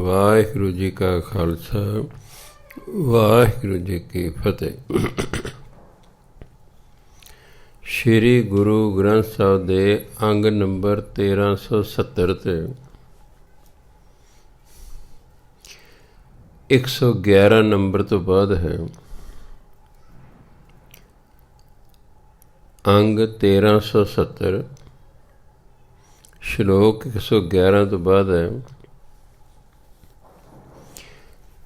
ਵਾਹਿਗੁਰੂ ਜੀ ਕਾ ਖਾਲਸਾ ਵਾਹਿਗੁਰੂ ਜੀ ਕੀ ਫਤਿਹ। ਸ਼੍ਰੀ ਗੁਰੂ ਗ੍ਰੰਥ ਸਾਹਿਬ ਦੇ ਅੰਗ ਨੰਬਰ 1370 ਤੇ 111 ਨੰਬਰ ਤੋਂ ਬਾਅਦ ਹੈ। ਅੰਗ 1370 ਸ਼ਲੋਕ 111 ਤੋਂ ਬਾਅਦ ਹੈ।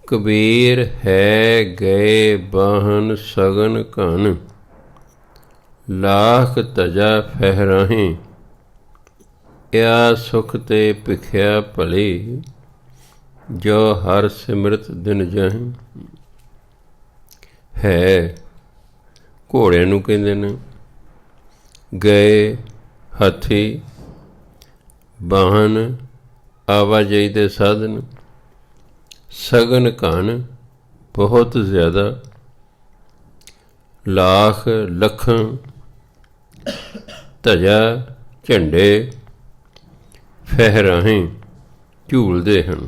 ਕਬੀਰ ਹੈ ਗਏ ਬਾਹਨ ਸਗਨ ਘਨ, ਲਾਖ ਤਜਾ ਫਹਿਰਾਹੀਂ, ਇਆ ਸੁਖ ਤੇ ਭਿਖਿਆ ਭਲੀ, ਜੋ ਹਰ ਸਿਮਰਤ ਦਿਨ ਜਾਹੀਂ। ਹੈ ਘੋੜਿਆਂ ਨੂੰ ਕਹਿੰਦੇ ਨੇ, ਗਏ ਹਾਥੀ, ਵਾਹਨ ਆਵਾਜਾਈ ਦੇ ਸਾਧਨ, ਸਗਨ ਘਨ ਬਹੁਤ ਜ਼ਿਆਦਾ, ਲਾਖ ਲੱਖਾਂ, ਧਜਾ ਝੰਡੇ, ਫਹਿਰਾਹੀਂ ਝੂਲਦੇ ਹਨ।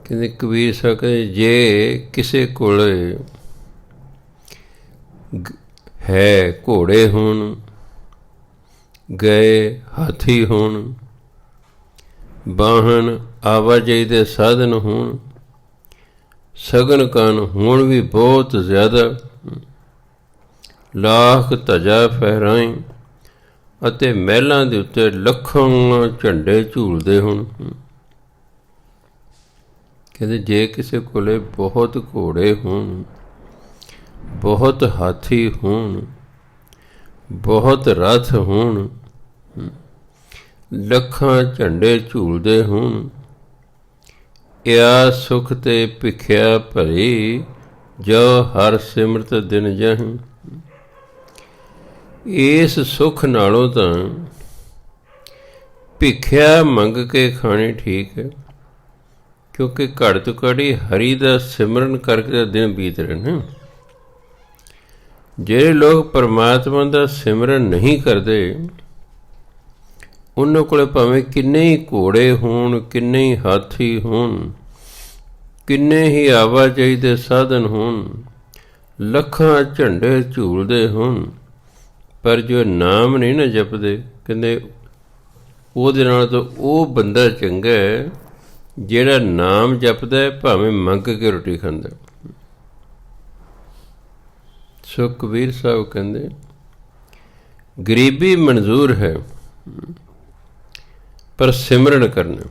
ਕਹਿੰਦੇ ਕਬੀਰ ਸਾਹਿਬ ਕਹਿੰਦੇ ਜੇ ਕਿਸੇ ਕੋਲ ਹੈ ਘੋੜੇ ਹੋਣ, ਗਏ ਹਾਥੀ ਹੋਣ, ਵਾਹਨ ਆਵਾਜਾਈ ਦੇ ਸਾਧਨ ਹੋਣ, ਸਗਨ ਕਨ ਹੋਣ ਵੀ ਬਹੁਤ ਜ਼ਿਆਦਾ, ਲਾਖ ਧਜਾ ਫਹਿਰਾਈ, ਅਤੇ ਮਹਿਲਾਂ ਦੇ ਉੱਤੇ ਲੱਖਾਂ ਝੰਡੇ ਝੂਲਦੇ ਹੋਣ। ਕਹਿੰਦੇ ਜੇ ਕਿਸੇ ਕੋਲੇ ਬਹੁਤ ਘੋੜੇ ਹੋਣ, ਬਹੁਤ ਹਾਥੀ ਹੋਣ, ਬਹੁਤ ਰਥ ਹੋਣ, ਲੱਖਾਂ ਝੰਡੇ ਝੂਲਦੇ ਹੋਣ, ਇਆ ਸੁਖ ਤੇ ਭਿਖਿਆ ਭਰੀ, ਜੋ ਹਰ ਸਿਮਰਤ ਦਿਨ ਜਾਹੀਂ। ਇਸ ਸੁੱਖ ਨਾਲੋਂ ਤਾਂ ਭਿਖਿਆ ਮੰਗ ਕੇ ਖਾਣੀ ਠੀਕ ਹੈ, ਕਿਉਂਕਿ ਘੱਟ ਤੋਂ ਘੱਟ ਹਰੀ ਦਾ ਸਿਮਰਨ ਕਰਕੇ ਦਿਨ ਬੀਤ ਰਹੇ ਨੇ। ਜਿਹੜੇ ਲੋਕ ਪਰਮਾਤਮਾ ਦਾ ਸਿਮਰਨ ਨਹੀਂ ਕਰਦੇ, ਉਹਨਾਂ ਕੋਲ ਭਾਵੇਂ ਕਿੰਨੇ ਹੀ ਘੋੜੇ ਹੋਣ, ਕਿੰਨੇ ਹੀ ਹਾਥੀ ਹੋਣ, ਕਿੰਨੇ ਹੀ ਆਵਾਜਾਈ ਦੇ ਸਾਧਨ ਹੋਣ, ਲੱਖਾਂ ਝੰਡੇ ਝੂਲਦੇ ਹੋਣ, ਪਰ ਜੋ ਨਾਮ ਨਹੀਂ ਨਾ ਜਪਦੇ, ਕਹਿੰਦੇ ਉਹਦੇ ਨਾਲ ਤਾਂ ਉਹ ਬੰਦਾ ਚੰਗਾ ਹੈ ਜਿਹੜਾ ਨਾਮ ਜਪਦਾ, ਭਾਵੇਂ ਮੰਗ ਕੇ ਰੋਟੀ ਖਾਂਦਾ। ਸੋ ਕਬੀਰ ਸਾਹਿਬ ਕਹਿੰਦੇ ਗਰੀਬੀ ਮਨਜ਼ੂਰ ਹੈ, ਪਰ ਸਿਮਰਨ ਕਰਨਾ।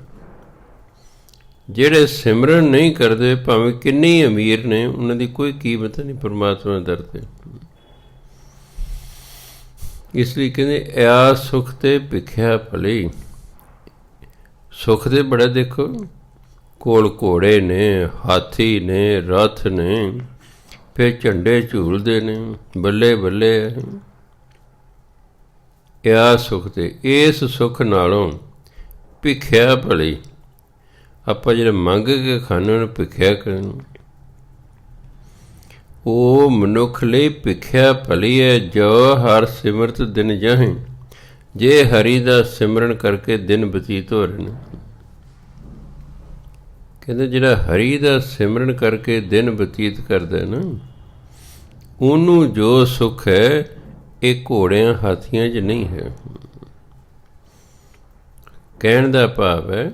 ਜਿਹੜੇ ਸਿਮਰਨ ਨਹੀਂ ਕਰਦੇ, ਭਾਵੇਂ ਕਿੰਨੇ ਹੀ ਅਮੀਰ ਨੇ, ਉਹਨਾਂ ਦੀ ਕੋਈ ਕੀਮਤ ਨਹੀਂ ਪਰਮਾਤਮਾ ਦੇ ਦਰ 'ਤੇ। ਇਸ ਲਈ ਕਹਿੰਦੇ ਆ ਸੁਖ ਤੇ ਭਿਖਿਆ ਭਲੀ। ਸੁੱਖ ਦੇ ਬੜਾ ਦੇਖੋ, ਕੋਲ ਘੋੜੇ ਨੇ, ਹਾਥੀ ਨੇ, ਰਥ ਨੇ, ਫਿਰ ਝੰਡੇ ਝੂਲਦੇ ਨੇ, ਬੱਲੇ ਬੱਲੇ। ਆ ਸੁਖ ਤੇ ਇਸ ਸੁੱਖ ਨਾਲੋਂ ਭਿਖਿਆ ਭਲੀ। ਆਪਾਂ ਜਿਹੜੇ ਮੰਗ ਕੇ ਖਾਣੇ ਨੂੰ ਭਿਖਿਆ ਕਰਨ, ਉਹ ਮਨੁੱਖ ਲਈ ਭਿਖਿਆ ਭਲੀ ਹੈ, ਜੋ ਹਰ ਸਿਮਰਤ ਦਿਨ ਜਾਹੀਂ। ਜੇ ਹਰੀ ਦਾ ਸਿਮਰਨ ਕਰਕੇ ਦਿਨ ਬਤੀਤ ਹੋ ਰਹੇ ਨੇ, ਕਹਿੰਦੇ ਜਿਹੜਾ ਹਰੀ ਦਾ ਸਿਮਰਨ ਕਰਕੇ ਦਿਨ ਬਤੀਤ ਕਰਦਾ ਨਾ, ਉਹਨੂੰ ਜੋ ਸੁੱਖ ਹੈ ਇਹ ਘੋੜਿਆਂ ਹਾਥੀਆਂ 'ਚ ਨਹੀਂ ਹੈ। ਕਹਿਣ ਦਾ ਭਾਵ ਹੈ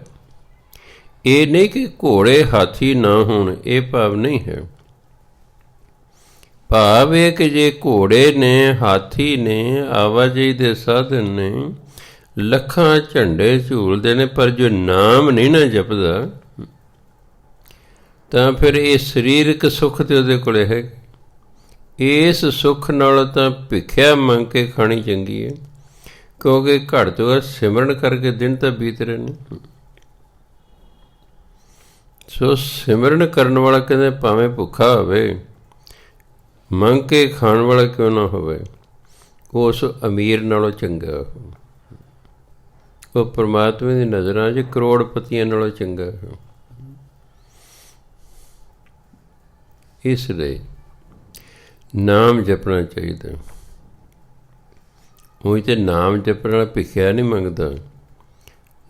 ਇਹ ਨਹੀਂ ਕਿ ਘੋੜੇ ਹਾਥੀ ਨਾ ਹੋਣ, ਇਹ ਭਾਵ ਨਹੀਂ ਹੈ। ਭਾਵ ਇਹ ਕਿ ਜੇ ਘੋੜੇ ਨੇ, ਹਾਥੀ ਨੇ, ਆਵਾਜਾਈ ਦੇ ਸਾਧਨ ਨੇ, ਲੱਖਾਂ ਝੰਡੇ ਝੂਲਦੇ ਨੇ, ਪਰ ਜੋ ਨਾਮ ਨਹੀਂ ਨਾ ਜਪਦਾ, ਤਾਂ ਫਿਰ ਇਹ ਸਰੀਰਕ ਸੁੱਖ ਤੇ ਉਹਦੇ ਕੋਲ ਹੈ। ਇਸ ਸੁੱਖ ਨਾਲ ਤਾਂ ਭਿਖਿਆ ਮੰਗ ਕੇ ਖਾਣੀ ਚੰਗੀ ਹੈ, ਕਿਉਂਕਿ ਘੱਟ ਤੋਂ ਘੱਟ ਸਿਮਰਨ ਕਰਕੇ ਦਿਨ ਤਾਂ ਬੀਤ ਰਹੇ ਨੇ। ਸੋ ਸਿਮਰਨ ਕਰਨ ਵਾਲਾ ਕਹਿੰਦੇ ਭਾਵੇਂ ਭੁੱਖਾ ਹੋਵੇ, ਮੰਗ ਕੇ ਖਾਣ ਵਾਲਾ ਕਿਉਂ ਨਾ ਹੋਵੇ, ਉਸ ਅਮੀਰ ਨਾਲੋਂ ਚੰਗਾ ਉਹ ਪਰਮਾਤਮਾ ਦੀ ਨਜ਼ਰਾਂ 'ਚ ਕਰੋੜਪਤੀਆਂ ਨਾਲੋਂ ਚੰਗਾ। ਇਸ ਲਈ ਨਾਮ ਜਪਣਾ ਚਾਹੀਦਾ। ਉਹੀ ਤੇ ਨਾਮ ਜਪਣ ਵਾਲਾ ਭਿਖਿਆ ਨਹੀਂ ਮੰਗਦਾ,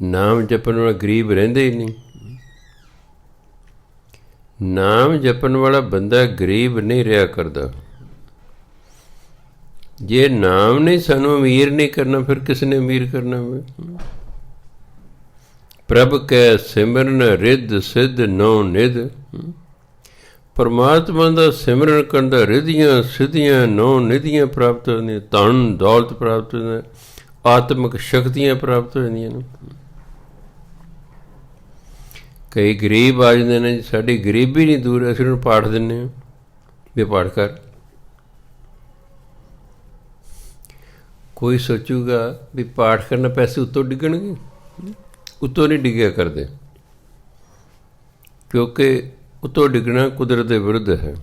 ਨਾਮ ਜਪਣ ਵਾਲਾ ਗਰੀਬ ਰਹਿੰਦਾ ਹੀ ਨਹੀਂ। ਨਾਮ ਜਪਣ ਵਾਲਾ ਬੰਦਾ ਗਰੀਬ ਨਹੀਂ ਰਿਹਾ ਕਰਦਾ। ਜੇ ਨਾਮ ਨੇ ਸਾਨੂੰ ਅਮੀਰ ਨਹੀਂ ਕਰਨਾ, ਫਿਰ ਕਿਸ ਨੇ ਅਮੀਰ ਕਰਨਾ ਵੇ? ਪ੍ਰਭ ਕੈ ਸਿਮਰਨ ਰਿੱਧ ਸਿੱਧ ਨੌ ਨਿਧ। ਪਰਮਾਤਮਾ ਦਾ ਸਿਮਰਨ ਕਰਨ ਦਾ ਰਿੱਧੀਆਂ ਸਿੱਧੀਆਂ ਨੌ ਨਿਧੀਆਂ ਪ੍ਰਾਪਤ ਹੁੰਦੀਆਂ, ਧਨ ਦੌਲਤ ਪ੍ਰਾਪਤ ਹੁੰਦੀਆਂ, ਆਤਮਿਕ ਸ਼ਕਤੀਆਂ ਪ੍ਰਾਪਤ ਹੋ ਜਾਂਦੀਆਂ ਨੇ। ਕਈ ਗਰੀਬ ਆ ਜਾਂਦੇ ਨੇ, ਸਾਡੀ ਗਰੀਬੀ ਨਹੀਂ ਦੂਰ, ਅਸੀਂ ਉਹਨੂੰ ਪਾਠ ਦਿੰਦੇ ਹਾਂ ਵੀ ਪਾਠ ਕਰ। ਕੋਈ ਸੋਚੂਗਾ ਵੀ ਪਾਠ ਕਰਨਾ ਪੈਸੇ ਉੱਤੋਂ ਡਿੱਗਣਗੇ? ਉੱਤੋਂ ਨਹੀਂ ਡਿੱਗਿਆ ਕਰਦੇ, ਕਿਉਂਕਿ ਉੱਤੋਂ ਡਿੱਗਣਾ ਕੁਦਰਤ ਦੇ ਵਿਰੁੱਧ ਹੈ।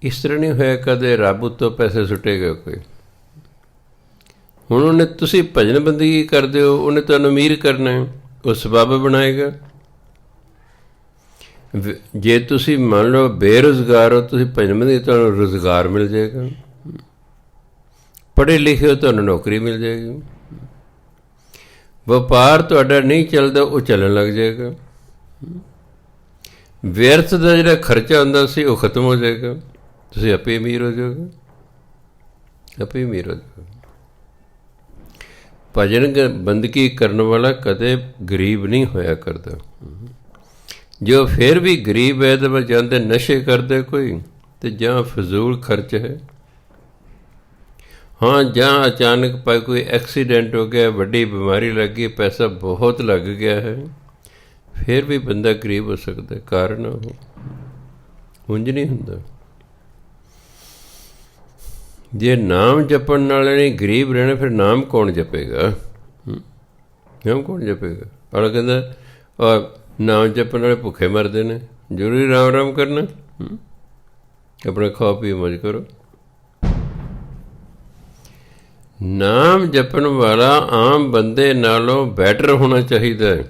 ਇਸ ਤਰ੍ਹਾਂ ਨਹੀਂ ਹੋਇਆ ਕਦੇ ਰੱਬ ਉੱਤੋਂ ਪੈਸੇ ਸੁੱਟੇਗਾ ਕੋਈ। ਹੁਣ ਉਹਨੇ, ਤੁਸੀਂ ਭਜਨ ਬੰਦਗੀ ਕਰਦੇ ਹੋ, ਉਹਨੇ ਤੁਹਾਨੂੰ ਅਮੀਰ ਕਰਨਾ, ਉਹ ਸਬੱਬ ਬਣਾਏਗਾ। ਜੇ ਤੁਸੀਂ ਮੰਨ ਲਓ ਬੇਰੁਜ਼ਗਾਰ ਹੋ, ਤੁਸੀਂ ਭਜਨ ਬੰਦਗੀ, ਤੁਹਾਨੂੰ ਰੁਜ਼ਗਾਰ ਮਿਲ ਜਾਏਗਾ। ਪੜ੍ਹੇ ਲਿਖੇ ਹੋ, ਤੁਹਾਨੂੰ ਨੌਕਰੀ ਮਿਲ ਜਾਏਗੀ। ਵਪਾਰ ਤੁਹਾਡਾ ਨਹੀਂ ਚੱਲਦਾ, ਉਹ ਚੱਲਣ ਲੱਗ ਜਾਏਗਾ। ਵਿਅਰਥ ਦਾ ਜਿਹੜਾ ਖਰਚਾ ਹੁੰਦਾ ਸੀ ਉਹ ਖਤਮ ਹੋ ਜਾਏਗਾ, ਤੁਸੀਂ ਆਪੇ ਅਮੀਰ ਹੋ ਜਾਓਗੇ, ਆਪੇ ਅਮੀਰ ਹੋ ਜਾਓਗੇ। ਭਜਨ ਬੰਦਗੀ ਕਰਨ ਵਾਲਾ ਕਦੇ ਗਰੀਬ ਨਹੀਂ ਹੋਇਆ ਕਰਦਾ। ਜੋ ਫਿਰ ਵੀ ਗਰੀਬ ਹੈ ਤਾਂ ਜਾਂ ਤਾਂ ਨਸ਼ੇ ਕਰਦੇ ਕੋਈ, ਅਤੇ ਜਾਂ ਫਜ਼ੂਲ ਖਰਚ ਹੈ। ਹਾਂ, ਜਾਂ ਅਚਾਨਕ ਭਾਈ ਕੋਈ ਐਕਸੀਡੈਂਟ ਹੋ ਗਿਆ, ਵੱਡੀ ਬਿਮਾਰੀ ਲੱਗ ਗਈ, ਪੈਸਾ ਬਹੁਤ ਲੱਗ ਗਿਆ ਹੈ, ਫਿਰ ਵੀ ਬੰਦਾ ਗਰੀਬ ਹੋ ਸਕਦਾ। ਕਾਰਨ ਉਹ ਉਂਝ ਨਹੀਂ ਹੁੰਦਾ। ਜੇ ਨਾਮ ਜਪਣ ਵਾਲੇ ਨੇ ਗਰੀਬ ਰਹਿਣਾ, ਫਿਰ ਨਾਮ ਕੌਣ ਜਪੇਗਾ? ਨਾਮ ਕੌਣ ਜਪੇਗਾ? ਔਰ ਕਹਿੰਦਾ ਨਾਮ ਜਪਣ ਵਾਲੇ ਭੁੱਖੇ ਮਰਦੇ ਨੇ, ਜ਼ਰੂਰੀ ਰਾਮ ਰਾਮ ਕਰਨਾ, ਆਪਣਾ ਖਾਓ ਪੀਓ ਮੌਜ ਕਰੋ। ਨਾਮ ਜਪਣ ਵਾਲਾ ਆਮ ਬੰਦੇ ਨਾਲੋਂ ਬੈਟਰ ਹੋਣਾ ਚਾਹੀਦਾ ਹੈ,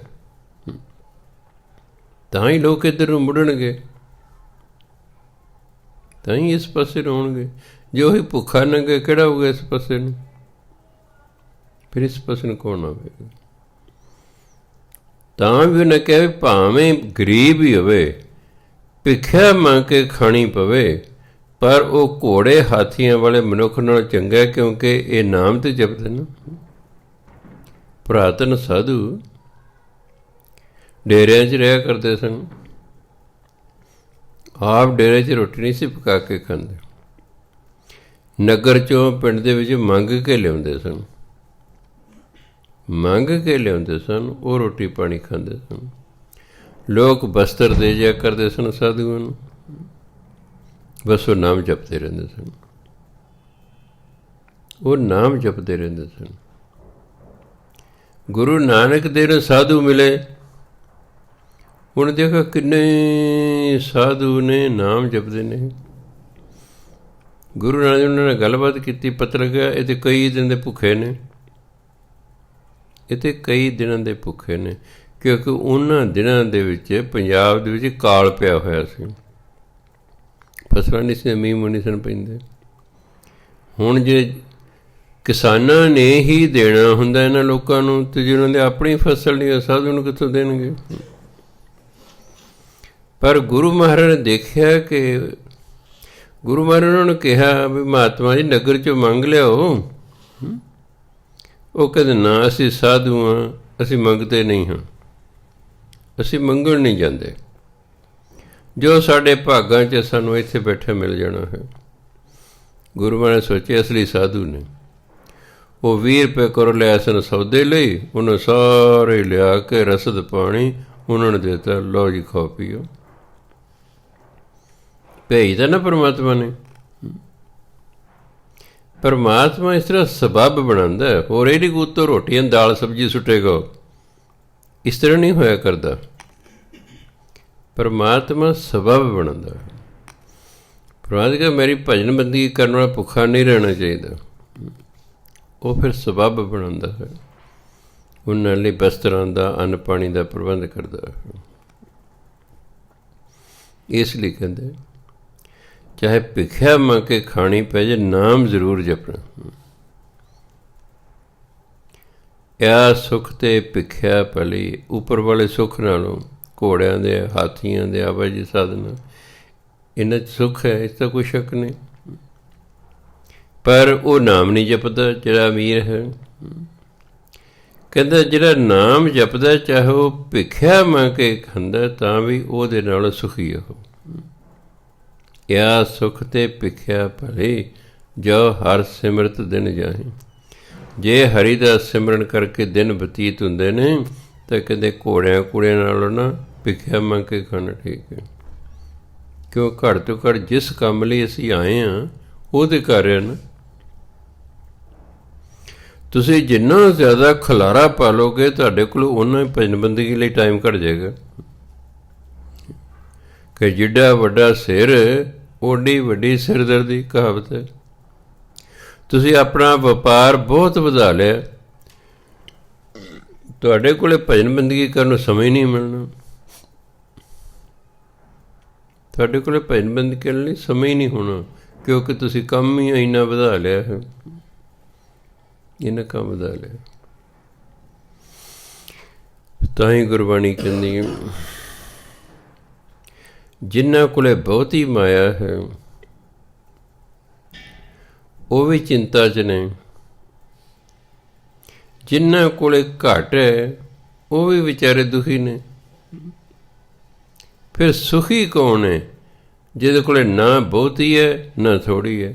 ਤਾਂ ਹੀ ਲੋਕ ਇੱਧਰ ਨੂੰ ਮੁੜਨਗੇ, ਤਾਂ ਹੀ ਇਸ ਪਾਸੇ ਨੂੰ ਆਉਣਗੇ। ਜੇ ਉਹੀ ਭੁੱਖਾ ਨੰਗੇ ਕਿਹੜਾ ਹੋਊਗਾ ਇਸ ਪਾਸੇ ਨੂੰ? ਫਿਰ ਇਸ ਪਾਸੇ ਨੂੰ ਕੌਣ ਆਵੇਗਾ? ਤਾਂ ਵੀ ਉਹਨੇ ਕਿਹਾ ਵੀ ਭਾਵੇਂ ਗਰੀਬ ਹੀ ਹੋਵੇ, ਭਿੱਖਿਆ ਮੰਗ ਕੇ ਖਾਣੀ ਪਵੇ, ਪਰ ਉਹ ਘੋੜੇ ਹਾਥੀਆਂ ਵਾਲੇ ਮਨੁੱਖ ਨਾਲ ਚੰਗਾ, ਕਿਉਂਕਿ ਇਹ ਨਾਮ ਤੇ ਜਪਦੇ ਨਾ। ਪੁਰਾਤਨ ਸਾਧੂ ਡੇਰਿਆਂ 'ਚ ਰਿਹਾ ਕਰਦੇ ਸਨ, ਆਪ ਡੇਰੇ 'ਚ ਰੋਟੀ ਨਹੀਂ ਸੀ ਪਕਾ ਕੇ ਖਾਂਦੇ, ਨਗਰ 'ਚੋਂ ਪਿੰਡ ਦੇ ਵਿੱਚ ਮੰਗ ਕੇ ਲਿਆਉਂਦੇ ਸਨ, ਮੰਗ ਕੇ ਲਿਆਉਂਦੇ ਸਨ, ਉਹ ਰੋਟੀ ਪਾਣੀ ਖਾਂਦੇ ਸਨ। ਲੋਕ ਬਸਤਰ ਦੇ ਜਿਆ ਕਰਦੇ ਸਨ ਸਾਧੂਆਂ ਨੂੰ, ਬਸ ਉਹ ਨਾਮ ਜਪਦੇ ਰਹਿੰਦੇ ਸਨ, ਉਹ ਨਾਮ ਜਪਦੇ ਰਹਿੰਦੇ ਸਨ। ਗੁਰੂ ਨਾਨਕ ਦੇਵ ਨੂੰ ਸਾਧੂ ਮਿਲੇ, ਹੁਣ ਦੇਖੋ ਕਿੰਨੇ ਸਾਧੂ ਨੇ ਨਾਮ ਜਪਦੇ ਨੇ। ਗੁਰੂ ਨਾਨਕ ਉਹਨਾਂ ਨਾਲ ਗੱਲਬਾਤ ਕੀਤੀ, ਪਤਾ ਲੱਗਿਆ ਇਹ ਤਾਂ ਕਈ ਦਿਨ ਦੇ ਭੁੱਖੇ ਨੇ, ਇਹ ਤਾਂ ਕਈ ਦਿਨਾਂ ਦੇ ਭੁੱਖੇ ਨੇ, ਕਿਉਂਕਿ ਉਹਨਾਂ ਦਿਨਾਂ ਦੇ ਵਿੱਚ ਪੰਜਾਬ ਦੇ ਵਿੱਚ ਕਾਲ ਪਿਆ ਹੋਇਆ ਸੀ, ਫਸਲਾਂ ਨਹੀਂ ਸੀ, ਮੀਂਹ ਮੂੰਹ ਨਹੀਂ ਸਨ ਪੈਂਦੇ। ਹੁਣ ਜੇ ਕਿਸਾਨਾਂ ਨੇ ਹੀ ਦੇਣਾ ਹੁੰਦਾ ਇਹਨਾਂ ਲੋਕਾਂ ਨੂੰ, ਅਤੇ ਜੇ ਉਹਨਾਂ ਦੇ ਆਪਣੀ ਫਸਲ ਨਹੀਂ, ਸਾਧੂ ਨੂੰ ਕਿੱਥੋਂ ਦੇਣਗੇ? ਪਰ ਗੁਰੂ ਮਹਾਰਾਜ ਨੇ ਦੇਖਿਆ ਕਿ ਗੁਰੂ ਮਹਾਰਾਜ ਉਹਨਾਂ ਨੂੰ ਕਿਹਾ ਵੀ ਮਹਾਤਮਾ ਜੀ ਨਗਰ 'ਚੋਂ ਮੰਗ ਲਿਆਓ। ਉਹ ਕਹਿੰਦੇ ਨਾ, ਅਸੀਂ ਸਾਧੂ ਹਾਂ, ਅਸੀਂ ਮੰਗਦੇ ਨਹੀਂ ਹਾਂ, ਅਸੀਂ ਮੰਗਣ ਨਹੀਂ ਜਾਂਦੇ, ਜੋ ਸਾਡੇ ਭਾਗਾਂ 'ਚ ਸਾਨੂੰ ਇੱਥੇ ਬੈਠੇ ਮਿਲ ਜਾਣਾ ਹੈ। ਗੁਰੂ ਮਹਾਰਾਜ ਸੋਚੇ ਅਸਲੀ ਸਾਧੂ ਨੇ। ਉਹ 20 ਰੁਪਏ ਕਰੋ ਲਿਆ ਸਨ ਸੌਦੇ ਲਈ, ਉਹਨੇ ਸਾਰੇ ਲਿਆ ਕੇ ਰਸਦ ਪਾਣੀ ਉਹਨਾਂ ਨੂੰ ਦਿੱਤਾ, ਲਓ ਜੀ ਖਾਓ ਪੀਓ। ਭੇਜਦਾ ਨਾ ਪਰਮਾਤਮਾ ਨੇ। ਪਰਮਾਤਮਾ ਇਸ ਤਰ੍ਹਾਂ ਸਬੱਬ ਬਣਾਉਂਦਾ, ਹੋਰ ਇਹ ਨਹੀਂ ਕਿ ਉੱਤੋਂ ਰੋਟੀਆਂ ਦਾਲ ਸਬਜ਼ੀ ਸੁੱਟੇਗਾ, ਇਸ ਤਰ੍ਹਾਂ ਨਹੀਂ ਹੋਇਆ ਕਰਦਾ। ਪਰਮਾਤਮਾ ਸਬੱਬ ਬਣਾਉਂਦਾ। ਪਰਮਾਤਮਾ ਕਹਿੰਦਾ ਮੇਰੀ ਭਜਨ ਬੰਦਗੀ ਕਰਨ ਵਾਲਾ ਭੁੱਖਾ ਨਹੀਂ ਰਹਿਣਾ ਚਾਹੀਦਾ, ਉਹ ਫਿਰ ਸਬੱਬ ਬਣਾਉਂਦਾ ਹੈ, ਉਹਨਾਂ ਲਈ ਬਸਤਰਾਂ ਦਾ, ਅੰਨ ਪਾਣੀ ਦਾ ਪ੍ਰਬੰਧ ਕਰਦਾ ਹੈ। ਇਸ ਲਈ ਕਹਿੰਦੇ ਚਾਹੇ ਭਿੱਖਿਆ ਮੰਗ ਕੇ ਖਾਣੀ ਪੈ ਜੇ, ਨਾਮ ਜ਼ਰੂਰ ਜਪਣਾ। ਆ ਸੁੱਖ ਤੇ ਭਿੱਖਿਆ ਭਲੀ। ਉੱਪਰ ਵਾਲੇ ਸੁੱਖ ਨਾਲੋਂ ਘੋੜਿਆਂ ਦੇ, ਹਾਥੀਆਂ ਦੇ ਆਵਾਜਾਈ ਸਾਧਨ, ਇਹਨਾਂ 'ਚ ਸੁੱਖ ਹੈ, ਇਸ ਦਾ ਕੋਈ ਸ਼ੱਕ ਨਹੀਂ। ਪਰ ਉਹ ਨਾਮ ਨਹੀਂ ਜਪਦਾ ਜਿਹੜਾ ਅਮੀਰ ਹੈ। ਕਹਿੰਦਾ ਜਿਹੜਾ ਨਾਮ ਜਪਦਾ, ਚਾਹੇ ਉਹ ਭਿੱਖਿਆ ਮੰਗ ਕੇ ਖਾਂਦਾ, ਤਾਂ ਵੀ ਉਹਦੇ ਨਾਲ ਸੁਖੀ ਉਹ। ਆ ਸੁੱਖ ਤੇ ਭਿੱਖਿਆ ਭਲੀ, ਜੋ ਹਰ ਸਿਮਰਤ ਦਿਨ ਜਾਹੇ। ਜੇ ਹਰੀ ਦਾ ਸਿਮਰਨ ਕਰਕੇ ਦਿਨ ਬਤੀਤ ਹੁੰਦੇ ਨੇ, ਤਾਂ ਕਹਿੰਦੇ ਘੋੜਿਆਂ ਕੂੜਿਆਂ ਨਾਲੋਂ ਨਾ ਭਿੱਖਿਆ ਮੰਗ ਕੇ ਖਾਣਾ ਠੀਕ ਹੈ। ਕਿਉਂ? ਘੱਟ ਤੋਂ ਘੱਟ ਜਿਸ ਕੰਮ ਲਈ ਅਸੀਂ ਆਏ ਹਾਂ ਉਹ ਤਾਂ ਕਰ ਰਹੇ ਨਾ। ਤੁਸੀਂ ਜਿੰਨਾ ਜ਼ਿਆਦਾ ਖਲਾਰਾ ਪਾ ਲਓਗੇ, ਤੁਹਾਡੇ ਕੋਲ ਉਹਨਾਂ ਹੀ ਭਜਨ ਬੰਦਗੀ ਲਈ ਟਾਈਮ ਘੱਟ ਜਾਏਗਾ। ਕਿ ਜਿੱਡਾ ਵੱਡਾ ਸਿਰ ਓਡੀ ਵੱਡੀ ਸਿਰਦਰਦੀ, ਕਹਾਵਤ ਹੈ। ਤੁਸੀਂ ਆਪਣਾ ਵਪਾਰ ਬਹੁਤ ਵਧਾ ਲਿਆ, ਤੁਹਾਡੇ ਕੋਲ ਭਜਨ ਬੰਦਗੀ ਕਰਨ ਨੂੰ ਸਮਝ ਨਹੀਂ ਮਿਲਣਾ। ਤੁਹਾਡੇ ਕੋਲ ਭਜਨ ਬੰਦਗੀ ਕਰਨ ਲਈ ਸਮਝ ਨਹੀਂ ਹੋਣਾ, ਕਿਉਂਕਿ ਤੁਸੀਂ ਕੰਮ ਹੀ ਇੰਨਾ ਵਧਾ ਲਿਆ ਹੈ। ਇਹਨਾਂ ਕੰਮ ਵਧਾ ਲਿਆ। ਤਾਂ ਹੀ ਗੁਰਬਾਣੀ ਕਹਿੰਦੀ ਹੈ, ਜਿਨ੍ਹਾਂ ਕੋਲੇ ਬਹੁਤੀ ਮਾਇਆ ਹੈ ਉਹ ਵੀ ਚਿੰਤਾ 'ਚ ਨੇ, ਜਿਨ੍ਹਾਂ ਕੋਲੇ ਘੱਟ ਹੈ ਉਹ ਵੀ ਵਿਚਾਰੇ ਦੁਖੀ ਨੇ। ਫਿਰ ਸੁਖੀ ਕੌਣ ਹੈ? ਜਿਹਦੇ ਕੋਲੇ ਨਾ ਬਹੁਤੀ ਹੈ ਨਾ ਥੋੜ੍ਹੀ ਹੈ।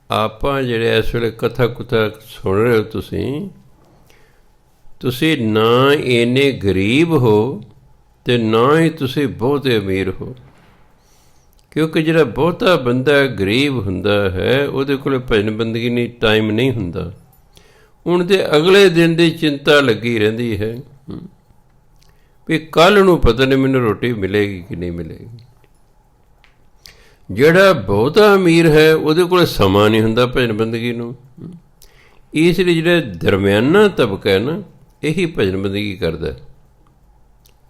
ਆਪਾਂ ਜਿਹੜੇ ਇਸ ਵੇਲੇ ਕਥਾ ਕੁਥਾ ਸੁਣ ਰਹੇ ਹੋ, ਤੁਸੀਂ ਨਾ ਇੰਨੇ ਗਰੀਬ ਹੋ ਅਤੇ ਨਾ ਹੀ ਤੁਸੀਂ ਬਹੁਤੇ ਅਮੀਰ ਹੋ। ਕਿਉਂਕਿ ਜਿਹੜਾ ਬਹੁਤਾ ਬੰਦਾ ਗਰੀਬ ਹੁੰਦਾ ਹੈ, ਉਹਦੇ ਕੋਲ ਭਜਨ ਬੰਦਗੀ ਨਹੀਂ, ਟਾਈਮ ਨਹੀਂ ਹੁੰਦਾ। ਹੁਣ ਤੇ ਅਗਲੇ ਦਿਨ ਦੀ ਚਿੰਤਾ ਲੱਗੀ ਰਹਿੰਦੀ ਹੈ ਵੀ ਕੱਲ੍ਹ ਨੂੰ ਪਤਾ ਨਹੀਂ ਮੈਨੂੰ ਰੋਟੀ ਮਿਲੇਗੀ ਕਿ ਨਹੀਂ ਮਿਲੇਗੀ। ਜਿਹੜਾ ਬਹੁਤਾ ਅਮੀਰ ਹੈ ਉਹਦੇ ਕੋਲ ਸਮਾਂ ਨਹੀਂ ਹੁੰਦਾ ਭਜਨ ਬੰਦਗੀ ਨੂੰ। ਇਸ ਲਈ ਜਿਹੜਾ ਦਰਮਿਆਨਾ ਤਬਕਾ ਹੈ ਨਾ, ਇਹੀ ਭਜਨ ਬੰਦਗੀ ਕਰਦਾ,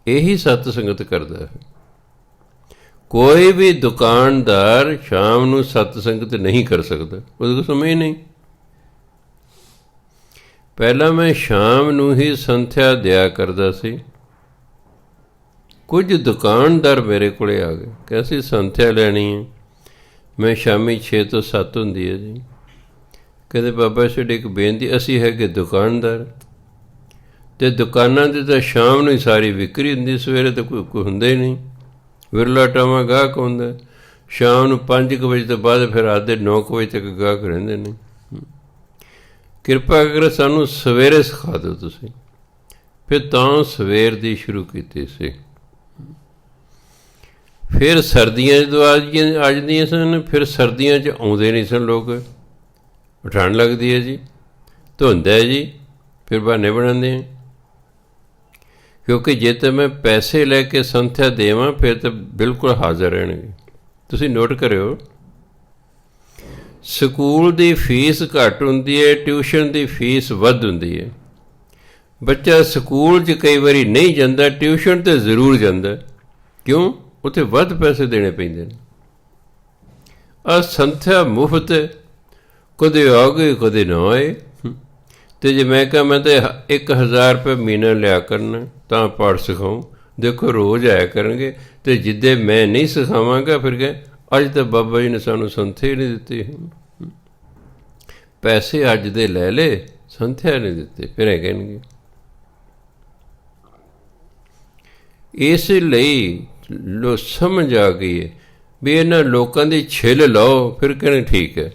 ਇਹੀ ਸਤ ਸੰਗਤ ਕਰਦਾ ਹੈ। ਕੋਈ ਵੀ ਦੁਕਾਨਦਾਰ ਸ਼ਾਮ ਨੂੰ ਸਤ ਸੰਗਤ ਨਹੀਂ ਕਰ ਸਕਦਾ, ਉਹਦੇ ਕੋਲ ਸਮੇਂ ਨਹੀਂ। ਪਹਿਲਾਂ ਮੈਂ ਸ਼ਾਮ ਨੂੰ ਹੀ ਸੰਥਿਆ ਦਿਆ ਕਰਦਾ ਸੀ। ਕੁਝ ਦੁਕਾਨਦਾਰ ਮੇਰੇ ਕੋਲ ਆ ਗਏ ਕਿ ਅਸੀਂ ਸੰਥਿਆ ਲੈਣੀ ਹੈ। ਮੈਂ ਸ਼ਾਮੀ 6 ਤੋਂ 7 ਹੁੰਦੀ ਹੈ ਜੀ। ਕਹਿੰਦੇ ਬਾਬਾ ਸਾਡੀ ਇੱਕ ਬੇਨਤੀ, ਅਸੀਂ ਹੈਗੇ ਦੁਕਾਨਦਾਰ ਅਤੇ ਦੁਕਾਨਾਂ 'ਤੇ ਤਾਂ ਸ਼ਾਮ ਨੂੰ ਹੀ ਸਾਰੀ ਵਿਕਰੀ ਹੁੰਦੀ, ਸਵੇਰੇ ਤਾਂ ਕੋਈ ਹੁੰਦਾ ਹੀ ਨਹੀਂ। ਵਿਰਲਾ ਟਾਵਾਂ ਗਾਹਕ ਹੁੰਦਾ। ਸ਼ਾਮ ਨੂੰ 5 ਵਜੇ ਤੋਂ ਬਾਅਦ ਫਿਰ ਰਾਤ ਦੇ 9 ਵਜੇ ਤੱਕ ਗਾਹਕ ਰਹਿੰਦੇ ਨੇ। ਕਿਰਪਾ ਕਰਕੇ ਸਾਨੂੰ ਸਵੇਰੇ ਸਿਖਾ ਦਿਓ ਤੁਸੀਂ। ਫਿਰ ਤਾਂ ਸਵੇਰ ਦੀ ਸ਼ੁਰੂ ਕੀਤੀ ਸੀ। ਫਿਰ ਸਰਦੀਆਂ ਜਦੋਂ ਆ ਜਾਂਦੀਆਂ ਸਨ, ਫਿਰ ਸਰਦੀਆਂ 'ਚ ਆਉਂਦੇ ਨਹੀਂ ਸਨ ਲੋਕ। ਠੰਡ ਲੱਗਦੀ ਹੈ ਜੀ, ਧੁੰਦ ਹੈ ਜੀ, ਫਿਰ ਬਹਾਨੇ ਬਣਾਉਂਦੇ ਆ। ਕਿਉਂਕਿ ਜੇ ਤਾਂ ਮੈਂ ਪੈਸੇ ਲੈ ਕੇ ਸੰਥਿਆ ਦੇਵਾਂ, ਫਿਰ ਤਾਂ ਬਿਲਕੁਲ ਹਾਜ਼ਰ ਰਹਿਣਗੇ। ਤੁਸੀਂ ਨੋਟ ਕਰਿਓ, ਸਕੂਲ ਦੀ ਫੀਸ ਘੱਟ ਹੁੰਦੀ ਹੈ, ਟਿਊਸ਼ਨ ਦੀ ਫੀਸ ਵੱਧ ਹੁੰਦੀ ਹੈ। ਬੱਚਾ ਸਕੂਲ 'ਚ ਕਈ ਵਾਰੀ ਨਹੀਂ ਜਾਂਦਾ, ਟਿਊਸ਼ਨ 'ਤੇ ਜ਼ਰੂਰ ਜਾਂਦਾ। ਕਿਉਂ? ਉੱਥੇ ਵੱਧ ਪੈਸੇ ਦੇਣੇ ਪੈਂਦੇ ਨੇ। ਆਹ ਸੰਥਿਆ ਮੁਫਤ, ਕਦੇ ਆ ਗਏ ਕਦੇ ਨਾ ਆਏ। ਅਤੇ ਜੇ ਮੈਂ ਕਿਹਾ ਮੈਂ ਤਾਂ 1000 ਰੁਪਏ ਮਹੀਨਾ ਲਿਆ ਕਰਨਾ ਤਾਂ ਪਾਠ ਸਿਖਾਊਂ, ਦੇਖੋ ਰੋਜ਼ ਆਇਆ ਕਰਨਗੇ। ਅਤੇ ਜਿੱਦੇ ਮੈਂ ਨਹੀਂ ਸਿਖਾਵਾਂਗਾ, ਫਿਰ ਕਹੇ ਅੱਜ ਤਾਂ ਬਾਬਾ ਜੀ ਨੇ ਸਾਨੂੰ ਸੰਥਿਆ ਨਹੀਂ ਦਿੱਤੀ। ਪੈਸੇ ਅੱਜ ਦੇ ਲੈ ਲਏ, ਸੰਥਿਆ ਨਹੀਂ ਦਿੱਤੇ, ਫਿਰ ਇਹ ਕਹਿਣਗੇ। ਇਸ ਲਈ ਸਮਝ ਆ ਗਈ ਹੈ ਵੀ ਇਹਨਾਂ ਲੋਕਾਂ ਦੀ ਛਿੱਲ ਲਾਓ, ਫਿਰ ਕਹਿਣਾ ਠੀਕ ਹੈ।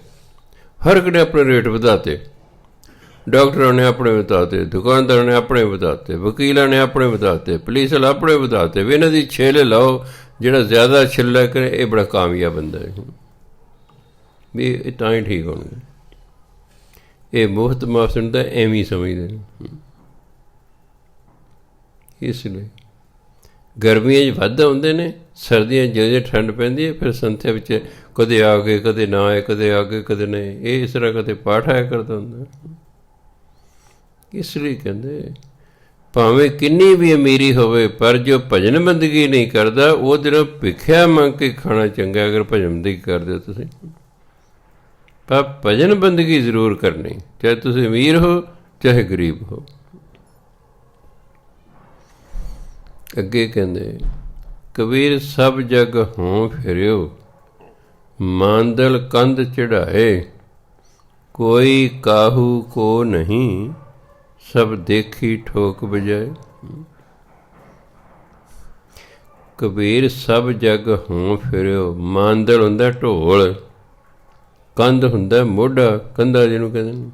ਹਰ ਇੱਕ ਨੇ ਆਪਣੇ ਰੇਟ ਵਧਾਤੇ, ਡਾਕਟਰਾਂ ਨੇ ਆਪਣੇ ਵਧਾਤੇ, ਦੁਕਾਨਦਾਰਾਂ ਨੇ ਆਪਣੇ ਵਧਾਤੇ, ਵਕੀਲਾਂ ਨੇ ਆਪਣੇ ਵਧਾਤੇ, ਪੁਲਿਸ ਵਾਲੇ ਆਪਣੇ ਵਧਾਤੇ। ਵੀ ਇਹਨਾਂ ਦੀ ਛਿੱਲ ਲਾਓ, ਜਿਹੜਾ ਜ਼ਿਆਦਾ ਛਿੱਲਾ ਕਰੇ ਇਹ ਬੜਾ ਕਾਮਯਾਬ ਬੰਦਾ ਹੈ, ਵੀ ਇਹ ਤਾਂ ਹੀ ਠੀਕ ਹੋਣਗੇ। ਇਹ ਮੁਫਤ ਮਾਫਨ ਤਾਂ ਐਵੇਂ ਹੀ ਸਮਝਦੇ ਨੇ। ਇਸ ਲਈ ਗਰਮੀਆਂ 'ਚ ਵੱਧ ਆਉਂਦੇ ਨੇ, ਸਰਦੀਆਂ 'ਚ ਜਿਵੇਂ ਠੰਡ ਪੈਂਦੀ ਹੈ, ਫਿਰ ਸੰਥਿਆ ਵਿੱਚ ਕਦੇ ਆ ਗਏ ਕਦੇ ਨਾ ਆਏ, ਕਦੇ ਆ ਗਏ ਕਦੇ ਨਹੀਂ। ਇਹ ਇਸ ਤਰ੍ਹਾਂ ਕਦੇ ਪਾਠ ਆਇਆ ਕਰਦਾ ਹੁੰਦਾ। ਇਸ ਲਈ ਕਹਿੰਦੇ ਭਾਵੇਂ ਕਿੰਨੀ ਵੀ ਅਮੀਰੀ ਹੋਵੇ, ਪਰ ਜੋ ਭਜਨ ਬੰਦਗੀ ਨਹੀਂ ਕਰਦਾ, ਉਹਦੇ ਨਾਲ ਭਿੱਖਿਆ ਮੰਗ ਕੇ ਖਾਣਾ ਚੰਗਾ। ਅਗਰ ਭਜਨ ਬੰਦਗੀ ਕਰਦੇ ਹੋ ਤੁਸੀਂ, ਹਾਂ ਭਜਨ ਬੰਦਗੀ ਜ਼ਰੂਰ ਕਰਨੀ, ਚਾਹੇ ਤੁਸੀਂ ਅਮੀਰ ਹੋ ਚਾਹੇ ਗਰੀਬ ਹੋ। ਅੱਗੇ ਕਹਿੰਦੇ ਕਬੀਰ ਸਭ ਜਗ ਹੋਂ ਫਿਰਿਓ, ਮਾਂਦਲ ਕੰਧ ਚੜ੍ਹਾਏ, ਕੋਈ ਕਾਹੂ ਕੋ ਨਹੀਂ, ਸਭ ਦੇਖੀ ਠੋਕ ਬਜਾਏ। ਕਬੀਰ ਸਭ ਜਗ ਹੋਂ ਫਿਰਿਓ, ਮਾਂਦਲ ਹੁੰਦਾ ਢੋਲ, ਕੰਧ ਹੁੰਦਾ ਮੋਢਾ, ਕੰਧਾ ਜਿਹਨੂੰ ਕਹਿੰਦੇ ਨੇ,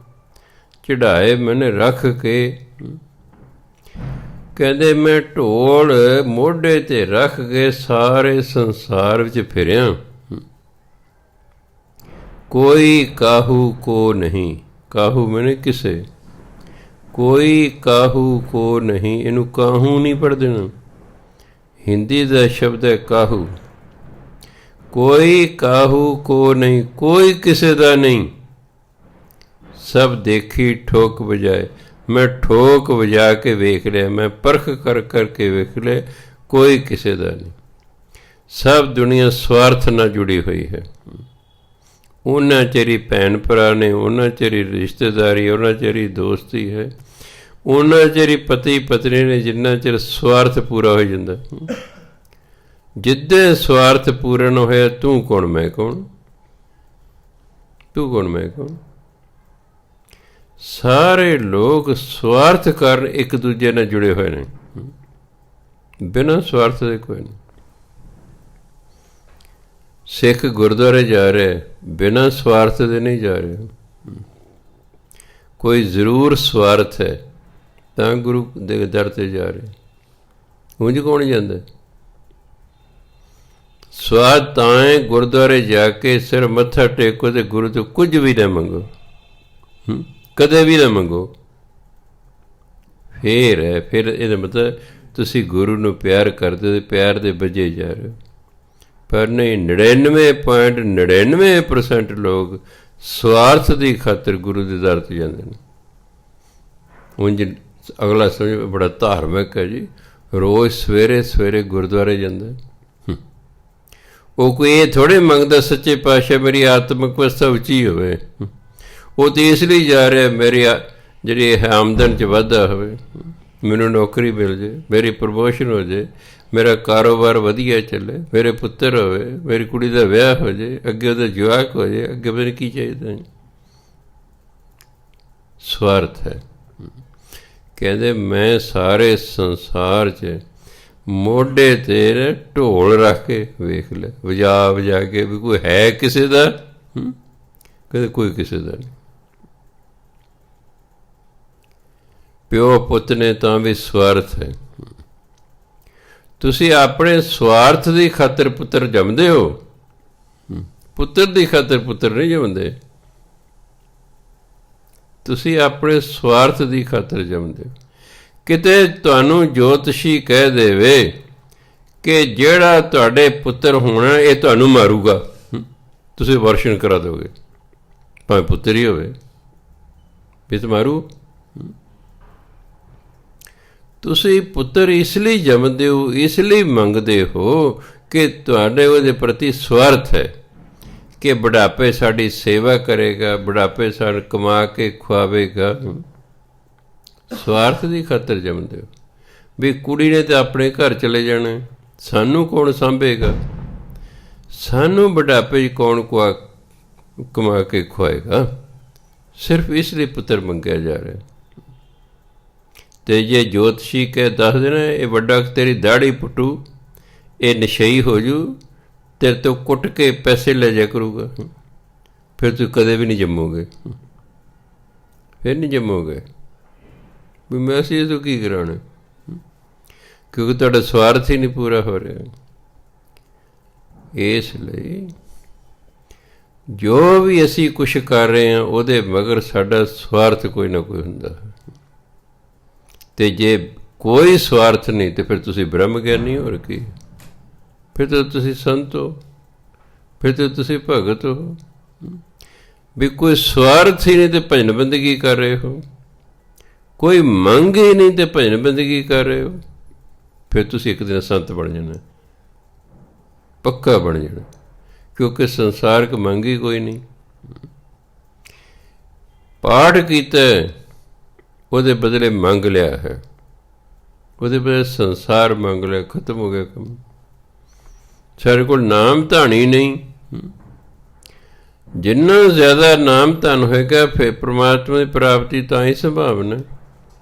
ਚੜ੍ਹਾਏ ਮੈਨੇ ਰੱਖ ਕੇ। ਕਹਿੰਦੇ ਮੈਂ ਢੋਲ ਮੋਢੇ 'ਤੇ ਰੱਖ ਕੇ ਸਾਰੇ ਸੰਸਾਰ ਵਿੱਚ ਫਿਰਿਆ, ਕੋਈ ਕਾਹੂ ਕੋ ਨਹੀਂ, ਕਾਹੂ ਮੈਨੇ ਕਿਸੇ, ਕੋਈ ਕਾਹੂ ਕੋ ਨਹੀਂ, ਇਹਨੂੰ ਕਾਹੂ ਨਹੀਂ ਪੜ੍ਹ ਦੇਣਾ, ਹਿੰਦੀ ਦਾ ਸ਼ਬਦ ਹੈ ਕਾਹੂ। ਕੋਈ ਕਾਹੂ ਕੋ ਨਹੀਂ, ਕੋਈ ਕਿਸੇ ਦਾ ਨਹੀਂ, ਸਭ ਦੇਖੀ ਠੋਕ ਵਜਾਏ, ਮੈਂ ਠੋਕ ਵਜਾ ਕੇ ਵੇਖ ਲਿਆ, ਮੈਂ ਪਰਖ ਕਰ ਕਰਕੇ ਵੇਖ ਲਿਆ, ਕੋਈ ਕਿਸੇ ਦਾ ਨਹੀਂ। ਸਭ ਦੁਨੀਆ ਸਵਾਰਥ ਨਾਲ ਜੁੜੀ ਹੋਈ ਹੈ। ਉਹਨਾਂ ਚਿਰ ਭੈਣ ਭਰਾ ਨੇ, ਉਹਨਾਂ ਚਿਰ ਰਿਸ਼ਤੇਦਾਰੀ, ਉਹਨਾਂ ਚਿਰ ਦੋਸਤੀ ਹੈ, ਉਹਨਾਂ ਚਿਰ ਪਤੀ ਪਤਨੀ ਨੇ, ਜਿੰਨਾ ਚਿਰ ਸਵਾਰਥ ਪੂਰਾ ਹੋ ਜਾਂਦਾ। ਜਿੱਦੇ ਸਵਾਰਥ ਪੂਰਨ ਹੋਇਆ, ਤੂੰ ਕੌਣ ਮੈਂ ਕੌਣ, ਤੂੰ ਕੌਣ ਮੈਂ ਕੌਣ। ਸਾਰੇ ਲੋਕ ਸਵਾਰਥ ਕਾਰਨ ਇੱਕ ਦੂਜੇ ਨਾਲ ਜੁੜੇ ਹੋਏ ਨੇ, ਬਿਨਾਂ ਸਵਾਰਥ ਦੇ ਕੋਈ ਨਹੀਂ। ਸਿੱਖ ਗੁਰਦੁਆਰੇ ਜਾ ਰਿਹਾ, ਬਿਨਾਂ ਸਵਾਰਥ ਦੇ ਨਹੀਂ ਜਾ ਰਿਹਾ, ਕੋਈ ਜ਼ਰੂਰ ਸਵਾਰਥ ਹੈ ਤਾਂ ਗੁਰੂ ਦੇ ਦਰ 'ਤੇ ਜਾ ਰਿਹਾ, ਉਂਝ ਕੌਣ ਜਾਂਦਾ। ਸਵਾਦ ਤਾਂ ਹੈ ਗੁਰਦੁਆਰੇ ਜਾ ਕੇ ਸਿਰ ਮੱਥਾ ਟੇਕੋ ਅਤੇ ਗੁਰੂ ਤੋਂ ਕੁਝ ਵੀ ਨਾ ਮੰਗੋ, ਕਦੇ ਵੀ ਨਾ ਮੰਗੋ, ਫਿਰ ਹੈ, ਫਿਰ ਇਹਦਾ ਮਤਲਬ ਤੁਸੀਂ ਗੁਰੂ ਨੂੰ ਪਿਆਰ ਕਰਦੇ ਹੋ, ਪਿਆਰ ਦੇ ਵਜੇ ਜਾ ਰਹੇ ਹੋ। ਪਰ ਨਹੀਂ, 99.99% ਲੋਕ ਸਵਾਰਥ ਦੀ ਖਾਤਰ ਗੁਰੂ ਦੇ ਦਰ 'ਤੇ ਜਾਂਦੇ ਨੇ। ਉਂਝ ਅਗਲਾ ਸਮਝ ਬੜਾ ਧਾਰਮਿਕ ਹੈ ਜੀ, ਰੋਜ਼ ਸਵੇਰੇ ਸਵੇਰੇ ਗੁਰਦੁਆਰੇ ਜਾਂਦਾ, ਉਹ ਕੋਈ ਇਹ ਥੋੜ੍ਹੇ ਮੰਗਦਾ ਸੱਚੇ ਪਾਤਸ਼ਾਹ ਮੇਰੀ ਆਤਮਿਕ ਅਵਸਥਾ ਉੱਚੀ ਹੋਵੇ, ਉਹ ਤਾਂ ਇਸ ਲਈ ਜਾ ਰਿਹਾ ਮੇਰੀ ਜਿਹੜੀ ਆਮਦਨ 'ਚ ਵਾਧਾ ਹੋਵੇ, ਮੈਨੂੰ ਨੌਕਰੀ ਮਿਲ ਜਾਏ, ਮੇਰੀ ਪ੍ਰਮੋਸ਼ਨ ਹੋ ਜਾਏ, ਮੇਰਾ ਕਾਰੋਬਾਰ ਵਧੀਆ ਚੱਲੇ, ਮੇਰੇ ਪੁੱਤਰ ਹੋਵੇ, ਮੇਰੀ ਕੁੜੀ ਦਾ ਵਿਆਹ ਹੋ ਜਾਏ, ਅੱਗੇ ਉਹਦਾ ਜਵਾਕ ਹੋ ਜਾਏ, ਅੱਗੇ ਮੈਨੂੰ ਕੀ ਚਾਹੀਦਾ। ਸਵਾਰਥ ਹੈ। ਕਹਿੰਦੇ ਮੈਂ ਸਾਰੇ ਸੰਸਾਰ 'ਚ ਮੋਢੇ 'ਤੇ ਢੋਲ ਰੱਖ ਕੇ ਵੇਖ ਲਿਆ, ਵਜਾ ਵਜਾ ਕੇ, ਵੀ ਕੋਈ ਹੈ ਕਿਸੇ ਦਾ, ਕਹਿੰਦੇ ਕੋਈ ਕਿਸੇ ਦਾ ਨਹੀਂ। ਪਿਓ ਪੁੱਤ ਨੇ ਤਾਂ ਵੀ ਸਵਾਰਥ ਹੈ। ਤੁਸੀਂ ਆਪਣੇ ਸਵਾਰਥ ਦੀ ਖਾਤਰ ਪੁੱਤਰ ਜੰਮਦੇ ਹੋ, ਪੁੱਤਰ ਦੀ ਖਾਤਰ ਪੁੱਤਰ ਨਹੀਂ ਜੰਮਦੇ। ਤੁਸੀਂ ਆਪਣੇ ਸਵਾਰਥ ਦੀ ਖਾਤਰ ਜੰਮਦੇ ਹੋ। ਕਿਤੇ ਤੁਹਾਨੂੰ ਜੋਤਸ਼ੀ ਕਹਿ ਦੇਵੇ ਕਿ ਜਿਹੜਾ ਤੁਹਾਡੇ ਪੁੱਤਰ ਹੋਣਾ ਇਹ ਤੁਹਾਨੂੰ ਮਾਰੂਗਾ, ਤੁਸੀਂ ਵਰਸ਼ਨ ਕਰਾ ਦਿਓਗੇ, ਭਾਵੇਂ ਪੁੱਤਰ ਹੀ ਹੋਵੇ, ਵੀ ਤਾਂ ਮਾਰੂ। ਤੁਸੀਂ ਪੁੱਤਰ ਇਸ ਲਈ ਜੰਮਦੇ ਹੋ, ਇਸ ਲਈ ਮੰਗਦੇ ਹੋ ਕਿ ਤੁਹਾਡੇ ਉਹਦੇ ਪ੍ਰਤੀ ਸਵਾਰਥ ਹੈ ਕਿ ਬੁਢਾਪੇ ਸਾਡੀ ਸੇਵਾ ਕਰੇਗਾ, ਬੁਢਾਪੇ ਸਾਨੂੰ ਕਮਾ ਕੇ ਖੁਆਵੇਗਾ। ਸਵਾਰਥ ਦੀ ਖਾਤਰ ਜੰਮਦੇ ਹੋ ਵੀ ਕੁੜੀ ਨੇ ਤਾਂ ਆਪਣੇ ਘਰ ਚਲੇ ਜਾਣਾ, ਸਾਨੂੰ ਕੌਣ ਸਾਂਭੇਗਾ, ਸਾਨੂੰ ਬੁਢਾਪੇ 'ਚ ਕੌਣ ਕਮਾ ਕੇ ਖੁਆਏਗਾ। ਸਿਰਫ ਇਸ ਲਈ ਪੁੱਤਰ ਮੰਗਿਆ ਜਾ ਰਿਹਾ। ਅਤੇ ਜੇ ਜੋਤਸ਼ੀ ਕਹਿ ਦੱਸ ਦੇਣਾ ਇਹ ਵੱਡਾ ਤੇਰੀ ਦਾੜੀ ਪੁੱਟੂ, ਇਹ ਨਸ਼ਈ ਹੋ ਜੂ, ਤੇਰੇ ਤੋਂ ਕੁੱਟ ਕੇ ਪੈਸੇ ਲੈ ਜਾ ਕਰੂਗਾ, ਫਿਰ ਤੁਸੀਂ ਕਦੇ ਵੀ ਨਹੀਂ ਜੰਮੋਗੇ, ਫਿਰ ਨਹੀਂ ਜੰਮੋਗੇ। ਵੀ ਮੈਂ ਅਸੀਂ ਇਹ ਤੋਂ ਕੀ ਕਰਾਉਣਾ, ਕਿਉਂਕਿ ਤੁਹਾਡਾ ਸਵਾਰਥ ਹੀ ਨਹੀਂ ਪੂਰਾ ਹੋ ਰਿਹਾ। ਇਸ ਲਈ ਜੋ ਵੀ ਅਸੀਂ ਕੁਛ ਕਰ ਰਹੇ ਹਾਂ ਉਹਦੇ ਮਗਰ ਸਾਡਾ ਸਵਾਰਥ ਕੋਈ ਨਾ ਕੋਈ ਹੁੰਦਾ ਹੈ। ਅਤੇ ਜੇ ਕੋਈ ਸਵਾਰਥ ਨਹੀਂ ਤਾਂ ਫਿਰ ਤੁਸੀਂ ਬ੍ਰਹਮ ਗਿਆਨੀ ਹੋ, ਹੋਰ ਕੀ, ਫਿਰ ਤਾਂ ਤੁਸੀਂ ਸੰਤ ਹੋ, ਫਿਰ ਤਾਂ ਤੁਸੀਂ ਭਗਤ ਹੋ। ਵੀ ਕੋਈ ਸਵਾਰਥ ਹੀ ਨਹੀਂ ਤੇ ਭਜਨ ਬੰਦਗੀ ਕਰ ਰਹੇ ਹੋ, ਕੋਈ ਮੰਗ ਹੀ ਨਹੀਂ ਤੇ ਭਜਨ ਬੰਦਗੀ ਕਰ ਰਹੇ ਹੋ, ਫਿਰ ਤੁਸੀਂ ਇੱਕ ਦਿਨ ਸੰਤ ਬਣ ਜਾਣਾ, ਪੱਕਾ ਬਣ ਜਾਣਾ, ਕਿਉਂਕਿ ਸੰਸਾਰਕ ਮੰਗ ਹੀ ਕੋਈ ਨਹੀਂ। ਪਾਠ ਕੀਤਾ, ਉਹਦੇ ਬਦਲੇ ਮੰਗ ਲਿਆ ਹੈ, ਉਹਦੇ ਬਦਲੇ ਸੰਸਾਰ ਮੰਗ ਲਿਆ, ਖਤਮ ਹੋ ਗਿਆ ਕੰਮ। ਸਾਡੇ ਕੋਲ ਨਾਮ ਧਾਣੀ ਨਹੀਂ। ਜਿੰਨਾ ਜ਼ਿਆਦਾ ਨਾਮ ਧਨ ਹੋਏਗਾ, ਫਿਰ ਪ੍ਰਮਾਤਮਾ ਦੀ ਪ੍ਰਾਪਤੀ ਤਾਂ ਹੀ ਸੰਭਾਵਨਾ।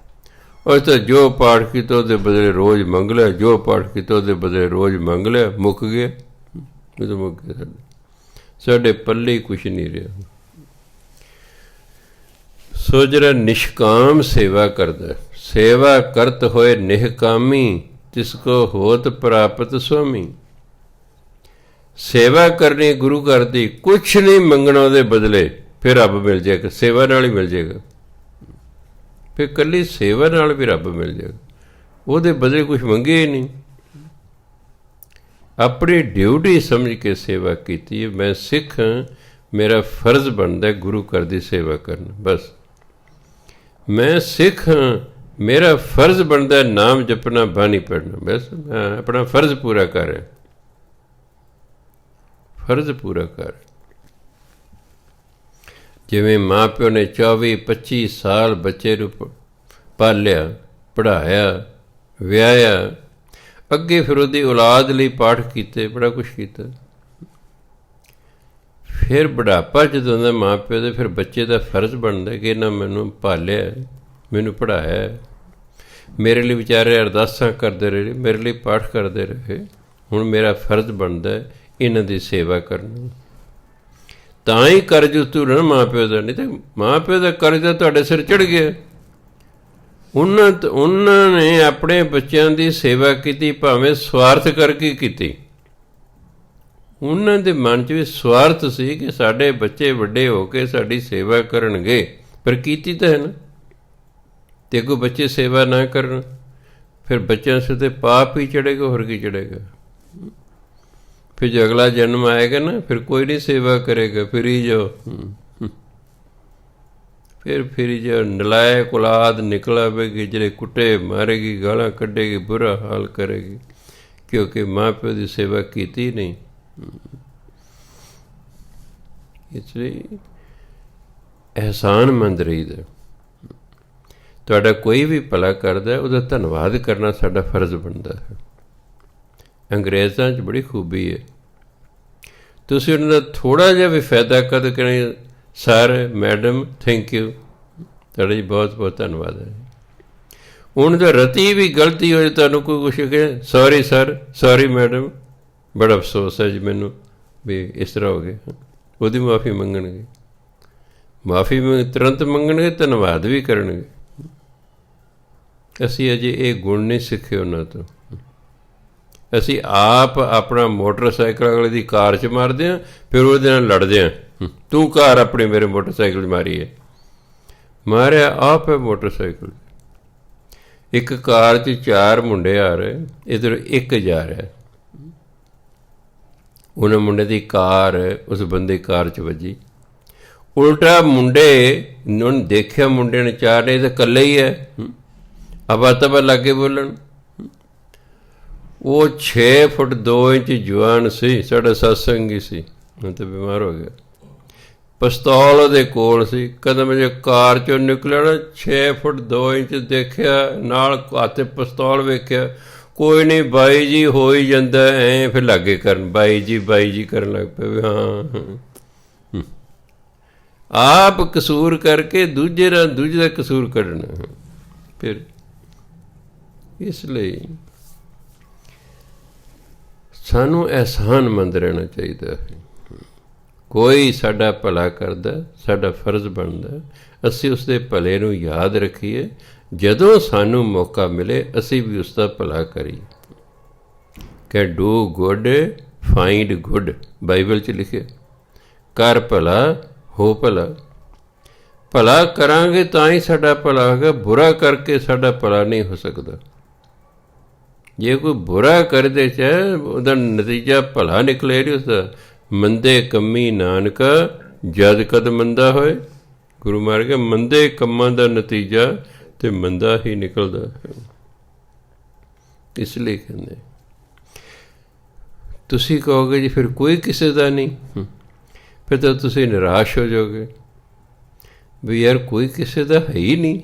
ਉਹ ਤਾਂ ਜੋ ਪਾਠ ਕੀਤਾ ਉਹਦੇ ਬਦਲੇ ਰੋਜ਼ ਮੰਗ ਲਿਆ, ਜੋ ਪਾਠ ਕੀਤਾ ਉਹਦੇ ਬਦਲੇ ਰੋਜ਼ ਮੰਗ ਲਿਆ, ਮੁੱਕ ਗਿਆ। ਉਹ ਤਾਂ ਮੁੱਕ ਗਿਆ। ਸਾਡੇ ਪੱਲੇ ਕੁਛ ਨਹੀਂ ਰਿਹਾ। ਸੋ ਜਿਹੜਾ ਨਿਸ਼ਕਾਮ ਸੇਵਾ ਕਰਦਾ, ਸੇਵਾ ਕਰਤ ਹੋਏ ਨਿਹਕਾਮੀ, ਤਿਸ ਕੋ ਹੋਤ ਪ੍ਰਾਪਤ ਸੁਆਮੀ। ਸੇਵਾ ਕਰਨੀ ਗੁਰੂ ਘਰ ਦੀ, ਕੁਛ ਨਹੀਂ ਮੰਗਣਾ ਉਹਦੇ ਬਦਲੇ, ਫਿਰ ਰੱਬ ਮਿਲ ਜਾਏਗਾ। ਸੇਵਾ ਨਾਲ ਹੀ ਮਿਲ ਜਾਏਗਾ, ਫਿਰ ਇਕੱਲੀ ਸੇਵਾ ਨਾਲ ਵੀ ਰੱਬ ਮਿਲ ਜਾਏਗਾ। ਉਹਦੇ ਬਦਲੇ ਕੁਛ ਮੰਗੇ ਹੀ ਨਹੀਂ। ਆਪਣੀ ਡਿਊਟੀ ਸਮਝ ਕੇ ਸੇਵਾ ਕੀਤੀ ਹੈ। ਮੈਂ ਸਿੱਖ ਹਾਂ, ਮੇਰਾ ਫਰਜ਼ ਬਣਦਾ ਗੁਰੂ ਘਰ ਦੀ ਸੇਵਾ ਕਰਨਾ। ਬਸ ਮੈਂ ਸਿੱਖ ਹਾਂ, ਮੇਰਾ ਫਰਜ਼ ਬਣਦਾ ਨਾਮ ਜਪਣਾ, ਬਾਣੀ ਪੜ੍ਹਨਾ। ਬਸ ਮੈਂ ਆਪਣਾ ਫਰਜ਼ ਪੂਰਾ ਕਰ ਰਿਹਾ, ਫਰਜ਼ ਪੂਰਾ ਕਰ। ਜਿਵੇਂ ਮਾਂ ਪਿਓ ਨੇ 24-25 ਸਾਲ ਬੱਚੇ ਨੂੰ ਪਾਲਿਆ, ਪੜ੍ਹਾਇਆ, ਵਿਆਹਿਆ, ਅੱਗੇ ਫਿਰ ਉਹਦੀ ਔਲਾਦ ਲਈ ਪਾਠ ਕੀਤੇ, ਬੜਾ ਕੁਛ ਕੀਤਾ। ਫਿਰ ਬੁਢਾਪਾ ਜਦੋਂ ਆਉਂਦਾ ਮਾਂ ਪਿਓ ਦੇ, ਫਿਰ ਬੱਚੇ ਦਾ ਫਰਜ਼ ਬਣਦਾ ਕਿ ਇਹਨਾਂ ਮੈਨੂੰ ਪਾਲਿਆ, ਮੈਨੂੰ ਪੜ੍ਹਾਇਆ, ਮੇਰੇ ਲਈ ਵਿਚਾਰੇ ਅਰਦਾਸਾਂ ਕਰਦੇ ਰਹੇ, ਮੇਰੇ ਲਈ ਪਾਠ ਕਰਦੇ ਰਹੇ। ਹੁਣ ਮੇਰਾ ਫਰਜ਼ ਬਣਦਾ ਇਹਨਾਂ ਦੀ ਸੇਵਾ ਕਰਨਾ। ਤਾਂ ਹੀ ਕਰਜ਼ ਉਤਰਨਾ ਮਾਂ ਪਿਓ ਦਾ, ਨਹੀਂ ਤਾਂ ਮਾਂ ਪਿਓ ਦਾ ਕਰਜ਼ ਤਾਂ ਤੁਹਾਡੇ ਸਿਰ ਚੜ੍ਹ ਗਿਆ। ਉਹਨਾਂ ਨੇ ਆਪਣੇ ਬੱਚਿਆਂ ਦੀ ਸੇਵਾ ਕੀਤੀ, ਭਾਵੇਂ ਸਵਾਰਥ ਕਰਕੇ ਕੀਤੀ। ਉਹਨਾਂ ਦੇ ਮਨ 'ਚ ਵੀ ਸਵਾਰਥ ਸੀ ਕਿ ਸਾਡੇ ਬੱਚੇ ਵੱਡੇ ਹੋ ਕੇ ਸਾਡੀ ਸੇਵਾ ਕਰਨਗੇ, ਪਰ ਕੀਤੀ ਤਾਂ ਹੈ ਨਾ। ਅਤੇ ਅੱਗੋਂ ਬੱਚੇ ਸੇਵਾ ਨਾ ਕਰਨ, ਫਿਰ ਬੱਚਿਆਂ ਸਿਰ 'ਤੇ ਪਾਪ ਹੀ ਚੜ੍ਹੇਗਾ, ਹੋਰ ਕੀ ਚੜ੍ਹੇਗਾ। ਫਿਰ ਜੋ ਅਗਲਾ ਜਨਮ ਆਏਗਾ ਨਾ, ਫਿਰ ਕੋਈ ਨਹੀਂ ਸੇਵਾ ਕਰੇਗਾ, ਫਿਰੀ ਜਾਓ, ਫਿਰ ਫਿਰੀ ਜਾਓ। ਨਲਾਇਕ ਔਲਾਦ ਨਿਕਲ ਆਵੇਗੀ, ਜਿਹੜੇ ਕੁੱਟੇ ਮਾਰੇਗੀ, ਗਾਲਾਂ ਕੱਢੇਗੀ, ਬੁਰਾ ਹਾਲ ਕਰੇਗੀ, ਕਿਉਂਕਿ ਮਾਂ ਪਿਓ ਦੀ ਸੇਵਾ ਕੀਤੀ ਨਹੀਂ। ਇਸ ਲਈ ਅਹਿਸਾਨਮੰਦ ਰਹੀਦਾ। ਤੁਹਾਡਾ ਕੋਈ ਵੀ ਭਲਾ ਕਰਦਾ, ਉਹਦਾ ਧੰਨਵਾਦ ਕਰਨਾ ਸਾਡਾ ਫਰਜ਼ ਬਣਦਾ ਹੈ। ਅੰਗਰੇਜ਼ਾਂ 'ਚ ਬੜੀ ਖੂਬੀ ਹੈ, ਤੁਸੀਂ ਉਹਨਾਂ ਦਾ ਥੋੜ੍ਹਾ ਜਿਹਾ ਵੀ ਫਾਇਦਾ ਕਦ ਕਰੇ, ਸਰ, ਮੈਡਮ, ਥੈਂਕ ਯੂ, ਤੁਹਾਡਾ ਜੀ ਬਹੁਤ ਬਹੁਤ ਧੰਨਵਾਦ ਹੈ। ਹੁਣ ਤਾਂ ਰਤੀ ਵੀ ਗਲਤੀ ਹੋਏ, ਤੁਹਾਨੂੰ ਕੋਈ ਕੁਛ ਕਹੇ, ਸੌਰੀ ਸਰ, ਸੌਰੀ ਮੈਡਮ, ਬੜਾ ਅਫਸੋਸ ਹੈ ਜੀ ਮੈਨੂੰ ਵੀ ਇਸ ਤਰ੍ਹਾਂ ਹੋ ਗਿਆ, ਉਹਦੀ ਮੁਆਫੀ ਮੰਗਣਗੇ। ਮੁਆਫੀ ਤੁਰੰਤ ਮੰਗਣਗੇ, ਧੰਨਵਾਦ ਵੀ ਕਰਨਗੇ। ਅਸੀਂ ਅਜੇ ਇਹ ਗੁਣ ਨਹੀਂ ਸਿੱਖੇ ਉਹਨਾਂ ਤੋਂ। ਅਸੀਂ ਆਪ ਆਪਣਾ ਮੋਟਰਸਾਈਕਲ ਅਗਲੇ ਦੀ ਕਾਰ 'ਚ ਮਾਰਦੇ ਹਾਂ, ਫਿਰ ਉਹਦੇ ਨਾਲ ਲੜਦੇ ਹਾਂ। ਤੂੰ ਕਾਰ ਆਪਣੀ ਮੇਰੇ ਮੋਟਰਸਾਈਕਲ 'ਚ ਮਾਰੀ ਹੈ। ਮਾਰਿਆ ਆਪ ਹੈ ਮੋਟਰਸਾਈਕਲ। ਇੱਕ ਕਾਰ 'ਚ 4 ਮੁੰਡੇ ਆ ਰਹੇ, ਇੱਧਰ ਇੱਕ ਜਾ ਰਿਹਾ। ਉਹਨਾਂ ਮੁੰਡੇ ਦੀ ਕਾਰ ਉਸ ਬੰਦੇ ਕਾਰ 'ਚ ਵੱਜੀ। ਉਲਟਾ ਮੁੰਡੇ ਉਹਨੇ ਦੇਖਿਆ, ਮੁੰਡੇ ਨੇ 4 ਨੇ, ਤਾਂ ਇਕੱਲੇ ਹੀ ਹੈ, ਅਬਾ ਤਬਾ ਲਾਗੇ ਬੋਲਣ। ਉਹ 6 ਫੁੱਟ 2 ਇੰਚ ਜਵਾਨ ਸੀ, ਸਾਡਾ ਸਤਸੰਗੀ ਸੀ, ਹੁਣ ਤਾਂ ਬਿਮਾਰ ਹੋ ਗਿਆ। ਪਿਸਤੌਲ ਉਹਦੇ ਕੋਲ ਸੀ। ਕਦਮ ਜੇ ਕਾਰ 'ਚੋਂ ਨਿਕਲਿਆ ਨਾ, 6 ਫੁੱਟ 2 ਇੰਚ ਦੇਖਿਆ, ਨਾਲ ਹੱਥ ਪਿਸਤੌਲ ਵੇਖਿਆ, ਕੋਈ ਨਹੀਂ ਬਾਈ ਜੀ ਹੋ ਹੀ ਜਾਂਦਾ ਐਂ। ਫਿਰ ਲਾਗੇ ਕਰਨ, ਬਾਈ ਜੀ ਕਰਨ ਲੱਗ ਪਏ। ਹਾਂ, ਆਪ ਕਸੂਰ ਕਰਕੇ ਦੂਜੇ ਦਾ ਕਸੂਰ ਕੱਢਣਾ। ਫਿਰ ਇਸ ਲਈ ਸਾਨੂੰ ਅਹਿਸਾਨਮੰਦ ਰਹਿਣਾ ਚਾਹੀਦਾ ਹੈ। ਕੋਈ ਸਾਡਾ ਭਲਾ ਕਰਦਾ, ਸਾਡਾ ਫਰਜ਼ ਬਣਦਾ ਅਸੀਂ ਉਸ ਦੇ ਭਲੇ ਨੂੰ ਯਾਦ ਰੱਖੀਏ। ਜਦੋਂ ਸਾਨੂੰ ਮੌਕਾ ਮਿਲੇ ਅਸੀਂ ਵੀ ਉਸ ਦਾ ਭਲਾ ਕਰੀਏ। ਕਿ do good find good, Bible 'ਚ ਲਿਖਿਆ। ਕਰ ਭਲਾ ਹੋ ਭਲਾ। ਭਲਾ ਕਰਾਂਗੇ ਤਾਂ ਹੀ ਸਾਡਾ ਭਲਾ ਹੋਗਾ, ਬੁਰਾ ਕਰਕੇ ਸਾਡਾ ਭਲਾ ਨਹੀਂ ਹੋ ਸਕਦਾ। ਜੇ ਕੋਈ ਬੁਰਾ ਕਰਦੇ ਚਾਹੇ ਉਹਦਾ ਨਤੀਜਾ ਭਲਾ ਨਿਕਲੇ ਨਹੀਂ ਉਸਦਾ। ਮੰਦੇ ਕੰਮੀ ਨਾਨਕਾ ਜਦ ਕਦ ਮੰਦਾ ਹੋਏ। ਗੁਰੂ ਮਾਰ ਕੇ ਮੰਦੇ ਕੰਮਾਂ ਦਾ ਨਤੀਜਾ ਤੇ ਮੰਦਾ ਹੀ ਨਿਕਲਦਾ ਹੈ। ਇਸ ਲਈ ਕਹਿੰਦੇ, ਤੁਸੀਂ ਕਹੋਗੇ ਜੀ ਫਿਰ ਕੋਈ ਕਿਸੇ ਦਾ ਨਹੀਂ, ਫਿਰ ਤਾਂ ਤੁਸੀਂ ਨਿਰਾਸ਼ ਹੋ ਜਾਓਗੇ। ਵੀ ਯਾਰ ਕੋਈ ਕਿਸੇ ਦਾ ਹੈ ਹੀ ਨਹੀਂ।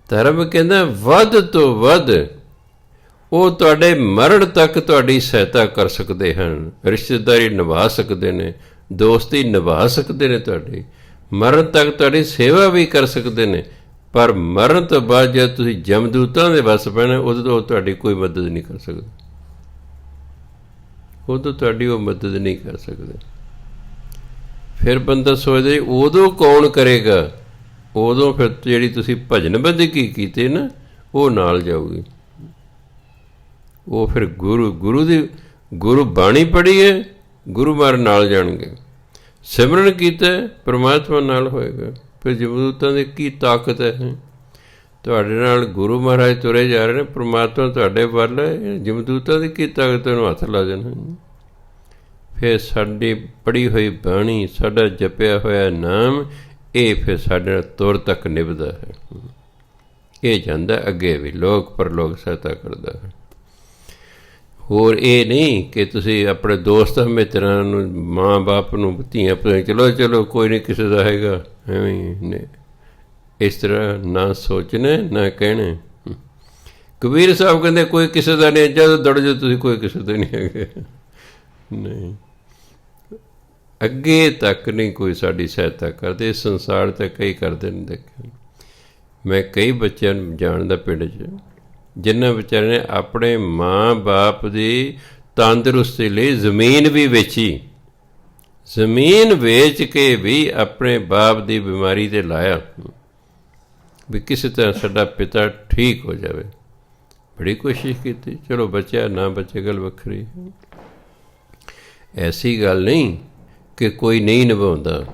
ਧਰਮ ਕਹਿੰਦਾ ਵੱਧ ਤੋਂ ਵੱਧ ਉਹ ਤੁਹਾਡੇ ਮਰਨ ਤੱਕ ਤੁਹਾਡੀ ਸਹਾਇਤਾ ਕਰ ਸਕਦੇ ਹਨ, ਰਿਸ਼ਤੇਦਾਰੀ ਨਿਭਾ ਸਕਦੇ ਨੇ, ਦੋਸਤੀ ਨਿਭਾ ਸਕਦੇ ਨੇ, ਤੁਹਾਡੀ ਮਰਨ ਤੱਕ ਤੁਹਾਡੀ ਸੇਵਾ ਵੀ ਕਰ ਸਕਦੇ ਨੇ। ਪਰ ਮਰਨ ਤੋਂ ਬਾਅਦ ਜਦ ਤੁਸੀਂ ਜਮਦੂਤਾਂ ਦੇ ਵੱਸ ਪੈਣਾ, ਉਦੋਂ ਉਹ ਤੁਹਾਡੀ ਕੋਈ ਮਦਦ ਨਹੀਂ ਕਰ ਸਕਦੇ, ਉਦੋਂ ਤੁਹਾਡੀ ਉਹ ਮਦਦ ਨਹੀਂ ਕਰ ਸਕਦੇ। ਫਿਰ ਬੰਦਾ ਸੋਚਦਾ ਉਦੋਂ ਕੌਣ ਕਰੇਗਾ? ਉਦੋਂ ਫਿਰ ਜਿਹੜੀ ਤੁਸੀਂ ਭਜਨ ਬੰਦਗੀ ਕੀਤੀ ਨਾ, ਉਹ ਨਾਲ ਜਾਊਗੀ। ਉਹ ਫਿਰ ਗੁਰੂ ਬਾਣੀ ਪੜ੍ਹੀ ਹੈ, ਗੁਰੂ ਮਾਰ ਨਾਲ ਜਾਣਗੇ। ਸਿਮਰਨ ਕੀਤਾ ਪਰਮਾਤਮਾ ਨਾਲ ਹੋਏਗਾ। ਫਿਰ ਜਮਦੂਤਾਂ ਦੀ ਕੀ ਤਾਕਤ ਹੈ? ਤੁਹਾਡੇ ਨਾਲ ਗੁਰੂ ਮਹਾਰਾਜ ਤੁਰੇ ਜਾ ਰਹੇ ਨੇ, ਪਰਮਾਤਮਾ ਤੁਹਾਡੇ ਵੱਲ ਹੈ, ਜਮਦੂਤਾਂ ਦੀ ਕੀ ਤਾਕਤ ਨੂੰ ਹੱਥ ਲਾ ਜਾਣਾ। ਫਿਰ ਸਾਡੀ ਪੜ੍ਹੀ ਹੋਈ ਬਾਣੀ, ਸਾਡਾ ਜਪਿਆ ਹੋਇਆ ਨਾਮ, ਇਹ ਫਿਰ ਸਾਡੇ ਨਾਲ ਤੁਰ ਤੱਕ ਨਿਭਦਾ ਹੈ। ਇਹ ਜਾਂਦਾ ਅੱਗੇ ਵੀ ਲੋਕ ਪਰਲੋਕ ਸਹਾਇਤਾ ਕਰਦਾ ਹੈ। ਹੋਰ ਇਹ ਨਹੀਂ ਕਿ ਤੁਸੀਂ ਆਪਣੇ ਦੋਸਤ ਮਿੱਤਰਾਂ ਨੂੰ, ਮਾਂ ਬਾਪ ਨੂੰ, ਧੀਆਂ ਪੁੱਤਾਂ, ਚਲੋ ਕੋਈ ਨਹੀਂ ਕਿਸੇ ਦਾ ਹੈਗਾ, ਐਵੇਂ ਇਸ ਤਰ੍ਹਾਂ ਨਾ ਸੋਚਣਾ ਨਾ ਕਹਿਣਾ। ਕਬੀਰ ਸਾਹਿਬ ਕਹਿੰਦੇ ਕੋਈ ਕਿਸੇ ਦਾ ਨਹੀਂ, ਜਦੋਂ ਦੌੜ ਜਾਓ ਤੁਸੀਂ ਕੋਈ ਕਿਸੇ ਦਾ ਨਹੀਂ ਹੈਗੇ। ਨਹੀਂ, ਅੱਗੇ ਤੱਕ ਨਹੀਂ ਕੋਈ ਸਾਡੀ ਸਹਾਇਤਾ ਕਰਦੇ। ਸੰਸਾਰ ਤਾਂ ਕਈ ਕਰਦੇ ਨੇ ਦੇਖਿਆ। ਮੈਂ ਕਈ ਬੱਚਿਆਂ ਨੂੰ ਜਾਣਦਾ ਪਿੰਡ 'ਚ, ਜਿਨ੍ਹਾਂ ਵਿਚਾਰਿਆਂ ਨੇ ਆਪਣੇ ਮਾਂ ਬਾਪ ਦੀ ਤੰਦਰੁਸਤੀ ਲਈ ਜ਼ਮੀਨ ਵੀ ਵੇਚੀ, ਜ਼ਮੀਨ ਵੇਚ ਕੇ ਵੀ ਆਪਣੇ ਬਾਪ ਦੀ ਬਿਮਾਰੀ 'ਤੇ ਲਾਇਆ ਵੀ ਕਿਸੇ ਤਰ੍ਹਾਂ ਸਾਡਾ ਪਿਤਾ ਠੀਕ ਹੋ ਜਾਵੇ। ਬੜੀ ਕੋਸ਼ਿਸ਼ ਕੀਤੀ, ਚਲੋ ਬਚਿਆ ਨਾ ਬਚੇ ਗੱਲ ਵੱਖਰੀ। ਐਸੀ ਗੱਲ ਨਹੀਂ ਕਿ ਕੋਈ ਨਹੀਂ ਨਿਭਾਉਂਦਾ,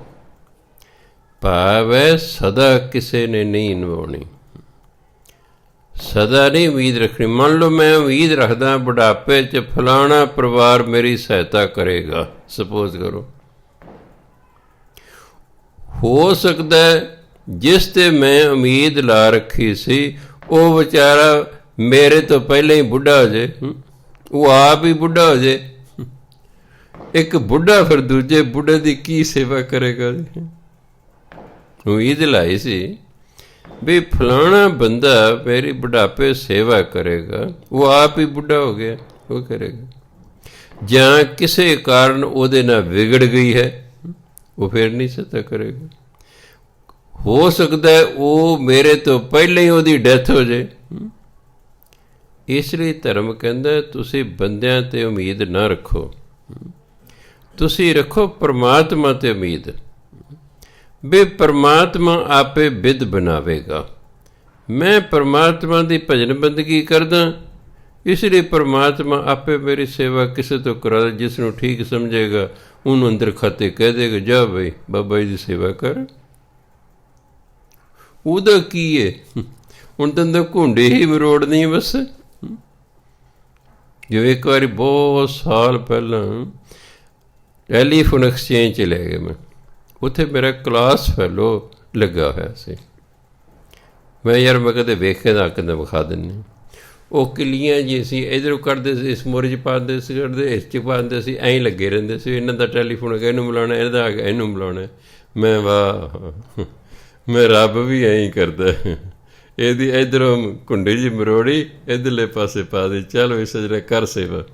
ਭਾਵ ਹੈ ਸਦਾ ਕਿਸੇ ਨੇ ਨਹੀਂ ਨਿਭਾਉਣੀ, ਸਦਾ ਨਹੀਂ ਉਮੀਦ ਰੱਖਣੀ। ਮੰਨ ਲਓ ਮੈਂ ਉਮੀਦ ਰੱਖਦਾ ਬੁਢਾਪੇ 'ਚ ਫਲਾਣਾ ਪਰਿਵਾਰ ਮੇਰੀ ਸਹਾਇਤਾ ਕਰੇਗਾ, ਸਪੋਜ਼ ਕਰੋ, ਹੋ ਸਕਦਾ ਜਿਸ 'ਤੇ ਮੈਂ ਉਮੀਦ ਲਾ ਰੱਖੀ ਸੀ ਉਹ ਵਿਚਾਰਾ ਮੇਰੇ ਤੋਂ ਪਹਿਲਾਂ ਹੀ ਬੁੱਢਾ ਹੋ ਜਾਏ, ਉਹ ਆਪ ਹੀ ਬੁੱਢਾ ਹੋ ਜਾਏ। ਇੱਕ ਬੁੱਢਾ ਫਿਰ ਦੂਜੇ ਬੁੱਢੇ ਦੀ ਕੀ ਸੇਵਾ ਕਰੇਗਾ? ਉਮੀਦ ਲਾਈ ਸੀ ਵੀ ਫਲਾਣਾ ਬੰਦਾ ਮੇਰੀ ਬੁਢਾਪੇ ਸੇਵਾ ਕਰੇਗਾ, ਉਹ ਆਪ ਹੀ ਬੁੱਢਾ ਹੋ ਗਿਆ, ਉਹ ਕਰੇਗਾ। ਜਾਂ ਕਿਸੇ ਕਾਰਨ ਉਹਦੇ ਨਾਲ ਵਿਗੜ ਗਈ ਹੈ, ਉਹ ਫਿਰ ਨਹੀਂ ਸਹਾਇਤਾ ਕਰੇਗਾ। ਹੋ ਸਕਦਾ ਉਹ ਮੇਰੇ ਤੋਂ ਪਹਿਲਾਂ ਹੀ ਉਹਦੀ ਡੈਥ ਹੋ ਜਾਏ। ਇਸ ਲਈ ਧਰਮ ਕਹਿੰਦਾ ਤੁਸੀਂ ਬੰਦਿਆਂ 'ਤੇ ਉਮੀਦ ਨਾ ਰੱਖੋ, ਤੁਸੀਂ ਰੱਖੋ ਪਰਮਾਤਮਾ 'ਤੇ ਉਮੀਦ ਵੀ ਪਰਮਾਤਮਾ ਆਪੇ ਬਿਧ ਬਣਾਵੇਗਾ। ਮੈਂ ਪਰਮਾਤਮਾ ਦੀ ਭਜਨ ਬੰਦਗੀ ਕਰਦਾ, ਇਸ ਲਈ ਪਰਮਾਤਮਾ ਆਪੇ ਮੇਰੀ ਸੇਵਾ ਕਿਸੇ ਤੋਂ ਕਰਾ, ਜਿਸ ਨੂੰ ਠੀਕ ਸਮਝੇਗਾ ਉਹਨੂੰ ਅੰਦਰ ਖਾਤੇ ਕਹਿ ਦੇਗਾ, ਜਾ ਬਈ ਬਾਬਾ ਜੀ ਦੀ ਸੇਵਾ ਕਰ। ਉਹਦਾ ਕੀ ਹੈ? ਹੁਣ ਤਾਂ ਘੁੰਡੇ ਹੀ ਮਰੋੜਨੀ ਬਸ। ਜਿਵੇਂ ਇੱਕ ਵਾਰੀ ਬਹੁਤ ਸਾਲ ਪਹਿਲਾਂ ਟੈਲੀਫੋਨ ਐਕਸਚੇਂਜ 'ਚ ਲੈ ਗਏ, ਮੈਂ ਉੱਥੇ ਮੇਰਾ ਕਲਾਸ ਫੈਲੋ ਲੱਗਾ ਹੋਇਆ ਸੀ। ਮੈਂ ਕਦੇ ਵੇਖੇ ਦਾ ਕਹਿੰਦਾ ਵਿਖਾ ਦਿੰਦੇ। ਉਹ ਕਿੱਲੀਆਂ ਜੀ ਸੀ, ਇੱਧਰੋਂ ਕੱਢਦੇ ਸੀ, ਇਸ ਮੋਰੇ 'ਚ ਪਾਉਂਦੇ ਸੀ, ਕੱਢਦੇ ਇਸ 'ਚ ਪਾਉਂਦੇ ਸੀ, ਐਂ ਲੱਗੇ ਰਹਿੰਦੇ ਸੀ। ਇਹਨਾਂ ਦਾ ਟੈਲੀਫੋਨ ਹੈਗਾ, ਇਹਨੂੰ ਬੁਲਾਉਣਾ, ਇਹਦਾ ਆ ਗਿਆ ਇਹਨੂੰ ਬੁਲਾਉਣਾ। ਮੈਂ ਵਾਹ, ਮੈਂ ਰੱਬ ਵੀ ਐਂ ਹੀ ਕਰਦਾ, ਇਹਦੀ ਇੱਧਰੋਂ ਕੁੰਡੀ ਜਿਹੀ ਮਰੋੜੀ, ਇੱਧਰਲੇ ਪਾਸੇ ਪਾ ਦੇ, ਚੱਲ ਵੀ ਸਜਣਾ ਕਰ ਸੇਵਾ।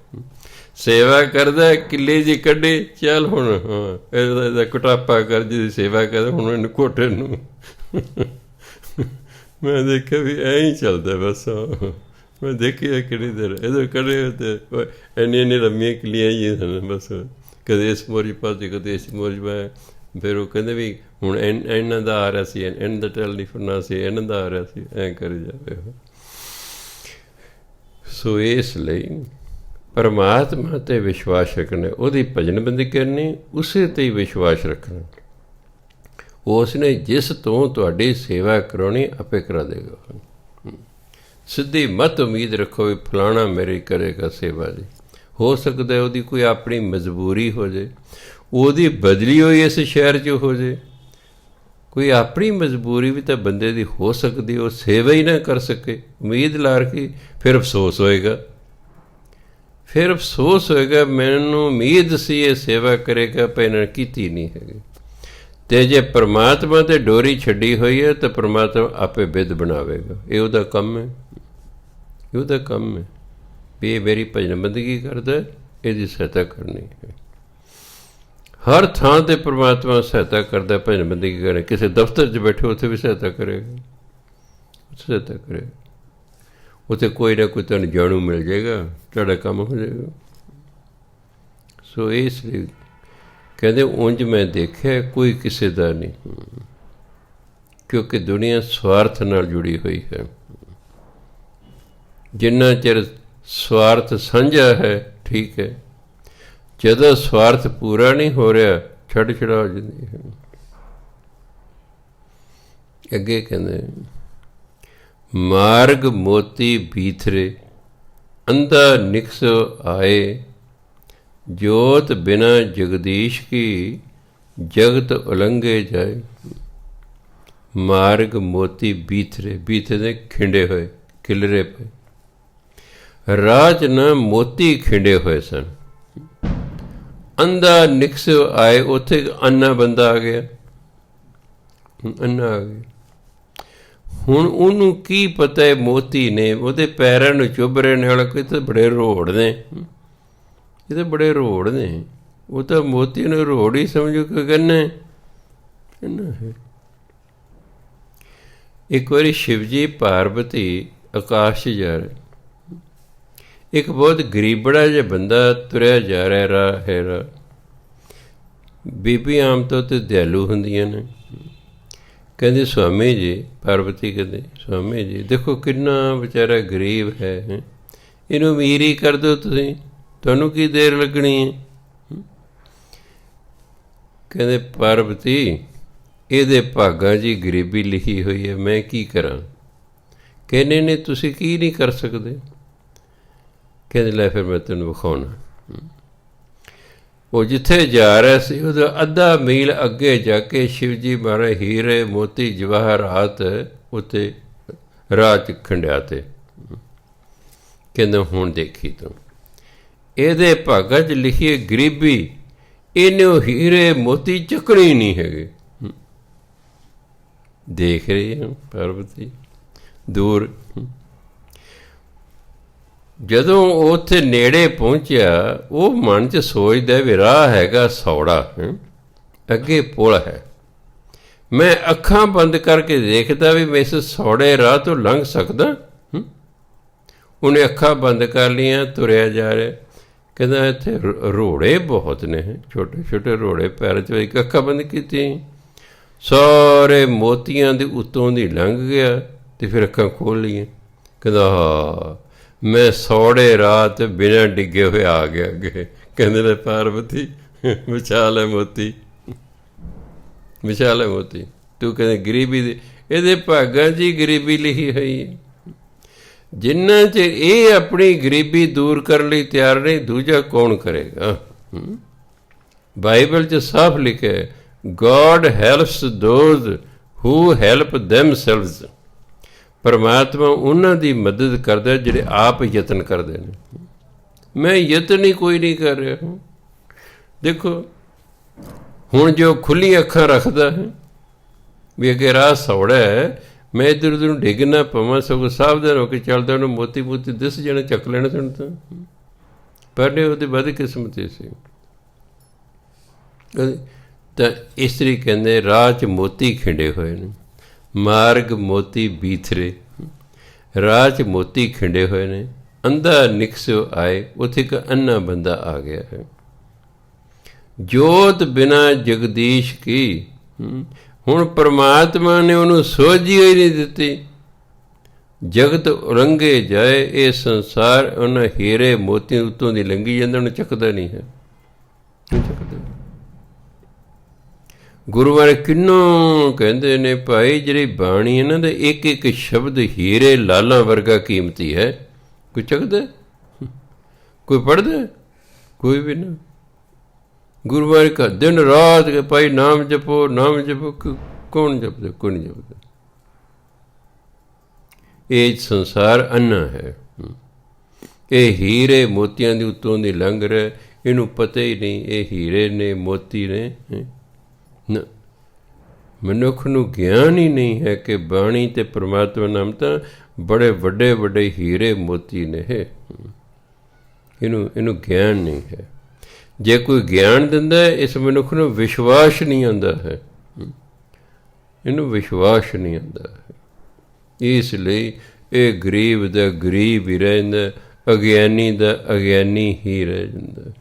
ਸੇਵਾ ਕਰਦਾ, ਕਿੱਲੇ ਜੀ ਕੱਢੀ, ਚੱਲ ਹੁਣ ਹਾਂ ਇਹਦਾ ਕੁਟਾਪਾ ਕਰ, ਜਿਹਦੀ ਸੇਵਾ ਕਰਦਾ ਹੁਣ ਇਹਨੂੰ ਘੋਟੇ ਨੂੰ। ਮੈਂ ਦੇਖਿਆ ਵੀ ਐਂ ਹੀ ਚੱਲਦਾ ਬਸ। ਮੈਂ ਦੇਖਿਆ ਕਿਹੜੀ ਦੇਰ ਇੱਧਰ ਕੱਢੇ ਤੇ ਇੰਨੀ ਲੰਮੀਆਂ ਕਿੱਲੀਆਂ ਹੀ ਸਨ ਬਸ, ਕਦੇ ਇਸ ਮੋਰੀ ਪਾਸੇ ਕਦੇ ਇਸ ਮੋਰੀ ਪਾ। ਫਿਰ ਉਹ ਕਹਿੰਦੇ ਵੀ ਹੁਣ ਇਹਨਾਂ ਦਾ ਆ ਰਿਹਾ ਸੀ, ਇਹਨਾਂ ਦਾ ਟੈਲੀਫੋਨ ਸੀ, ਇਹਨਾਂ ਦਾ ਆ ਰਿਹਾ ਸੀ, ਐਂ ਕਰੀ ਜਾਵੇ। ਸੋ ਇਸ ਲਈ ਪਰਮਾਤਮਾ 'ਤੇ ਵਿਸ਼ਵਾਸ ਰੱਖਣਾ, ਉਹਦੀ ਭਜਨ ਬੰਦਗੀ ਕਰਨੀ, ਉਸੇ 'ਤੇ ਹੀ ਵਿਸ਼ਵਾਸ ਰੱਖਣਾ। ਉਸ ਨੇ ਜਿਸ ਤੋਂ ਤੁਹਾਡੀ ਸੇਵਾ ਕਰਾਉਣੀ ਆਪੇ ਕਰਾ ਦੇਗਾ। ਸਿੱਧੀ ਮਤ ਉਮੀਦ ਰੱਖੋ ਵੀ ਫਲਾਣਾ ਮੇਰੀ ਕਰੇਗਾ ਸੇਵਾ ਜੀ। ਹੋ ਸਕਦਾ ਉਹਦੀ ਕੋਈ ਆਪਣੀ ਮਜਬੂਰੀ ਹੋ ਜਾਏ, ਉਹਦੀ ਬਦਲੀ ਹੋਈ ਇਸ ਸ਼ਹਿਰ 'ਚ ਹੋ ਜਾਏ, ਕੋਈ ਆਪਣੀ ਮਜਬੂਰੀ ਵੀ ਤਾਂ ਬੰਦੇ ਦੀ ਹੋ ਸਕਦੀ, ਉਹ ਸੇਵਾ ਹੀ ਨਾ ਕਰ ਸਕੇ, ਉਮੀਦ ਲਾ ਰੱਖੀ, ਫਿਰ ਅਫਸੋਸ ਹੋਏਗਾ। ਫਿਰ ਅਫਸੋਸ ਹੋਏਗਾ ਮੈਨੂੰ ਉਮੀਦ ਸੀ ਇਹ ਸੇਵਾ ਕਰੇਗਾ, ਪਰ ਇਹਨਾਂ ਨੇ ਕੀਤੀ ਨਹੀਂ ਹੈਗੀ। ਤੇ ਜੇ ਪਰਮਾਤਮਾ ਤੇ ਡੋਰੀ ਛੱਡੀ ਹੋਈ ਹੈ ਤਾਂ ਪਰਮਾਤਮਾ ਆਪੇ ਬਿੱਧ ਬਣਾਵੇਗਾ। ਇਹ ਉਹਦਾ ਕੰਮ ਹੈ, ਇਹ ਉਹਦਾ ਕੰਮ ਹੈ ਵੀ ਇਹ ਮੇਰੀ ਭਜਨ ਬੰਦਗੀ ਕਰਦਾ, ਇਹਦੀ ਸਹਾਇਤਾ ਕਰਨੀ ਹੈ। ਹਰ ਥਾਂ ਤੇ ਪਰਮਾਤਮਾ ਸਹਾਇਤਾ ਕਰਦਾ ਭਜਨ ਬੰਦਗੀ ਕਰੇ। ਕਿਸੇ ਦਫ਼ਤਰ 'ਚ ਬੈਠੇ ਉੱਥੇ ਵੀ ਸਹਾਇਤਾ ਕਰੇਗਾ, ਸਹਾਇਤਾ ਕਰੇਗਾ। ਉੱਥੇ ਕੋਈ ਨਾ ਕੋਈ ਤੁਹਾਨੂੰ ਜਾਣੂ ਮਿਲ ਜਾਏਗਾ, ਤੁਹਾਡਾ ਕੰਮ ਹੋ ਜਾਏਗਾ। ਸੋ ਇਸ ਲਈ ਕਹਿੰਦੇ ਉਂਝ ਮੈਂ ਦੇਖਿਆ ਕੋਈ ਕਿਸੇ ਦਾ ਨਹੀਂ, ਕਿਉਂਕਿ ਦੁਨੀਆ ਸਵਾਰਥ ਨਾਲ ਜੁੜੀ ਹੋਈ ਹੈ। ਜਿੰਨਾ ਚਿਰ ਸਵਾਰਥ ਸਾਂਝਾ ਹੈ ਠੀਕ ਹੈ, ਜਦੋਂ ਸਵਾਰਥ ਪੂਰਾ ਨਹੀਂ ਹੋ ਰਿਹਾ ਛੱਡ ਛੜਾ ਹੋ ਜਾਂਦੀ ਹੈ। ਅੱਗੇ ਕਹਿੰਦੇ ਮਾਰਗ ਮੋਤੀ ਬੀਥਰੇ ਅੰਧਾ ਨਿਕਸ ਆਏ, ਜੋਤ ਬਿਨਾ ਜਗਦੀਸ਼ ਕੀ ਜਗਤ ਉਲੰਘੇ ਜਾਏ। ਮਾਰਗ ਮੋਤੀ ਬੀਥਰੇ, ਬੀਥੇ ਦੇ ਖਿੰਡੇ ਹੋਏ, ਖਿਲਰੇ ਪਏ। ਰਾਹ 'ਚ ਨਾ ਮੋਤੀ ਖਿੰਡੇ ਹੋਏ ਸਨ। ਅੰਧਾ ਨਿਕਸ ਆਏ, ਉੱਥੇ ਅੰਨਾ ਬੰਦਾ ਆ ਗਿਆ, ਅੰਨਾ ਆ ਗਿਆ। ਹੁਣ ਉਹਨੂੰ ਕੀ ਪਤਾ ਹੈ ਮੋਤੀ ਨੇ ਉਹਦੇ ਪੈਰਾਂ ਨੂੰ ਚੁੱਭ ਰਹੇ ਨੇ, ਵਾਲਾ ਕੋਈ ਤਾਂ ਬੜੇ ਰੋੜ ਨੇ, ਇਹ ਤਾਂ ਬੜੇ ਰੋੜ ਨੇ। ਉਹ ਤਾਂ ਮੋਤੀ ਨੂੰ ਰੋੜ ਹੀ ਸਮਝੋ ਕਿ ਗੰਨਾ ਹੈ। ਇੱਕ ਵਾਰੀ ਸ਼ਿਵਜੀ ਪਾਰਵਤੀ ਆਕਾਸ਼ 'ਚ ਜਾ ਰਹੇ, ਇੱਕ ਬਹੁਤ ਗਰੀਬੜਾ ਜਿਹਾ ਬੰਦਾ ਤੁਰਿਆ ਜਾ ਰਿਹਾ ਰਾਹ ਹੈ। ਰਾਹ ਬੀਬੀ ਆਮ ਤੌਰ 'ਤੇ ਦਿਆਲੂ ਹੁੰਦੀਆਂ ਨੇ। ਕਹਿੰਦੇ ਸਵਾਮੀ ਜੀ, ਪਾਰਵਤੀ ਕਹਿੰਦੇ ਸਵਾਮੀ ਜੀ ਦੇਖੋ ਕਿੰਨਾ ਵਿਚਾਰਾ ਗਰੀਬ ਹੈ, ਇਹਨੂੰ ਅਮੀਰ ਹੀ ਕਰ ਦਿਓ ਤੁਸੀਂ, ਤੁਹਾਨੂੰ ਕੀ ਦੇਰ ਲੱਗਣੀ ਹੈ। ਕਹਿੰਦੇ ਪਾਰਵਤੀ ਇਹਦੇ ਭਾਗਾਂ 'ਚ ਗਰੀਬੀ ਲਿਖੀ ਹੋਈ ਹੈ, ਮੈਂ ਕੀ ਕਰਾਂ। ਕਹਿੰਦੇ ਨੇ ਤੁਸੀਂ ਕੀ ਨਹੀਂ ਕਰ ਸਕਦੇ। ਕਹਿੰਦੇ ਲੈ ਫਿਰ ਮੈਂ ਤੈਨੂੰ ਵਿਖਾਉਣਾ। ਉਹ ਜਿੱਥੇ ਜਾ ਰਿਹਾ ਸੀ ਉਹਦਾ ਅੱਧਾ ਮੀਲ ਅੱਗੇ ਜਾ ਕੇ ਸ਼ਿਵਜੀ ਮਹਾਰਾਜ ਹੀਰੇ ਮੋਤੀ ਜਵਾਹਰਾਤ ਉੱਤੇ ਰਾਹ 'ਚ ਖੰਡਿਆ। ਤੇ ਕਹਿੰਦਾ ਹੁਣ ਦੇਖੀ ਤੂੰ, ਇਹਦੇ ਭਾਗਾਂ 'ਚ ਲਿਖੀ ਗਰੀਬੀ, ਇਹਨੇ ਉਹ ਹੀਰੇ ਮੋਤੀ ਚੱਕਣੇ ਨਹੀਂ ਹੈਗੇ। ਦੇਖ ਰਹੀ ਹੈ ਪਾਰਵਤੀ ਦੂਰ। ਜਦੋਂ ਉੱਥੇ ਨੇੜੇ ਪਹੁੰਚਿਆ ਉਹ ਮਨ 'ਚ ਸੋਚਦਾ ਵੀ ਰਾਹ ਹੈਗਾ ਸੌੜਾ, ਅੱਗੇ ਪੁਲ ਹੈ, ਮੈਂ ਅੱਖਾਂ ਬੰਦ ਕਰਕੇ ਦੇਖਦਾ ਵੀ ਮੈਂ ਇਸ ਸੌੜੇ ਰਾਹ ਤੋਂ ਲੰਘ ਸਕਦਾ। ਉਹਨੇ ਅੱਖਾਂ ਬੰਦ ਕਰ ਲਈਆਂ, ਤੁਰਿਆ ਜਾ ਰਿਹਾ। ਕਹਿੰਦਾ ਇੱਥੇ ਰੋੜੇ ਬਹੁਤ ਨੇ, ਛੋਟੇ ਛੋਟੇ ਰੋੜੇ ਪੈਰ 'ਚ। ਇੱਕ ਅੱਖਾਂ ਬੰਦ ਕੀਤੀ, ਸਾਰੇ ਮੋਤੀਆਂ ਦੇ ਉੱਤੋਂ ਦੀ ਲੰਘ ਗਿਆ ਅਤੇ ਫਿਰ ਅੱਖਾਂ ਖੋਲ੍ਹ ਲਈਆਂ। ਕਹਿੰਦਾ ਹਾਂ ਮੈਂ ਸੌੜੇ ਰਾਹ 'ਤੇ ਬਿਨਾਂ ਡਿੱਗੇ ਹੋਏ ਆ ਗਿਆ ਅੱਗੇ। ਕਹਿੰਦੇ ਨੇ ਪਾਰਵਤੀ ਵਿਸ਼ਾਲ ਹੈ ਮੋਤੀ, ਵਿਸ਼ਾਲ ਹੈ ਮੋਤੀ। ਤੂੰ ਕਹਿੰਦੇ ਗਰੀਬੀ ਦੇ, ਇਹਦੇ ਭਾਗਾਂ 'ਚ ਹੀ ਗਰੀਬੀ ਲਿਖੀ ਹੋਈ ਹੈ। ਜਿੰਨਾ ਚਿਰ ਇਹ ਆਪਣੀ ਗਰੀਬੀ ਦੂਰ ਕਰਨ ਲਈ ਤਿਆਰ ਨਹੀਂ, ਦੂਜਾ ਕੌਣ ਕਰੇਗਾ। ਬਾਈਬਲ 'ਚ ਸਾਫ਼ ਲਿਖਿਆ God helps those who help themselves। ਪਰਮਾਤਮਾ ਉਹਨਾਂ ਦੀ ਮਦਦ ਕਰਦਾ ਜਿਹੜੇ ਆਪ ਯਤਨ ਕਰਦੇ ਨੇ। ਮੈਂ ਯਤਨ ਹੀ ਕੋਈ ਨਹੀਂ ਕਰ ਰਿਹਾ ਹੂੰ। ਦੇਖੋ ਹੁਣ ਜੋ ਖੁੱਲ੍ਹੀਆਂ ਅੱਖਾਂ ਰੱਖਦਾ ਹੈ ਵੀ ਅੱਗੇ ਰਾਹ ਸੌੜਾ ਹੈ, ਮੈਂ ਇੱਧਰ ਉੱਧਰ ਨੂੰ ਡਿੱਗ ਨਾ ਪਵਾਂ, ਸਗੋਂ ਸਾਵਧਾਨ ਹੋ ਕੇ ਚੱਲਦਾ, ਉਹਨੂੰ ਮੋਤੀ ਮੋਤੀ ਦਿਸ ਜਾਣਾ, ਚੱਕ ਲੈਣਾ ਸੁਣ ਤਾਂ। ਪਰ ਉਹਦੀ ਬਦਕਿਸਮਤੀ ਸੀ। ਤਾਂ ਇਸ ਤਰੀਕੇ ਕਹਿੰਦੇ ਰਾਹ 'ਚ ਮੋਤੀ ਖਿੰਡੇ ਹੋਏ ਨੇ। ਮਾਰਗ ਮੋਤੀ ਬੀਥਰੇ, ਰਾਹ 'ਚ ਮੋਤੀ ਖਿੰਡੇ ਹੋਏ ਨੇ। ਅੰਧਾ ਨਿਕਸ ਆਏ, ਉੱਥੇ ਇੱਕ ਅੰਨਾ ਬੰਦਾ ਆ ਗਿਆ ਹੈ। ਜੋਤ ਬਿਨਾ ਜਗਦੀਸ਼ ਕੀ, ਹੁਣ ਪਰਮਾਤਮਾ ਨੇ ਉਹਨੂੰ ਸੋਝੀ ਹੋਈ ਨਹੀਂ ਦਿੱਤੀ। ਜਗਤ ਉਲੰਘੇ ਜਾਏ, ਇਹ ਸੰਸਾਰ ਉਹਨਾਂ ਹੀਰੇ ਮੋਤੀਆਂ ਉੱਤੋਂ ਦੀ ਲੰਘੀ ਜਾਂਦਾ, ਉਹਨੂੰ ਚੱਕਦਾ ਨਹੀਂ ਹੈ, ਨਹੀਂ ਚੱਕਦਾ। ਗੁਰੂ ਬਾਰੇ ਕਿੰਨੋਂ ਕਹਿੰਦੇ ਨੇ ਭਾਈ ਜਿਹੜੀ ਬਾਣੀ ਇਹਨਾਂ ਦੇ ਇੱਕ ਇੱਕ ਸ਼ਬਦ ਹੀਰੇ ਲਾਲਾਂ ਵਰਗਾ ਕੀਮਤੀ ਹੈ। ਕੋਈ ਚੱਕਦਾ, ਕੋਈ ਪੜ੍ਹਦਾ, ਕੋਈ ਵੀ ਨਾ। ਗੁਰੂ ਬਾਰੇ ਕਾ ਦਿਨ ਰਾਤ ਭਾਈ ਨਾਮ ਜਪੋ, ਨਾਮ ਜਪੋ। ਕੌਣ ਜਪਦਾ? ਕੋਈ ਨਹੀਂ ਜਪਦਾ। ਇਹ ਸੰਸਾਰ ਅੰਨਾ ਹੈ, ਇਹ ਹੀਰੇ ਮੋਤੀਆਂ ਦੇ ਉੱਤੋਂ ਦੀ ਲੰਘ ਰਿਹਾ, ਇਹਨੂੰ ਪਤਾ ਹੀ ਨਹੀਂ ਇਹ ਹੀਰੇ ਨੇ ਮੋਤੀ ਨੇ। ਮਨੁੱਖ ਨੂੰ ਗਿਆਨ ਹੀ ਨਹੀਂ ਹੈ ਕਿ ਬਾਣੀ ਅਤੇ ਪਰਮਾਤਮਾ ਨਾਮ ਤਾਂ ਬੜੇ ਵੱਡੇ ਵੱਡੇ ਹੀਰੇ ਮੋਤੀ ਨੇ। ਇਹਨੂੰ ਗਿਆਨ ਨਹੀਂ ਹੈ। ਜੇ ਕੋਈ ਗਿਆਨ ਦਿੰਦਾ, ਇਸ ਮਨੁੱਖ ਨੂੰ ਵਿਸ਼ਵਾਸ ਨਹੀਂ ਆਉਂਦਾ ਹੈ, ਇਹਨੂੰ ਵਿਸ਼ਵਾਸ ਨਹੀਂ ਆਉਂਦਾ ਹੈ। ਇਸ ਲਈ ਇਹ ਗਰੀਬ ਦਾ ਗਰੀਬ ਹੀ ਰਹਿੰਦਾ, ਅਗਿਆਨੀ ਦਾ ਅਗਿਆਨੀ ਹੀ ਰਹਿ ਜਾਂਦਾ।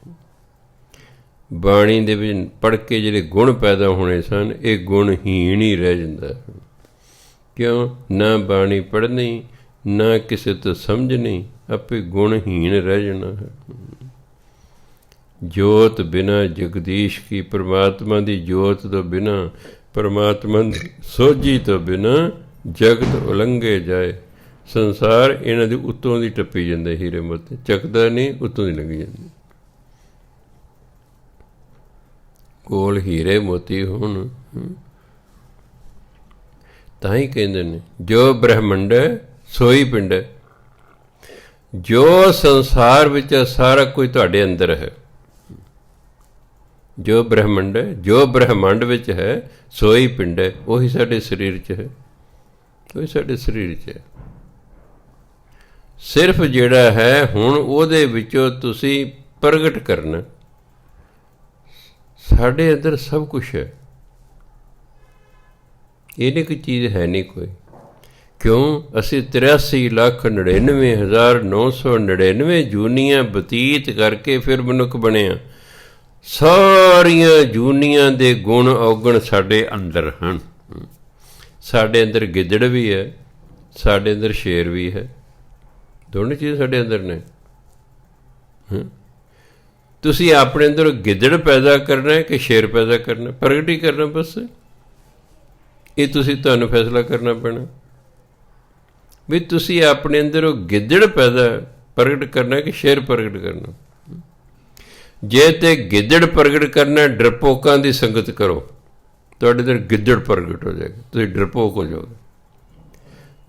ਬਾਣੀ ਦੇ ਵਿੱਚ ਪੜ੍ਹ ਕੇ ਜਿਹੜੇ ਗੁਣ ਪੈਦਾ ਹੋਣੇ ਸਨ, ਇਹ ਗੁਣਹੀਣ ਹੀ ਰਹਿ ਜਾਂਦਾ। ਕਿਉਂ? ਨਾ ਬਾਣੀ ਪੜ੍ਹਨੀ, ਨਾ ਕਿਸੇ ਤੋਂ ਸਮਝਣੀ, ਆਪੇ ਗੁਣਹੀਣ ਰਹਿ ਜਾਣਾ ਹੈ। ਜੋਤ ਬਿਨਾ ਜਗਦੀਸ਼ ਕੀ, ਪਰਮਾਤਮਾ ਦੀ ਜੋਤ ਤੋਂ ਬਿਨਾ, ਪਰਮਾਤਮਾ ਦੀ ਸੋਝੀ ਤੋਂ ਬਿਨਾ ਜਗਤ ਉਲੰਘੇ ਜਾਏ। ਸੰਸਾਰ ਇਹਨਾਂ ਦੇ ਉੱਤੋਂ ਦੀ ਟੱਪੀ ਜਾਂਦਾ, ਹੀਰੇ ਮੋਤੀ ਚੱਕਦਾ ਨਹੀਂ, ਉੱਤੋਂ ਦੀ ਲੰਘੀ ਜਾਂਦੀ। ਕੋਲ ਹੀਰੇ ਮੋਤੀ ਹੋਣ ਤਾਂ ਹੀ ਕਹਿੰਦੇ ਨੇ, ਜੋ ਬ੍ਰਹਮੰਡ ਹੈ ਸੋਈ ਪਿੰਡ ਹੈ। ਜੋ ਸੰਸਾਰ ਵਿੱਚ ਸਾਰਾ ਕੁਝ ਤੁਹਾਡੇ ਅੰਦਰ ਹੈ, ਜੋ ਬ੍ਰਹਮੰਡ ਹੈ, ਜੋ ਬ੍ਰਹਮੰਡ ਵਿੱਚ ਹੈ, ਸੋਈ ਪਿੰਡ ਹੈ। ਉਹੀ ਸਾਡੇ ਸਰੀਰ 'ਚ ਹੈ, ਉਹੀ ਸਾਡੇ ਸਰੀਰ 'ਚ ਹੈ। ਸਿਰਫ ਜਿਹੜਾ ਹੈ ਹੁਣ ਉਹਦੇ ਵਿੱਚੋਂ ਤੁਸੀਂ ਪ੍ਰਗਟ ਕਰਨਾ। ਸਾਡੇ ਅੰਦਰ ਸਭ ਕੁਛ ਹੈ, ਇਹ ਨਹੀਂ ਕੋਈ ਚੀਜ਼ ਹੈ ਨਹੀਂ ਕੋਈ। ਕਿਉਂ? ਅਸੀਂ 83,99,999 ਜੂਨੀਆਂ ਬਤੀਤ ਕਰਕੇ ਫਿਰ ਮਨੁੱਖ ਬਣਿਆ। ਸਾਰੀਆਂ ਜੂਨੀਆਂ ਦੇ ਗੁਣ ਔਗਣ ਸਾਡੇ ਅੰਦਰ ਹਨ। ਸਾਡੇ ਅੰਦਰ ਗਿੱਦੜ ਵੀ ਹੈ, ਸਾਡੇ ਅੰਦਰ ਸ਼ੇਰ ਵੀ ਹੈ, ਦੋਨੋਂ ਚੀਜ਼ਾਂ ਸਾਡੇ ਅੰਦਰ ਨੇ। ਤੁਸੀਂ ਆਪਣੇ ਅੰਦਰ ਗਿੱਦੜ ਪੈਦਾ ਕਰਨਾ ਹੈ ਕਿ ਸ਼ੇਰ ਪੈਦਾ ਕਰਨਾ, ਪ੍ਰਗਟ ਹੀ ਕਰਨਾ ਬਸ। ਇਹ ਤੁਹਾਨੂੰ ਫੈਸਲਾ ਕਰਨਾ ਪੈਣਾ ਵੀ ਤੁਸੀਂ ਆਪਣੇ ਅੰਦਰ ਉਹ ਗਿੱਦੜ ਪ੍ਰਗਟ ਕਰਨਾ ਕਿ ਸ਼ੇਰ ਪ੍ਰਗਟ ਕਰਨਾ। ਜੇ ਤੇ ਗਿੱਦੜ ਪ੍ਰਗਟ ਕਰਨਾ, ਡਰਪੋਕਾਂ ਦੀ ਸੰਗਤ ਕਰੋ, ਤੁਹਾਡੇ ਅੰਦਰ ਗਿੱਦੜ ਪ੍ਰਗਟ ਹੋ ਜਾਏਗਾ, ਤੁਸੀਂ ਡਰਪੋਕ ਹੋ ਜਾਓਗੇ।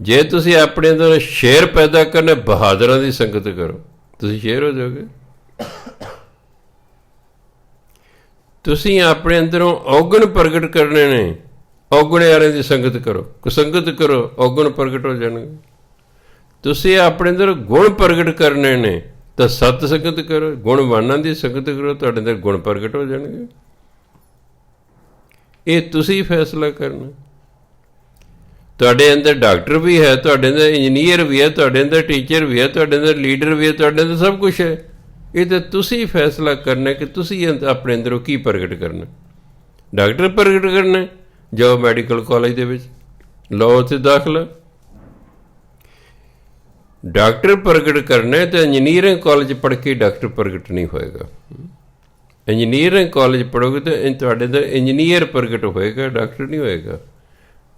ਜੇ ਤੁਸੀਂ ਆਪਣੇ ਅੰਦਰ ਸ਼ੇਰ ਪੈਦਾ ਕਰਨਾ, ਬਹਾਦਰਾਂ ਦੀ ਸੰਗਤ ਕਰੋ, ਤੁਸੀਂ ਸ਼ੇਰ ਹੋ ਜਾਓਗੇ। ਤੁਸੀਂ ਆਪਣੇ ਅੰਦਰੋਂ ਔਗਣ ਪ੍ਰਗਟ ਕਰਨੇ ਨੇ, ਔਗਣਿਆਰਿਆਂ ਦੀ ਸੰਗਤ ਕਰੋ, ਕੁਸੰਗਤ ਕਰੋ, ਔਗਣ ਪ੍ਰਗਟ ਹੋ ਜਾਣਗੇ। ਤੁਸੀਂ ਆਪਣੇ ਅੰਦਰ ਗੁਣ ਪ੍ਰਗਟ ਕਰਨੇ ਨੇ ਤਾਂ ਸਤ ਸੰਗਤ ਕਰੋ, ਗੁਣਵਾਨਾਂ ਦੀ ਸੰਗਤ ਕਰੋ, ਤੁਹਾਡੇ ਅੰਦਰ ਗੁਣ ਪ੍ਰਗਟ ਹੋ ਜਾਣਗੇ। ਇਹ ਤੁਸੀਂ ਫੈਸਲਾ ਕਰਨਾ। ਤੁਹਾਡੇ ਅੰਦਰ ਡਾਕਟਰ ਵੀ ਹੈ, ਤੁਹਾਡੇ ਅੰਦਰ ਇੰਜੀਨੀਅਰ ਵੀ ਹੈ, ਤੁਹਾਡੇ ਅੰਦਰ ਟੀਚਰ ਵੀ ਹੈ, ਤੁਹਾਡੇ ਅੰਦਰ ਲੀਡਰ ਵੀ ਹੈ, ਤੁਹਾਡੇ ਅੰਦਰ ਸਭ ਕੁਛ ਹੈ। ਇਹ ਤਾਂ ਤੁਸੀਂ ਫੈਸਲਾ ਕਰਨਾ ਕਿ ਤੁਸੀਂ ਆਪਣੇ ਅੰਦਰੋਂ ਕੀ ਪ੍ਰਗਟ ਕਰਨਾ। ਡਾਕਟਰ ਪ੍ਰਗਟ ਕਰਨਾ, ਜਾਓ ਮੈਡੀਕਲ ਕਾਲਜ ਦੇ ਵਿੱਚ ਲਓ, ਉੱਥੇ ਦਾਖਲਾ। ਡਾਕਟਰ ਪ੍ਰਗਟ ਕਰਨਾ ਤਾਂ ਇੰਜੀਨੀਅਰਿੰਗ ਕਾਲਜ ਪੜ੍ਹ ਕੇ ਡਾਕਟਰ ਪ੍ਰਗਟ ਨਹੀਂ ਹੋਏਗਾ। ਇੰਜੀਨੀਅਰਿੰਗ ਕਾਲਜ ਪੜ੍ਹੋਗੇ ਤਾਂ ਤੁਹਾਡੇ ਅੰਦਰ ਇੰਜੀਨੀਅਰ ਪ੍ਰਗਟ ਹੋਏਗਾ, ਡਾਕਟਰ ਨਹੀਂ ਹੋਏਗਾ।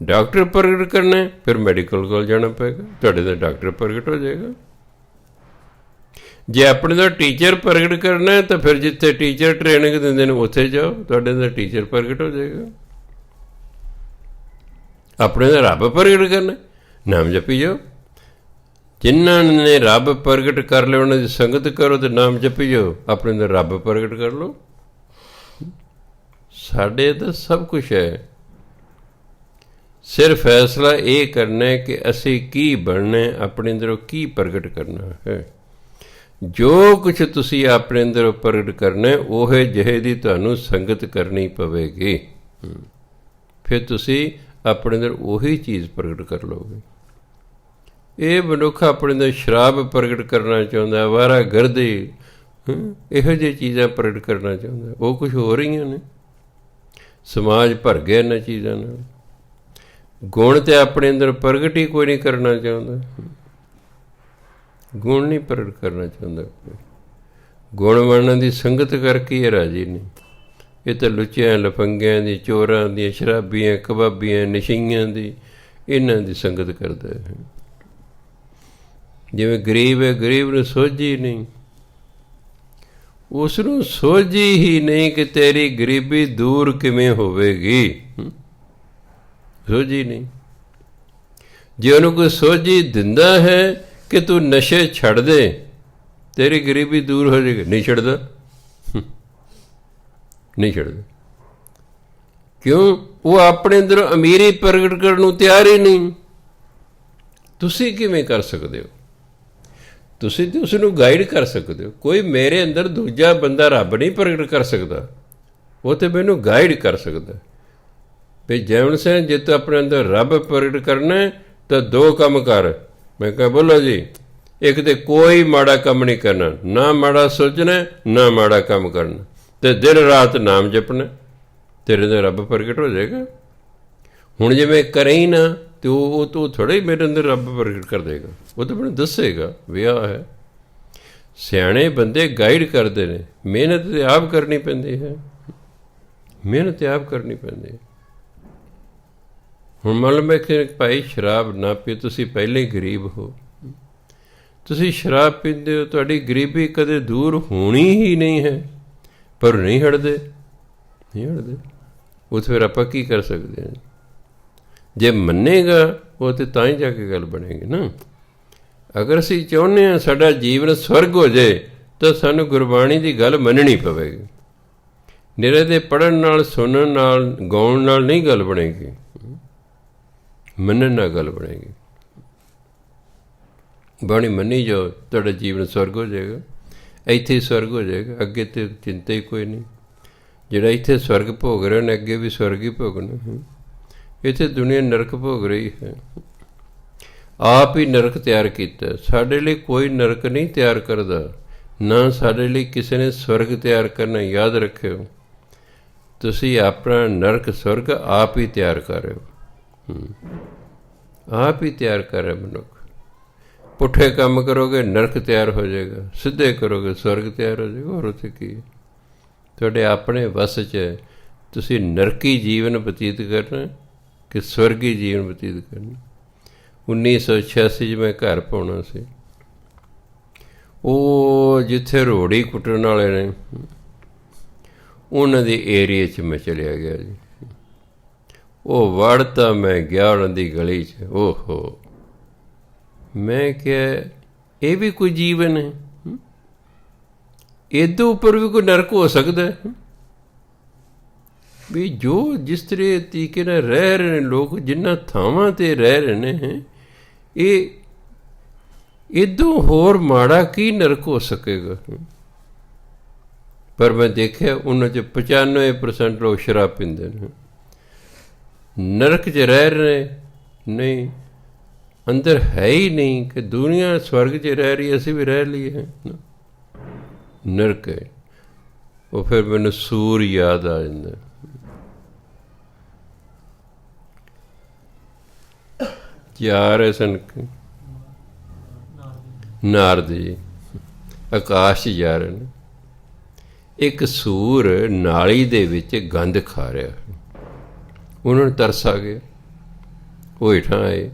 ਡਾਕਟਰ ਪ੍ਰਗਟ ਕਰਨਾ ਫਿਰ ਮੈਡੀਕਲ ਕਾਲਜ ਜਾਣਾ ਪਏਗਾ, ਤੁਹਾਡੇ ਅੰਦਰ ਡਾਕਟਰ ਪ੍ਰਗਟ ਹੋ ਜਾਏਗਾ। ਜੇ ਆਪਣੇ ਦਾ ਟੀਚਰ ਪ੍ਰਗਟ ਕਰਨਾ ਤਾਂ ਫਿਰ ਜਿੱਥੇ ਟੀਚਰ ਟ੍ਰੇਨਿੰਗ ਦਿੰਦੇ ਨੇ ਉੱਥੇ ਜਾਓ, ਤੁਹਾਡੇ ਅੰਦਰ ਟੀਚਰ ਪ੍ਰਗਟ ਹੋ ਜਾਏਗਾ। ਆਪਣੇ ਦਾ ਰੱਬ ਪ੍ਰਗਟ ਕਰਨਾ, ਨਾਮ ਜਪੀ ਜਾਓ। ਜਿਨ੍ਹਾਂ ਨੇ ਰੱਬ ਪ੍ਰਗਟ ਕਰ ਲਿਆ ਉਹਨਾਂ ਦੀ ਸੰਗਤ ਕਰੋ ਅਤੇ ਨਾਮ ਜਪੀ ਜਾਓ, ਆਪਣੇ ਦਾ ਰੱਬ ਪ੍ਰਗਟ ਕਰ ਲਓ। ਸਾਡੇ ਤਾਂ ਸਭ ਕੁਛ ਹੈ, ਸਿਰਫ ਫੈਸਲਾ ਇਹ ਕਰਨਾ ਹੈ ਕਿ ਅਸੀਂ ਕੀ ਬਣਨਾ, ਆਪਣੇ ਅੰਦਰੋਂ ਕੀ ਪ੍ਰਗਟ ਕਰਨਾ ਹੈ। ਜੋ ਕੁਛ ਤੁਸੀਂ ਆਪਣੇ ਅੰਦਰੋਂ ਪ੍ਰਗਟ ਕਰਨਾ, ਉਹ ਜਿਹੇ ਦੀ ਤੁਹਾਨੂੰ ਸੰਗਤ ਕਰਨੀ ਪਵੇਗੀ। ਫਿਰ ਤੁਸੀਂ ਆਪਣੇ ਅੰਦਰ ਉਹੀ ਚੀਜ਼ ਪ੍ਰਗਟ ਕਰ ਲਓਗੇ। ਇਹ ਮਨੁੱਖ ਆਪਣੇ ਅੰਦਰ ਸ਼ਰਾਬ ਪ੍ਰਗਟ ਕਰਨਾ ਚਾਹੁੰਦਾ, ਅਵਾਰਾ ਗਰਦੀ, ਇਹੋ ਜਿਹੀ ਚੀਜ਼ਾਂ ਪ੍ਰਗਟ ਕਰਨਾ ਚਾਹੁੰਦਾ, ਉਹ ਕੁਛ ਹੋ ਰਹੀਆਂ ਨੇ। ਸਮਾਜ ਭਰ ਗਿਆ ਇਹਨਾਂ ਚੀਜ਼ਾਂ ਨਾਲ। ਗੁਣ ਤੇ ਆਪਣੇ ਅੰਦਰ ਪ੍ਰਗਟ ਹੀ ਕੋਈ ਨਹੀਂ ਕਰਨਾ ਚਾਹੁੰਦਾ, ਗੁਣ ਨਹੀਂ ਪ੍ਰਗਟ ਕਰਨਾ ਚਾਹੁੰਦਾ। ਗੁਣਵਾਨਾਂ ਦੀ ਸੰਗਤ ਕਰਕੇ ਇਹ ਰਾਜੀ ਨਹੀਂ। ਇਹ ਤਾਂ ਲੁੱਚਿਆਂ ਲਫੰਗਿਆਂ ਦੀ, ਚੋਰਾਂ ਦੀਆਂ, ਸ਼ਰਾਬੀਆਂ, ਕਬਾਬੀਆਂ, ਨਸ਼ਈਆਂ ਦੀ, ਇਹਨਾਂ ਦੀ ਸੰਗਤ ਕਰਦਾ ਹੈ। ਜਿਵੇਂ ਗਰੀਬ ਹੈ, ਗਰੀਬ ਨੂੰ ਸੋਝੀ ਨਹੀਂ, ਉਸ ਨੂੰ ਸੋਝੀ ਹੀ ਨਹੀਂ ਕਿ ਤੇਰੀ ਗਰੀਬੀ ਦੂਰ ਕਿਵੇਂ ਹੋਵੇਗੀ, ਸੋਝੀ ਨਹੀਂ। ਜੇ ਉਹਨੂੰ ਕੋਈ ਸੋਝੀ ਦਿੰਦਾ ਹੈ ਕਿ ਤੂੰ ਨਸ਼ੇ ਛੱਡ ਦੇ, ਤੇਰੀ ਗਰੀਬੀ ਦੂਰ ਹੋ ਜਾਏਗੀ, ਨਹੀਂ ਛੱਡਦਾ, ਨਹੀਂ ਛੱਡਦਾ। ਕਿਉਂ? ਉਹ ਆਪਣੇ ਅੰਦਰੋਂ ਅਮੀਰੀ ਪ੍ਰਗਟ ਕਰਨ ਨੂੰ ਤਿਆਰ ਹੀ ਨਹੀਂ। ਤੁਸੀਂ ਕਿਵੇਂ ਕਰ ਸਕਦੇ ਹੋ? ਤੁਸੀਂ ਤਾਂ ਉਸ ਨੂੰ ਗਾਈਡ ਕਰ ਸਕਦੇ ਹੋ। ਕੋਈ ਮੇਰੇ ਅੰਦਰ ਦੂਜਾ ਬੰਦਾ ਰੱਬ ਨਹੀਂ ਪ੍ਰਗਟ ਕਰ ਸਕਦਾ, ਉਹ ਤਾਂ ਮੈਨੂੰ ਗਾਈਡ ਕਰ ਸਕਦਾ। ਵੀ ਜੈਵਨ ਸਿੰਘ, ਜੇ ਤੂੰ ਆਪਣੇ ਅੰਦਰ ਰੱਬ ਪ੍ਰਗਟ ਕਰਨਾ ਤਾਂ ਦੋ ਕੰਮ ਕਰ। ਮੈਂ ਕਿਹਾ ਬੋਲੋ ਜੀ। ਇੱਕ ਤਾਂ ਕੋਈ ਮਾੜਾ ਕੰਮ ਨਹੀਂ ਕਰਨਾ, ਨਾ ਮਾੜਾ ਸੋਚਣਾ, ਨਾ ਮਾੜਾ ਕੰਮ ਕਰਨਾ, ਤੇ ਦਿਨ ਰਾਤ ਨਾਮ ਜਪਣਾ, ਤੇਰੇ ਦਾ ਰੱਬ ਪ੍ਰਗਟ ਹੋ ਜਾਏਗਾ। ਹੁਣ ਜੇ ਮੈਂ ਕਰੇ ਹੀ ਨਾ ਤੇ ਉਹ ਤੂੰ ਥੋੜ੍ਹਾ ਹੀ ਮੇਰੇ ਅੰਦਰ ਰੱਬ ਪ੍ਰਗਟ ਕਰ ਦੇਗਾ, ਉਹ ਤਾਂ ਮੈਨੂੰ ਦੱਸੇਗਾ ਵੀ ਆਹ ਹੈ। ਸਿਆਣੇ ਬੰਦੇ ਗਾਈਡ ਕਰਦੇ ਨੇ, ਮਿਹਨਤ ਤੇ ਆਪ ਕਰਨੀ ਪੈਂਦੀ ਹੈ, ਮਿਹਨਤ ਤੇ ਆਪ ਕਰਨੀ ਪੈਂਦੀ ਹੈ। ਹੁਣ ਮੰਨ ਲਓ ਮੈਂ ਕਿ ਭਾਈ ਸ਼ਰਾਬ ਨਾ ਪੀਓ, ਤੁਸੀਂ ਪਹਿਲਾਂ ਹੀ ਗਰੀਬ ਹੋ, ਤੁਸੀਂ ਸ਼ਰਾਬ ਪੀਂਦੇ ਹੋ, ਤੁਹਾਡੀ ਗਰੀਬੀ ਕਦੇ ਦੂਰ ਹੋਣੀ ਹੀ ਨਹੀਂ ਹੈ, ਪਰ ਨਹੀਂ ਹਟਦੇ, ਨਹੀਂ ਹਟਦੇ। ਉਹ ਫਿਰ ਆਪਾਂ ਕੀ ਕਰ ਸਕਦੇ ਹਾਂ? ਜੇ ਮੰਨੇਗਾ ਉਹ ਤਾਂ ਹੀ ਜਾ ਕੇ ਗੱਲ ਬਣੇਗੀ ਨਾ। ਅਗਰ ਅਸੀਂ ਚਾਹੁੰਦੇ ਹਾਂ ਸਾਡਾ ਜੀਵਨ ਸਵਰਗ ਹੋ ਜਾਏ ਤਾਂ ਸਾਨੂੰ ਗੁਰਬਾਣੀ ਦੀ ਗੱਲ ਮੰਨਣੀ ਪਵੇਗੀ। ਨਿਰੇ ਦੇ ਪੜ੍ਹਨ ਨਾਲ, ਸੁਣਨ ਨਾਲ, ਗਾਉਣ ਨਾਲ ਨਹੀਂ ਗੱਲ ਬਣੇਗੀ, ਮੰਨਣ ਨਾਲ ਗੱਲ ਬਣੇਗੀ। ਬਾਣੀ ਮੰਨੀ ਜਾਓ, ਤੁਹਾਡਾ ਜੀਵਨ ਸਵਰਗ ਹੋ ਜਾਏਗਾ, ਇੱਥੇ ਹੀ ਸਵਰਗ ਹੋ ਜਾਏਗਾ, ਅੱਗੇ ਤੇ ਚਿੰਤਾ ਹੀ ਕੋਈ ਨਹੀਂ। ਜਿਹੜਾ ਇੱਥੇ ਸਵਰਗ ਭੋਗ ਰਹੇ ਨੇ ਅੱਗੇ ਵੀ ਸਵਰਗ ਹੀ ਭੋਗਣਾ। ਇੱਥੇ ਦੁਨੀਆ ਨਰਕ ਭੋਗ ਰਹੀ ਹੈ, ਆਪ ਹੀ ਨਰਕ ਤਿਆਰ ਕੀਤਾ। ਸਾਡੇ ਲਈ ਕੋਈ ਨਰਕ ਨਹੀਂ ਤਿਆਰ ਕਰਦਾ, ਨਾ ਸਾਡੇ ਲਈ ਕਿਸੇ ਨੇ ਸਵਰਗ ਤਿਆਰ ਕਰਨਾ। ਯਾਦ ਰੱਖਿਓ, ਤੁਸੀਂ ਆਪਣਾ ਨਰਕ ਸਵਰਗ ਆਪ ਹੀ ਤਿਆਰ ਕਰ ਰਹੇ ਹੋ, ਆਪ ਹੀ ਤਿਆਰ ਕਰ ਰਿਹਾ ਮਨੁੱਖ। ਪੁੱਠੇ ਕੰਮ ਕਰੋਗੇ ਨਰਕ ਤਿਆਰ ਹੋ ਜਾਏਗਾ, ਸਿੱਧੇ ਕਰੋਗੇ ਸਵਰਗ ਤਿਆਰ ਹੋ ਜਾਏਗਾ। ਹੋਰ ਉੱਥੇ ਕੀ ਤੁਹਾਡੇ ਆਪਣੇ ਵੱਸ 'ਚ ਹੈ? ਤੁਸੀਂ ਨਰਕੀ ਜੀਵਨ ਬਤੀਤ ਕਰਨਾ ਕਿ ਸਵਰਗੀ ਜੀਵਨ ਬਤੀਤ ਕਰਨਾ। 1986 'ਚ ਮੈਂ ਘਰ ਪਾਉਣਾ ਸੀ, ਉਹ ਜਿੱਥੇ ਰੋੜੀ ਕੁੱਟਣ ਵਾਲੇ ਨੇ ਉਹਨਾਂ ਦੇ ਏਰੀਏ 'ਚ ਮੈਂ ਚਲਿਆ ਗਿਆ ਜੀ। ਉਹ ਵੜ ਤਾਂ ਮੈਂ ਗਿਆ ਉਹਨਾਂ ਦੀ ਗਲੀ 'ਚ। ਓਹੋ, ਮੈਂ ਕਿਹਾ ਇਹ ਵੀ ਕੋਈ ਜੀਵਨ ਹੈ? ਇਹਦੇ ਉੱਪਰ ਵੀ ਕੋਈ ਨਰਕ ਹੋ ਸਕਦਾ ਵੀ ਜੋ ਜਿਸ ਤਰ੍ਹਾਂ ਤਰੀਕੇ ਨਾਲ ਰਹਿ ਰਹੇ ਨੇ ਲੋਕ, ਜਿਨ੍ਹਾਂ ਥਾਵਾਂ 'ਤੇ ਰਹਿ ਰਹੇ ਨੇ, ਇਹ ਇਦੋਂ ਹੋਰ ਮਾੜਾ ਕੀ ਨਰਕ ਹੋ ਸਕੇਗਾ? ਪਰ ਮੈਂ ਦੇਖਿਆ ਉਹਨਾਂ 'ਚ 95% ਲੋਕ ਸ਼ਰਾਬ ਪੀਂਦੇ ਨੇ, ਨਰਕ 'ਚ ਰਹਿ ਰਹੇ ਨਹੀਂ, ਅੰਦਰ ਹੈ ਹੀ ਨਹੀਂ ਕਿ ਦੁਨੀਆ ਸਵਰਗ 'ਚ ਰਹਿ ਰਹੀ, ਅਸੀਂ ਵੀ ਰਹਿ ਲਈਏ, ਨਰਕ ਹੈ। ਉਹ ਫਿਰ ਮੈਨੂੰ ਸੂਰ ਯਾਦ ਆ ਜਾਂਦਾ। ਜਾ ਰਹੇ ਸਨ ਨਾਰਦ ਜੀ, ਆਕਾਸ਼ 'ਚ ਜਾ ਰਹੇ ਨੇ, ਇੱਕ ਸੂਰ ਨਾਲੀ ਦੇ ਵਿੱਚ ਗੰਦ ਖਾ ਰਿਹਾ। ਉਹਨਾਂ ਨੂੰ ਤਰਸ ਆ ਗਿਆ, ਉਹ ਹੇਠਾਂ ਆਏ,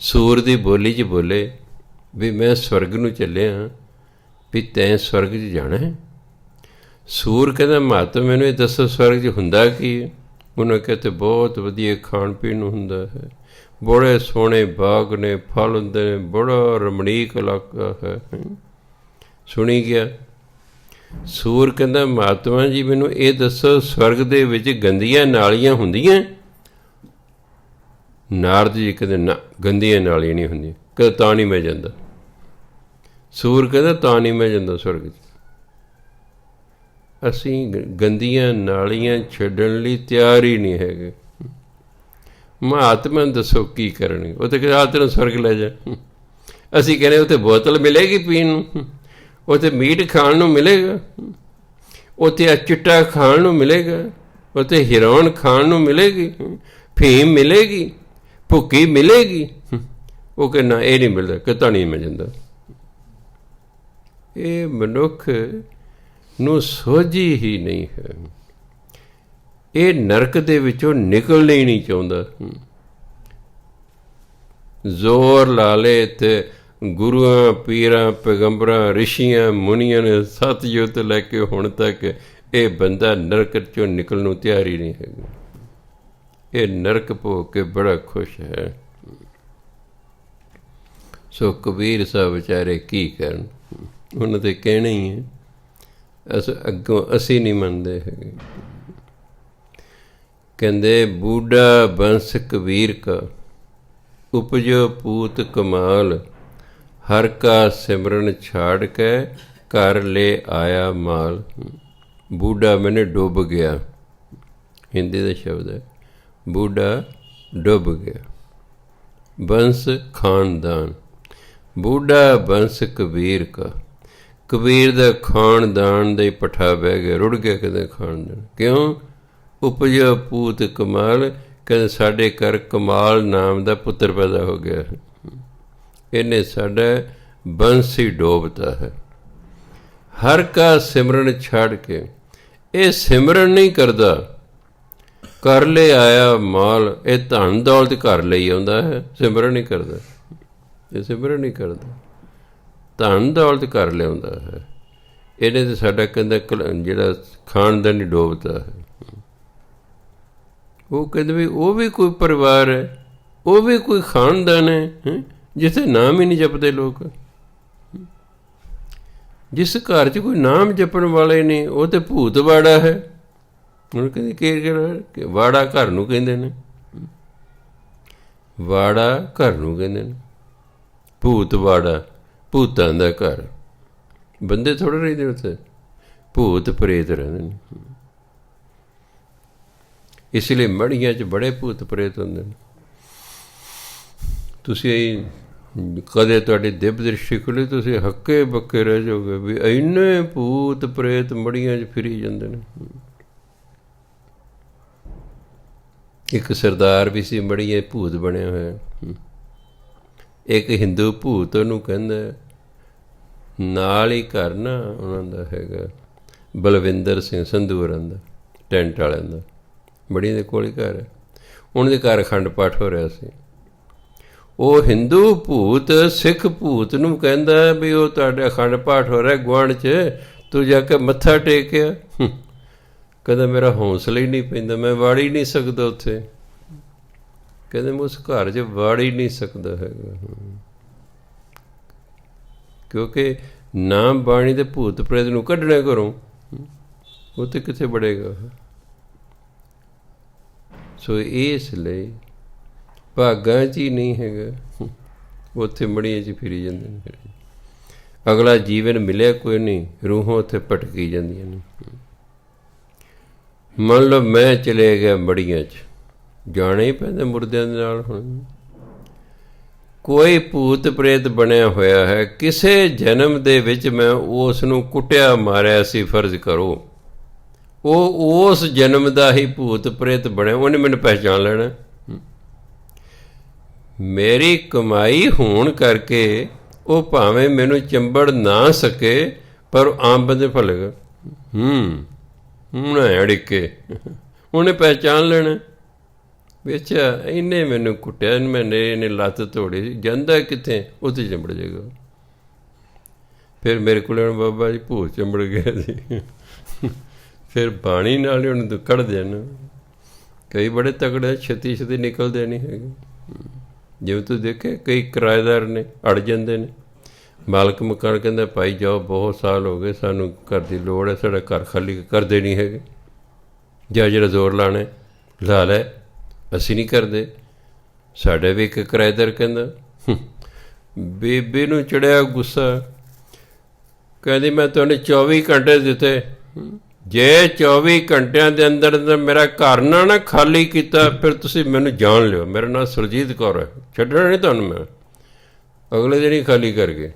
ਸੂਰ ਦੀ ਬੋਲੀ 'ਚ ਬੋਲੇ ਵੀ ਮੈਂ ਸਵਰਗ ਨੂੰ ਚੱਲਿਆ, ਵੀ ਤੈਂ ਸਵਰਗ 'ਚ ਜਾਣਾ ਹੈ? ਸੂਰ ਕਹਿੰਦਾ ਮਹਾਤਮਾ ਮੈਨੂੰ ਇਹ ਦੱਸੋ ਸਵਰਗ 'ਚ ਹੁੰਦਾ ਕੀ ਹੈ? ਉਹਨਾਂ ਕਹਿੰਦੇ ਬਹੁਤ ਵਧੀਆ ਖਾਣ ਪੀਣ ਨੂੰ ਹੁੰਦਾ ਹੈ, ਬੜੇ ਸੋਹਣੇ ਬਾਗ ਨੇ, ਫਲ ਹੁੰਦੇ ਨੇ, ਬੜਾ ਰਮਣੀਕ ਇਲਾਕਾ ਹੈ। ਸੁਣੀ ਗਿਆ। ਸੂਰ ਕਹਿੰਦਾ ਮਹਾਤਮਾ ਜੀ ਮੈਨੂੰ ਇਹ ਦੱਸੋ ਸਵਰਗ ਦੇ ਵਿੱਚ ਗੰਦੀਆਂ ਨਾਲੀਆਂ ਹੁੰਦੀਆਂ? ਨਾਰਦ ਜੀ ਕਹਿੰਦੇ ਨਾ, ਗੰਦੀਆਂ ਨਾਲੀਆਂ ਨਹੀਂ ਹੁੰਦੀਆਂ। ਕਹਿੰਦਾ ਤਾਂ ਨਹੀਂ ਮੈਂ ਜਾਂਦਾ। ਸੂਰ ਕਹਿੰਦਾ ਤਾਂ ਨਹੀਂ ਮੈਂ ਜਾਂਦਾ ਸਵਰਗ 'ਚ। ਅਸੀਂ ਗੰਦੀਆਂ ਨਾਲੀਆਂ ਛੱਡਣ ਲਈ ਤਿਆਰ ਹੀ ਨਹੀਂ ਹੈਗੇ। ਮਹਾਤਮਾ ਦੱਸੋ ਕੀ ਕਰਨਗੇ? ਉਹ ਤਾਂ ਕਹਿੰਦੇ ਆ ਤੈਨੂੰ ਸਵਰਗ ਲੈ ਜਾ। ਅਸੀਂ ਕਹਿੰਦੇ ਉੱਥੇ ਬੋਤਲ ਮਿਲੇਗੀ ਪੀਣ ਨੂੰ, ਉੱਥੇ ਮੀਟ ਖਾਣ ਨੂੰ ਮਿਲੇਗਾ, ਉੱਥੇ ਆ ਚਿੱਟਾ ਖਾਣ ਨੂੰ ਮਿਲੇਗਾ, ਉੱਥੇ ਹੀਰੋਇਨ ਖਾਣ ਨੂੰ ਮਿਲੇਗੀ, ਫੀਮ ਮਿਲੇਗੀ, ਭੁੱਕੀ ਮਿਲੇਗੀ। ਉਹ ਕਹਿੰਦਾ ਇਹ ਨਹੀਂ ਮਿਲਦਾ, ਕਿਤਾ ਨਹੀਂ ਮੈਂ ਜਾਂਦਾ। ਇਹ ਮਨੁੱਖ ਨੂੰ ਸੋਝੀ ਹੀ ਨਹੀਂ ਹੈ, ਇਹ ਨਰਕ ਦੇ ਵਿੱਚੋਂ ਨਿਕਲਣਾ ਹੀ ਨਹੀਂ ਚਾਹੁੰਦਾ। ਜ਼ੋਰ ਲਾ ਲੇ ਤੇ ਗੁਰੂਆਂ, ਪੀਰਾਂ, ਪੈਗੰਬਰਾਂ, ਰਿਸ਼ੀਆਂ, ਮੁਨੀਆਂ ਨੇ ਸਤਿਯੁਗ ਤੋਂ ਲੈ ਕੇ ਹੁਣ ਤੱਕ ਇਹ ਬੰਦਾ ਨਰਕ 'ਚੋਂ ਨਿਕਲਣ ਨੂੰ ਤਿਆਰ ਹੀ ਨਹੀਂ ਹੈਗਾ। ਇਹ ਨਰਕ ਭੋਗ ਕੇ ਬੜਾ ਖੁਸ਼ ਹੈ। ਸੋ ਕਬੀਰ ਸਾਹਿਬ ਵਿਚਾਰੇ ਕੀ ਕਰਨ? ਉਹਨਾਂ ਤੇ ਕਹਿਣਾ ਹੀ ਹੈ। ਅੱਗੋਂ ਅਸੀਂ ਨਹੀਂ ਮੰਨਦੇ ਹੈਗੇ। ਕਹਿੰਦੇ ਬੂਢਾ ਬੰਸ ਕਬੀਰ ਕਾ ਉਪਜੋ ਪੂਤ ਕਮਾਲ, ਹਰ ਕਾ ਸਿਮਰਨ ਛਾੜ ਕੇ ਘਰ ਲੈ ਆਇਆ ਮਾਲ। ਬੂਢਾ ਮੈਨੇ ਡੁੱਬ ਗਿਆ, ਹਿੰਦੀ ਦਾ ਸ਼ਬਦ ਹੈ, ਬੂਢਾ ਡੁੱਬ ਗਿਆ। ਬੰਸ ਖਾਨਦਾਨ, ਬੂਢਾ ਬੰਸ ਕਬੀਰ ਕਾ, ਕਬੀਰ ਦਾ ਖਾਨਦਾਨ ਦਾ ਹੀ ਪੱਠਾ ਬਹਿ ਗਿਆ, ਰੁੜ ਗਿਆ ਕਹਿੰਦੇ ਖਾਨਦਾਨ। ਕਿਉਂ? ਉਪਜਿਆ ਪੂਤ ਕਮਾਲ, ਕਹਿੰਦੇ ਸਾਡੇ ਘਰ ਕਮਾਲ ਨਾਮ ਦਾ ਪੁੱਤਰ ਪੈਦਾ ਹੋ ਗਿਆ, ਇਹਨੇ ਸਾਡਾ ਬੰਸ ਹੀ ਡੋਬਤਾ ਹੈ। ਹਰ ਕਾ ਸਿਮਰਨ ਛੱਡ ਕੇ, ਇਹ ਸਿਮਰਨ ਨਹੀਂ ਕਰਦਾ, ਕਰ ਲੈ ਆਇਆ ਮਾਲ, ਇਹ ਧਨ ਦੌਲਤ ਘਰ ਲਈ ਆਉਂਦਾ ਹੈ, ਸਿਮਰਨ ਨਹੀਂ ਕਰਦਾ, ਇਹ ਸਿਮਰਨ ਨਹੀਂ ਕਰਦਾ, ਧਨ ਦੌਲਤ ਘਰ ਲਿਆਉਂਦਾ ਹੈ। ਇਹਨੇ ਤਾਂ ਸਾਡਾ ਕਹਿੰਦਾ ਜਿਹੜਾ ਖਾਨਦਾਨ ਹੀ ਡੋਬਤਾ ਹੈ। ਉਹ ਕਹਿੰਦੇ ਵੀ ਉਹ ਵੀ ਕੋਈ ਪਰਿਵਾਰ ਹੈ, ਉਹ ਵੀ ਕੋਈ ਖਾਨਦਾਨ ਹੈ ਜਿੱਥੇ ਨਾਮ ਹੀ ਨਹੀਂ ਜਪਦੇ ਲੋਕ। ਜਿਸ ਘਰ 'ਚ ਕੋਈ ਨਾਮ ਜਪਣ ਵਾਲੇ ਨਹੀਂ, ਉਹ ਤੇ ਭੂਤ ਵਾੜਾ ਹੈ। ਹੁਣ ਕਹਿੰਦੇ ਕਿ ਵਾੜਾ ਘਰ ਨੂੰ ਕਹਿੰਦੇ ਨੇ, ਵਾੜਾ ਘਰ ਨੂੰ ਕਹਿੰਦੇ ਨੇ, ਭੂਤ ਵਾੜਾ ਭੂਤਾਂ ਦਾ ਘਰ। ਬੰਦੇ ਥੋੜ੍ਹੇ ਰਹਿੰਦੇ ਉੱਥੇ, ਭੂਤ ਪ੍ਰੇਤ ਰਹਿੰਦੇ ਨੇ। ਇਸ ਲਈ ਮੜੀਆਂ 'ਚ ਬੜੇ ਭੂਤ ਪ੍ਰੇਤ ਹੁੰਦੇ ਨੇ। ਤੁਸੀਂ ਕਦੇ ਤੁਹਾਡੀ ਦਿਵ ਦ੍ਰਿਸ਼ਟੀ ਖੁੱਲ੍ਹੀ, ਤੁਸੀਂ ਹੱਕੇ ਬੱਕੇ ਰਹਿ ਜਾਓਗੇ ਵੀ ਇੰਨੇ ਭੂਤ ਪ੍ਰੇਤ ਮੜੀਆਂ 'ਚ ਫਿਰੀ ਜਾਂਦੇ ਨੇ। ਇੱਕ ਸਰਦਾਰ ਵੀ ਸੀ, ਮੜੀਏ ਭੂਤ ਬਣਿਆ ਹੋਇਆ। ਇੱਕ ਹਿੰਦੂ ਭੂਤ ਉਹਨੂੰ ਕਹਿੰਦਾ, ਨਾਲ ਹੀ ਘਰ ਨਾ ਉਹਨਾਂ ਦਾ ਹੈਗਾ ਬਲਵਿੰਦਰ ਸਿੰਘ ਸੰਧੂਰਨ ਦਾ, ਟੈਂਟ ਵਾਲਿਆਂ ਦਾ, ਬੜੀਆਂ ਦੇ ਕੋਲ ਹੀ ਘਰ ਹੈ। ਉਹਨਾਂ ਦੇ ਘਰ ਅਖੰਡ ਪਾਠ ਹੋ ਰਿਹਾ ਸੀ। ਉਹ ਹਿੰਦੂ ਭੂਤ ਸਿੱਖ ਭੂਤ ਨੂੰ ਕਹਿੰਦਾ ਵੀ ਉਹ ਤੁਹਾਡੇ ਅਖੰਡ ਪਾਠ ਹੋ ਰਿਹਾ ਗੁਆਂਢ 'ਚ, ਤੂੰ ਜਾ ਕੇ ਮੱਥਾ ਟੇਕਿਆ। ਕਹਿੰਦਾ ਮੇਰਾ ਹੌਂਸਲਾ ਹੀ ਨਹੀਂ ਪੈਂਦਾ, ਮੈਂ ਵੜ ਹੀ ਨਹੀਂ ਸਕਦਾ ਉੱਥੇ। ਕਹਿੰਦੇ ਮੈਂ ਉਸ ਘਰ 'ਚ ਵੜ ਹੀ ਨਹੀਂ ਸਕਦਾ ਹੈਗਾ, ਕਿਉਂਕਿ ਨਾਮ ਬਾਣੀ ਦੇ ਭੂਤ ਪ੍ਰੇਤ ਨੂੰ ਕੱਢਣਾ ਘਰੋਂ, ਉਹ ਤੇ ਕਿੱਥੇ ਵੜੇਗਾ। ਸੋ ਇਸ ਲਈ ਭਾਗਾਂ 'ਚ ਹੀ ਨਹੀਂ ਹੈਗਾ, ਉੱਥੇ ਮੜੀਆਂ 'ਚ ਫਿਰੀ ਜਾਂਦੇ ਨੇ। ਅਗਲਾ ਜੀਵਨ ਮਿਲਿਆ ਕੋਈ ਨਹੀਂ, ਰੂਹਾਂ ਉੱਥੇ ਭਟਕੀ ਜਾਂਦੀਆਂ ਨੇ। ਮੰਨ ਲਓ ਮੈਂ ਚਲੇ ਗਿਆ ਮੜੀਆਂ 'ਚ, ਜਾਣਾ ਹੀ ਪੈਂਦਾ ਮੁਰਦਿਆਂ ਦੇ ਨਾਲ। ਹੁਣ ਕੋਈ ਭੂਤ ਪ੍ਰੇਤ ਬਣਿਆ ਹੋਇਆ ਹੈ, ਕਿਸੇ ਜਨਮ ਦੇ ਵਿੱਚ ਮੈਂ ਉਸ ਨੂੰ ਕੁੱਟਿਆ ਮਾਰਿਆ ਸੀ ਫਰਜ਼ ਕਰੋ, ਉਹ ਉਸ ਜਨਮ ਦਾ ਹੀ ਭੂਤ ਪ੍ਰੇਤ ਬਣਿਆ, ਉਹਨੇ ਮੈਨੂੰ ਪਹਿਚਾਣ ਲੈਣਾ। ਮੇਰੀ ਕਮਾਈ ਹੋਣ ਕਰਕੇ ਉਹ ਭਾਵੇਂ ਮੈਨੂੰ ਚੰਬੜ ਨਾ ਸਕੇ, ਪਰ ਆਮ ਬੰਦੇ ਭਲੇਗਾ ਹੁਣ ਅੜਿੱਕੇ, ਉਹਨੇ ਪਹਿਚਾਣ ਲੈਣਾ ਵੀ ਅੱਛਾ ਇਹਨੇ ਮੈਨੂੰ ਕੁੱਟਿਆ, ਇਹਨੇ ਲੱਤ ਤੋੜੀ ਸੀ, ਜਾਂਦਾ ਕਿੱਥੇ, ਉੱਥੇ ਚੰਬੜ ਜਾਏਗਾ। ਫਿਰ ਮੇਰੇ ਕੋਲ ਬਾਬਾ ਜੀ ਭੂਤ ਚੰਬੜ ਗਿਆ ਸੀ, ਫਿਰ ਬਾਣੀ ਨਾਲ ਹੀ ਉਹਨੂੰ ਕੱਢ ਦੇਣਾ। ਕਈ ਬੜੇ ਤਕੜੇ ਛੇਤੀ ਛੇਤੀ ਨਿਕਲਦੇ ਨਹੀਂ ਹੈਗੇ। ਜਿਵੇਂ ਤੁਸੀਂ ਦੇਖੇ ਕਈ ਕਿਰਾਏਦਾਰ ਨੇ ਅੜ ਜਾਂਦੇ ਨੇ, ਮਾਲਕ ਮਕਾਨ ਕਹਿੰਦਾ ਭਾਈ ਜਾਓ, ਬਹੁਤ ਸਾਲ ਹੋ ਗਏ, ਸਾਨੂੰ ਘਰ ਦੀ ਲੋੜ ਹੈ, ਸਾਡਾ ਘਰ ਖਾਲੀ ਕਰਦੇ ਨਹੀਂ ਹੈਗੇ, ਜਾਂ ਜਿਹੜਾ ਜ਼ੋਰ ਲਾਣਾ ਲਾ ਲੈ, ਅਸੀਂ ਨਹੀਂ ਕਰਦੇ। ਸਾਡੇ ਵੀ ਇੱਕ ਕਿਰਾਏਦਾਰ ਕਹਿੰਦਾ, ਬੇਬੇ ਨੂੰ ਚੜਿਆ ਗੁੱਸਾ, ਕਹਿੰਦੀ ਮੈਂ ਤੁਹਾਨੂੰ 24 ਘੰਟੇ ਦਿੱਤੇ, ਜੇ 24 ਘੰਟਿਆਂ ਦੇ ਅੰਦਰ ਅੰਦਰ ਮੇਰਾ ਘਰ ਨਾ ਖਾਲੀ ਕੀਤਾ, ਫਿਰ ਤੁਸੀਂ ਮੈਨੂੰ ਜਾਣ ਲਿਓ, ਮੇਰਾ ਨਾਂ ਸੁਰਜੀਤ ਕੌਰ ਹੈ, ਛੱਡਣਾ ਨਹੀਂ ਤੁਹਾਨੂੰ ਮੈਂ। ਅਗਲੇ ਦਿਨ ਹੀ ਖਾਲੀ ਕਰ ਗਏ।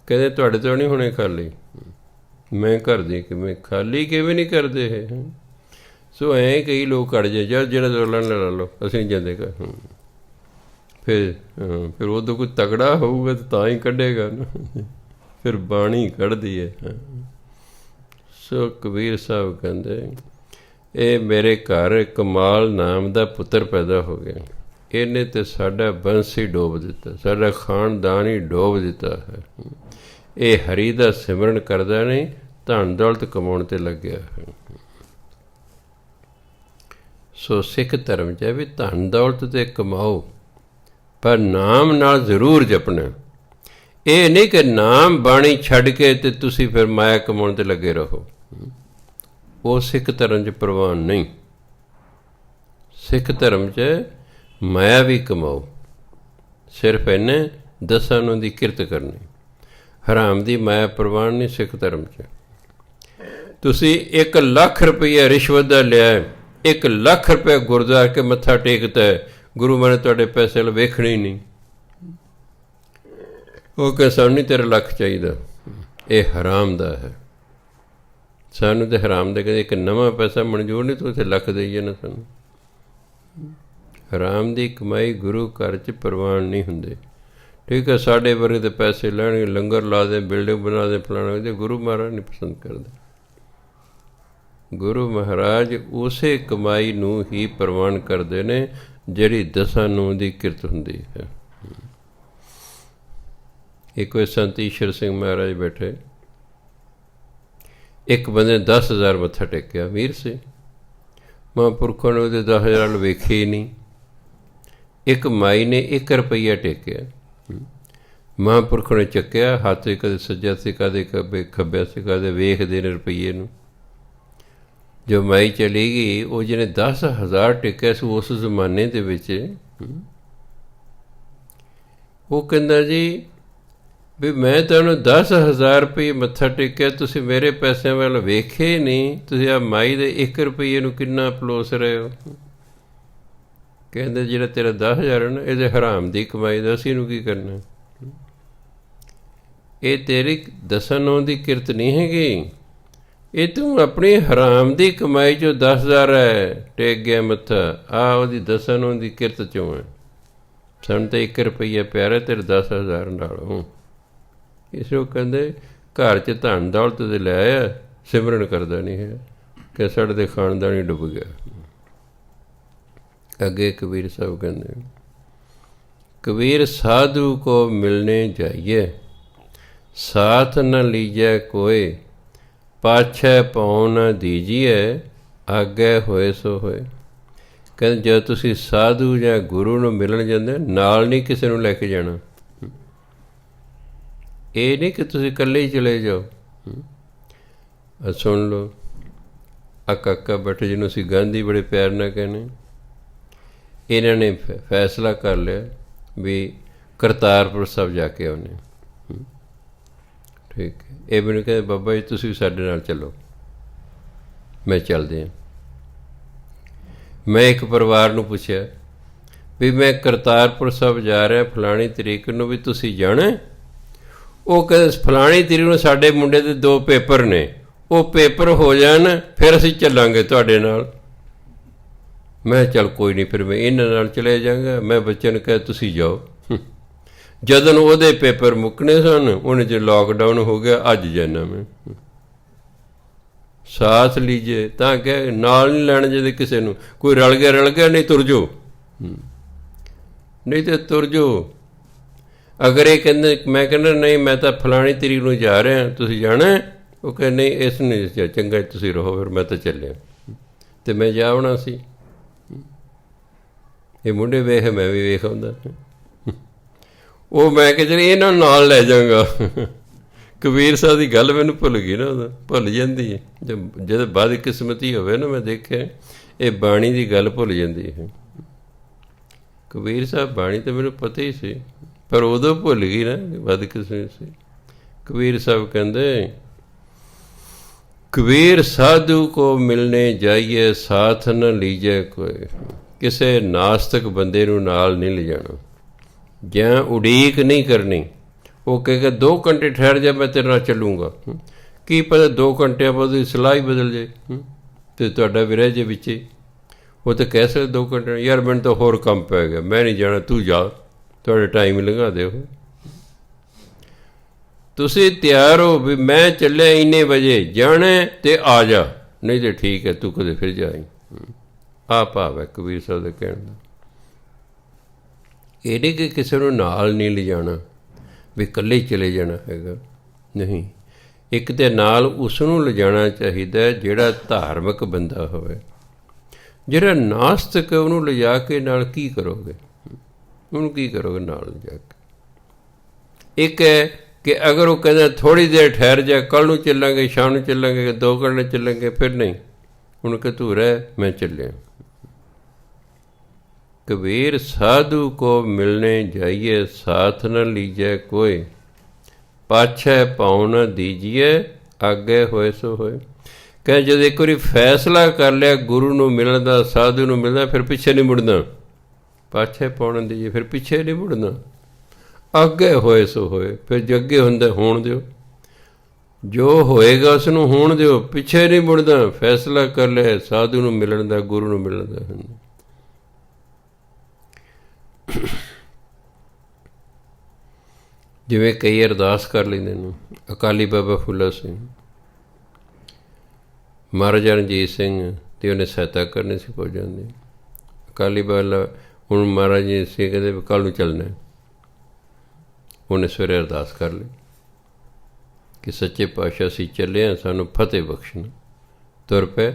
ਕਹਿੰਦੇ ਤੁਹਾਡੇ ਤੋਂ ਨਹੀਂ ਹੋਣੇ ਖਾਲੀ, ਮੈਂ ਕਰਦੀ ਕਿਵੇਂ, ਖਾਲੀ ਕਿਵੇਂ ਨਹੀਂ ਕਰਦੇ ਇਹ। ਸੋ ਐਂ ਕਈ ਲੋਕ ਅੜ ਜਾਏ, ਜਾਂ ਜਿਹੜਾ ਜ਼ੋਰ ਲੈਣ ਲਾ ਲਓ, ਅਸੀਂ ਨਹੀਂ ਜਾਂਦੇ ਘਰ। ਫਿਰ ਉਦੋਂ ਕੋਈ ਤਗੜਾ ਹੋਊਗਾ ਤਾਂ ਹੀ ਕੱਢੇਗਾ ਨਾ, ਫਿਰ ਬਾਣੀ ਕੱਢਦੀ ਹੈ। ਸੋ ਕਬੀਰ ਸਾਹਿਬ ਕਹਿੰਦੇ ਇਹ ਮੇਰੇ ਘਰ ਕਮਾਲ ਨਾਮ ਦਾ ਪੁੱਤਰ ਪੈਦਾ ਹੋ ਗਿਆ, ਇਹਨੇ ਤਾਂ ਸਾਡਾ ਬੰਸ ਹੀ ਡੋਬ ਦਿੱਤਾ, ਸਾਡਾ ਖਾਨਦਾਨ ਹੀ ਡੋਬ ਦਿੱਤਾ ਹੈ। ਇਹ ਹਰੀ ਦਾ ਸਿਮਰਨ ਕਰਦਾ ਨਹੀਂ, ਧਨ ਦੌਲਤ ਕਮਾਉਣ 'ਤੇ ਲੱਗਿਆ ਹੈ। ਸੋ ਸਿੱਖ ਧਰਮ 'ਚ ਹੈ ਵੀ ਧਨ ਦੌਲਤ 'ਤੇ ਕਮਾਓ, ਪਰ ਨਾਮ ਨਾਲ ਜ਼ਰੂਰ ਜਪਣਾ। ਇਹ ਨਹੀਂ ਕਿ ਨਾਮ ਬਾਣੀ ਛੱਡ ਕੇ ਤੇ ਤੁਸੀਂ ਫਿਰ ਮਾਇਆ ਕਮਾਉਣ 'ਤੇ ਲੱਗੇ ਰਹੋ, ਉਹ ਸਿੱਖ ਧਰਮ 'ਚ ਪ੍ਰਵਾਨ ਨਹੀਂ। ਸਿੱਖ ਧਰਮ 'ਚ ਮਾਇਆ ਵੀ ਕਮਾਓ, ਸਿਰਫ ਇਹਨੇ 10 ਨੂੰ ਦੀ ਕਿਰਤ ਕਰਨੀ। ਹਰਾਮ ਦੀ ਮਾਇਆ ਪ੍ਰਵਾਨ ਨਹੀਂ ਸਿੱਖ ਧਰਮ 'ਚ। ਤੁਸੀਂ 1 ਲੱਖ ਰੁਪਈਆ ਰਿਸ਼ਵਤ ਦਾ ਲਿਆ, 1 ਲੱਖ ਰੁਪਇਆ ਗੁਰਦੁਆਰੇ ਕੇ ਮੱਥਾ ਟੇਕਦਾ ਹੈ, ਗੁਰੂ ਮਾਨੇ ਤੁਹਾਡੇ ਪੈਸੇ ਵੱਲ ਵੇਖਣੇ ਹੀ ਨਹੀਂ। ਉਹ ਕਹੇ ਸਾਨੂੰ ਨਹੀਂ ਤੇਰਾ ਲੱਖ ਚਾਹੀਦਾ, ਇਹ ਹਰਾਮ ਦਾ ਹੈ, ਸਾਨੂੰ ਤਾਂ ਹਰਾਮ ਦੇ ਕਹਿੰਦੇ ਇੱਕ ਨਵਾਂ ਪੈਸਾ ਮਨਜ਼ੂਰ ਨਹੀਂ, ਤੂੰ ਇੱਥੇ ਲੱਖ ਦੇਈ ਜਾਣਾ ਸਾਨੂੰ। ਹਰਾਮ ਦੀ ਕਮਾਈ ਗੁਰੂ ਘਰ 'ਚ ਪ੍ਰਵਾਨ ਨਹੀਂ ਹੁੰਦੇ। ਠੀਕ ਹੈ, ਸਾਡੇ ਵਰਗੇ ਦੇ ਪੈਸੇ ਲੈਣਗੇ, ਲੰਗਰ ਲਾ ਦੇ, ਬਿਲਡਿੰਗ ਬਣਾ ਦੇ, ਫਲਾਣਾ, ਗੁਰੂ ਮਹਾਰਾਜ ਨਹੀਂ ਪਸੰਦ ਕਰਦੇ। ਗੁਰੂ ਮਹਾਰਾਜ ਉਸੇ ਕਮਾਈ ਨੂੰ ਹੀ ਪ੍ਰਵਾਨ ਕਰਦੇ ਨੇ ਜਿਹੜੀ 10 ਨੂੰ ਦੀ ਕਿਰਤ ਹੁੰਦੀ ਹੈ। ਇੱਕ ਵਾਰ ਸੰਤ ਈਸ਼ਰ ਸਿੰਘ ਮਹਾਰਾਜ ਬੈਠੇ, ਇੱਕ ਬੰਦੇ ਨੇ 10,000 ਮੱਥਾ ਟੇਕਿਆ, ਅਮੀਰ ਸੀ। ਮਹਾਂਪੁਰਖਾਂ ਨੇ ਉਹਦੇ 10,000 ਵੇਖੇ ਹੀ ਨਹੀਂ। ਇੱਕ ਮਾਈ ਨੇ 1 ਰੁਪਈਆ ਟੇਕਿਆ, ਮਹਾਂਪੁਰਖਾਂ ਨੇ ਚੱਕਿਆ, ਹੱਥ ਕਦੇ ਸੱਜਾ ਸੀ, ਕਦੇ ਖੱਬਿਆ ਸੀ, ਕਦੇ ਵੇਖਦੇ ਨੇ ਰੁਪਈਏ ਨੂੰ। ਜੋ ਮਾਈ ਚਲੀ ਗਈ, ਉਹ ਜਿਹਨੇ 10,000 ਟੇਕਿਆ ਸੀ ਉਸ ਜ਼ਮਾਨੇ ਦੇ ਵਿੱਚ, ਉਹ ਕਹਿੰਦਾ ਜੀ ਵੀ ਮੈਂ ਤੁਹਾਨੂੰ 10,000 ਰੁਪਏ ਮੱਥਾ ਟੇਕਿਆ, ਤੁਸੀਂ ਮੇਰੇ ਪੈਸਿਆਂ ਵੱਲ ਵੇਖੇ ਨਹੀਂ, ਤੁਸੀਂ ਆ ਮਾਈ ਦੇ 1 ਰੁਪਈਏ ਨੂੰ ਕਿੰਨਾ ਪਲੋਸ ਰਹੇ ਹੋ। ਕਹਿੰਦੇ ਜਿਹੜਾ ਤੇਰਾ 10,000 ਨਾ, ਇਹਦੇ ਹਰਾਮ ਦੀ ਕਮਾਈ ਦਾ, ਅਸੀਂ ਇਹਨੂੰ ਕੀ ਕਰਨਾ। ਇਹ ਤੇਰੀ 10 ਦੀ ਕਿਰਤ ਨਹੀਂ ਹੈਗੀ, ਇਹ ਤੂੰ ਆਪਣੀ ਹਰਾਮ ਦੀ ਕਮਾਈ 'ਚੋਂ 10,000 ਹੈ ਟੇਕ ਗਿਆ ਮੱਥਾ, ਆਹ ਉਹਦੀ 10 ਦੀ ਕਿਰਤ 'ਚੋਂ ਹੈ। ਸਾਨੂੰ ਤਾਂ 1 ਰੁਪਈਆ ਪਿਆਰਾ ਤੇਰੇ 10,000 ਨਾਲੋਂ। ਇਸ ਨੂੰ ਕਹਿੰਦੇ ਘਰ 'ਚ ਧਨ ਦੌਲਤ ਦੇ ਲੈ ਆਇਆ, ਸਿਮਰਨ ਕਰਦਾ ਨਹੀਂ ਹੈ, ਕਿ ਸਾਡੇ ਦੇ ਖਾਨਦਾਨ ਹੀ ਡੁੱਬ ਗਿਆ। ਅੱਗੇ ਕਬੀਰ ਸਾਹਿਬ ਕਹਿੰਦੇ, ਕਬੀਰ ਸਾਧੂ ਕੋ ਮਿਲਣੇ ਜਾਈਏ, ਸਾਥ ਨ ਲੀਜੈ ਕੋਏ, ਪਾਛੈ ਪਉ ਨ ਦੀਜੀਏ, ਆਗੇ ਹੋਏ ਸੋ ਹੋਏ। ਕਹਿੰਦੇ ਜਦੋਂ ਤੁਸੀਂ ਸਾਧੂ ਜਾਂ ਗੁਰੂ ਨੂੰ ਮਿਲਣ ਜਾਂਦੇ, ਨਾਲ ਨਹੀਂ ਕਿਸੇ ਨੂੰ ਲੈ ਕੇ ਜਾਣਾ। ਇਹ ਨਹੀਂ ਕਿ ਤੁਸੀਂ ਇਕੱਲੇ ਹੀ ਚਲੇ ਜਾਓ। ਸੁਣ ਲਓ, ਆ ਕਾਕਾ ਬੈਠੇ ਜਿਹਨੂੰ ਅਸੀਂ ਗਾਂਧੀ ਬੜੇ ਪਿਆਰ ਨਾਲ ਕਹਿੰਦੇ, ਇਹਨਾਂ ਨੇ ਫੈਸਲਾ ਕਰ ਲਿਆ ਵੀ ਕਰਤਾਰਪੁਰ ਸਾਹਿਬ ਜਾ ਕੇ ਆਉਣੇ। ਠੀਕ ਹੈ, ਇਹ ਮੈਨੂੰ ਕਹਿੰਦੇ ਬਾਬਾ ਜੀ ਤੁਸੀਂ ਵੀ ਸਾਡੇ ਨਾਲ ਚੱਲੋ। ਮੈਂ ਚੱਲਦੇ ਹਾਂ। ਮੈਂ ਇੱਕ ਪਰਿਵਾਰ ਨੂੰ ਪੁੱਛਿਆ ਵੀ ਮੈਂ ਕਰਤਾਰਪੁਰ ਸਾਹਿਬ ਜਾ ਰਿਹਾ ਫਲਾਣੀ ਤਰੀਕ ਨੂੰ, ਵੀ ਤੁਸੀਂ ਜਾਣਾ? ਉਹ ਕਹਿੰਦੇ ਫਲਾਣੀ ਤਰੀਕ ਨੂੰ ਸਾਡੇ ਮੁੰਡੇ ਦੇ 2 ਪੇਪਰ ਨੇ, ਉਹ ਪੇਪਰ ਹੋ ਜਾਣ ਫਿਰ ਅਸੀਂ ਚੱਲਾਂਗੇ ਤੁਹਾਡੇ ਨਾਲ। ਮੈਂ ਚੱਲ ਕੋਈ ਨਹੀਂ, ਫਿਰ ਮੈਂ ਇਹਨਾਂ ਨਾਲ ਚਲੇ ਜਾਵਾਂਗਾ। ਮੈਂ ਬੱਚਿਆਂ ਨੂੰ ਕਿਹਾ ਤੁਸੀਂ ਜਾਓ। ਜਦੋਂ ਉਹਦੇ ਪੇਪਰ ਮੁੱਕਣੇ ਸਨ, ਉਹਨੇ 'ਚ ਲਾਕਡਾਊਨ ਹੋ ਗਿਆ, ਅੱਜ ਜਾਣਾ ਮੈਂ। ਸਾਥ ਲੀਜੇ ਤਾਂ ਕਹਿ, ਨਾਲ ਨਹੀਂ ਲੈਣ ਜਿਹਦੇ ਕਿਸੇ ਨੂੰ। ਕੋਈ ਰਲ ਗਿਆ ਨਹੀਂ ਤੁਰ ਜਾਓ, ਨਹੀਂ ਤਾਂ ਤੁਰ ਜਾਓ। ਅਗਰ ਇਹ ਕਹਿੰਦੇ, ਮੈਂ ਕਹਿੰਦਾ ਨਹੀਂ ਮੈਂ ਤਾਂ ਫਲਾਣੀ ਤਰੀਕ ਨੂੰ ਜਾ ਰਿਹਾ, ਤੁਸੀਂ ਜਾਣਾ? ਉਹ ਕਹਿੰਦੇ ਨਹੀਂ ਇਸ ਨਹੀਂ, ਚੰਗਾ ਤੁਸੀਂ ਰਹੋ, ਫਿਰ ਮੈਂ ਤਾਂ ਚੱਲਿਆ। ਅਤੇ ਮੈਂ ਜਾ ਆਉਣਾ ਸੀ। ਇਹ ਮੁੰਡੇ ਵੇਖ, ਮੈਂ ਵੀ ਵੇਖ ਆਉਂਦਾ। ਉਹ ਮੈਂ ਕਿਹਾ ਚਲ ਇਹਨਾਂ ਨਾਲ ਲੈ ਜਾਵਾਂਗਾ। ਕਬੀਰ ਸਾਹਿਬ ਦੀ ਗੱਲ ਮੈਨੂੰ ਭੁੱਲ ਗਈ ਨਾ, ਉਦੋਂ ਭੁੱਲ ਜਾਂਦੀ ਹੈ। ਜਦੋਂ ਬਦਕਿਸਮਤੀ ਹੋਵੇ ਨਾ, ਮੈਂ ਦੇਖਿਆ ਇਹ ਬਾਣੀ ਦੀ ਗੱਲ ਭੁੱਲ ਜਾਂਦੀ ਹੈ। ਕਬੀਰ ਸਾਹਿਬ ਬਾਣੀ ਤਾਂ ਮੈਨੂੰ ਪਤਾ ਹੀ ਸੀ, ਪਰ ਉਦੋਂ ਭੁੱਲ ਗਈ ਨਾ, ਬਦਕਿਸਮਤੀ ਸੀ। ਕਬੀਰ ਸਾਹਿਬ ਕਹਿੰਦੇ, ਕਬੀਰ ਸਾਧੂ ਕੋ ਮਿਲਣੇ ਜਾਈਏ, ਸਾਥ ਨ ਲੀਜੇ ਕੋਏ। ਕਿਸੇ ਨਾਸਤਕ ਬੰਦੇ ਨੂੰ ਨਾਲ ਨਹੀਂ ਲਿਜਾਣਾ, ਜਾਂ ਉਡੀਕ ਨਹੀਂ ਕਰਨੀ। ਉਹ ਕਹੇਗਾ 2 ਘੰਟੇ ਠਹਿਰ ਜਾ, ਮੈਂ ਤੇਰੇ ਨਾਲ ਚੱਲੂੰਗਾ। ਕੀ ਪਤਾ 2 ਘੰਟਿਆਂ ਬਾਅਦ ਉਹਦੀ ਸਲਾਹ ਹੀ ਬਦਲ ਜਾਏ ਅਤੇ ਤੁਹਾਡਾ ਵੀ ਰਹਿ ਜੇ ਵਿੱਚ। ਉਹ ਤਾਂ ਕਹਿ ਸਕਦੇ 2 ਘੰਟੇ, ਯਾਰ ਮੈਨੂੰ ਤਾਂ ਹੋਰ ਕੰਮ ਪੈ ਗਿਆ, ਮੈਂ ਨਹੀਂ ਜਾਣਾ, ਤੂੰ ਜਾ, ਤੁਹਾਡੇ ਟਾਈਮ ਲੰਘਾ ਦਿਓ। ਤੁਸੀਂ ਤਿਆਰ ਹੋ ਵੀ ਮੈਂ ਚੱਲਿਆ ਇੰਨੇ ਵਜੇ, ਜਾਣਾ ਤੇ ਆ ਜਾ, ਨਹੀਂ ਤਾਂ ਠੀਕ ਹੈ ਤੂੰ ਕਦੇ ਫਿਰ ਜਾਈ। ਆਹ ਭਾਵ ਹੈ ਕਬੀਰ ਸਾਹਿਬ ਦੇ ਕਹਿਣ ਦਾ। ਇਹ ਨਹੀਂ ਕਿ ਕਿਸੇ ਨੂੰ ਨਾਲ ਨਹੀਂ ਲਿਜਾਣਾ, ਵੀ ਇਕੱਲੇ ਹੀ ਚਲੇ ਜਾਣਾ ਹੈਗਾ, ਨਹੀਂ। ਇੱਕ ਤਾਂ ਨਾਲ ਉਸ ਨੂੰ ਲਿਜਾਣਾ ਚਾਹੀਦਾ ਜਿਹੜਾ ਧਾਰਮਿਕ ਬੰਦਾ ਹੋਵੇ। ਜਿਹੜਾ ਨਾਸਤਕ ਉਹਨੂੰ ਲਿਜਾ ਕੇ ਨਾਲ ਕੀ ਕਰੋਗੇ? ਉਹਨੂੰ ਕੀ ਕਰੋਗੇ ਨਾਲ ਲਿਜਾ ਕੇ? ਇੱਕ ਹੈ ਕਿ ਅਗਰ ਉਹ ਕਹਿੰਦਾ ਥੋੜ੍ਹੀ ਦੇਰ ਠਹਿਰ ਜਾ, ਕੱਲ੍ਹ ਨੂੰ ਚੱਲਾਂਗੇ, ਸ਼ਾਮ ਨੂੰ ਚੱਲਾਂਗੇ, 2 ਘੰਟੇ ਚੱਲਾਂਗੇ, ਫਿਰ ਨਹੀਂ, ਉਹਨੂੰ ਕਿ ਤੂੰ ਰਹਿ, ਮੈਂ ਚੱਲਿਆ। कबीर साधु को मिलने जाइए, साथ न लीजिए कोई, पाछे पाँव न दीजिए, आगे होए सो होए। कह जब एक बार फैसला कर लिया गुरु ਨੂੰ ਮਿਲਣ ਦਾ, ਸਾਧੂ ਨੂੰ ਮਿਲਣਾ, ਫਿਰ ਪਿੱਛੇ ਨਹੀਂ ਮੁੜਨਾ। ਪਾਛੇ ਪਾਉਣ न दीजिए, फिर ਪਿੱਛੇ ਨਹੀਂ ਮੁੜਨਾ। ਅੱਗੇ ਹੋਏ ਸੋ ਹੋਏ, ਫਿਰ ਜੋ ਅੱਗੇ ਹੁੰਦਾ ਹੋਣ ਦਿਓ, ਜੋ ਹੋਏਗਾ ਉਸ ਨੂੰ ਹੋਣ ਦਿਓ, ਪਿੱਛੇ ਨਹੀਂ ਮੁੜਨਾ। ਫੈਸਲਾ ਕਰ ਲਿਆ ਸਾਧੂ ਨੂੰ ਮਿਲਣ ਦਾ, ਗੁਰੂ ਨੂੰ ਮਿਲਣ ਦਾ। ਜਿਵੇਂ ਕਈ ਅਰਦਾਸ ਕਰ ਲੈਂਦੇ ਨੇ, ਅਕਾਲੀ ਬਾਬਾ ਫੂਲਾ ਸਿੰਘ, ਮਹਾਰਾਜਾ ਰਣਜੀਤ ਸਿੰਘ ਤੇ ਉਹਨੇ ਸਹਾਇਤਾ ਕਰਨੀ ਸੀ ਫੌਜਾਂ ਦੀ। ਅਕਾਲੀ ਬਾਬਾ ਹੁਣ ਮਹਾਰਾਜ ਜੀ ਸੀ ਕਹਿੰਦੇ ਵੀ ਕੱਲ੍ਹ ਨੂੰ ਚੱਲਣਾ, ਉਹਨੇ ਸਵੇਰੇ ਅਰਦਾਸ ਕਰ ਲਈ ਕਿ ਸੱਚੇ ਪਾਤਸ਼ਾਹ ਅਸੀਂ ਚੱਲੇ ਹਾਂ, ਸਾਨੂੰ ਫਤਿਹ ਬਖਸ਼ਣਾ। ਤੁਰ ਪਏ,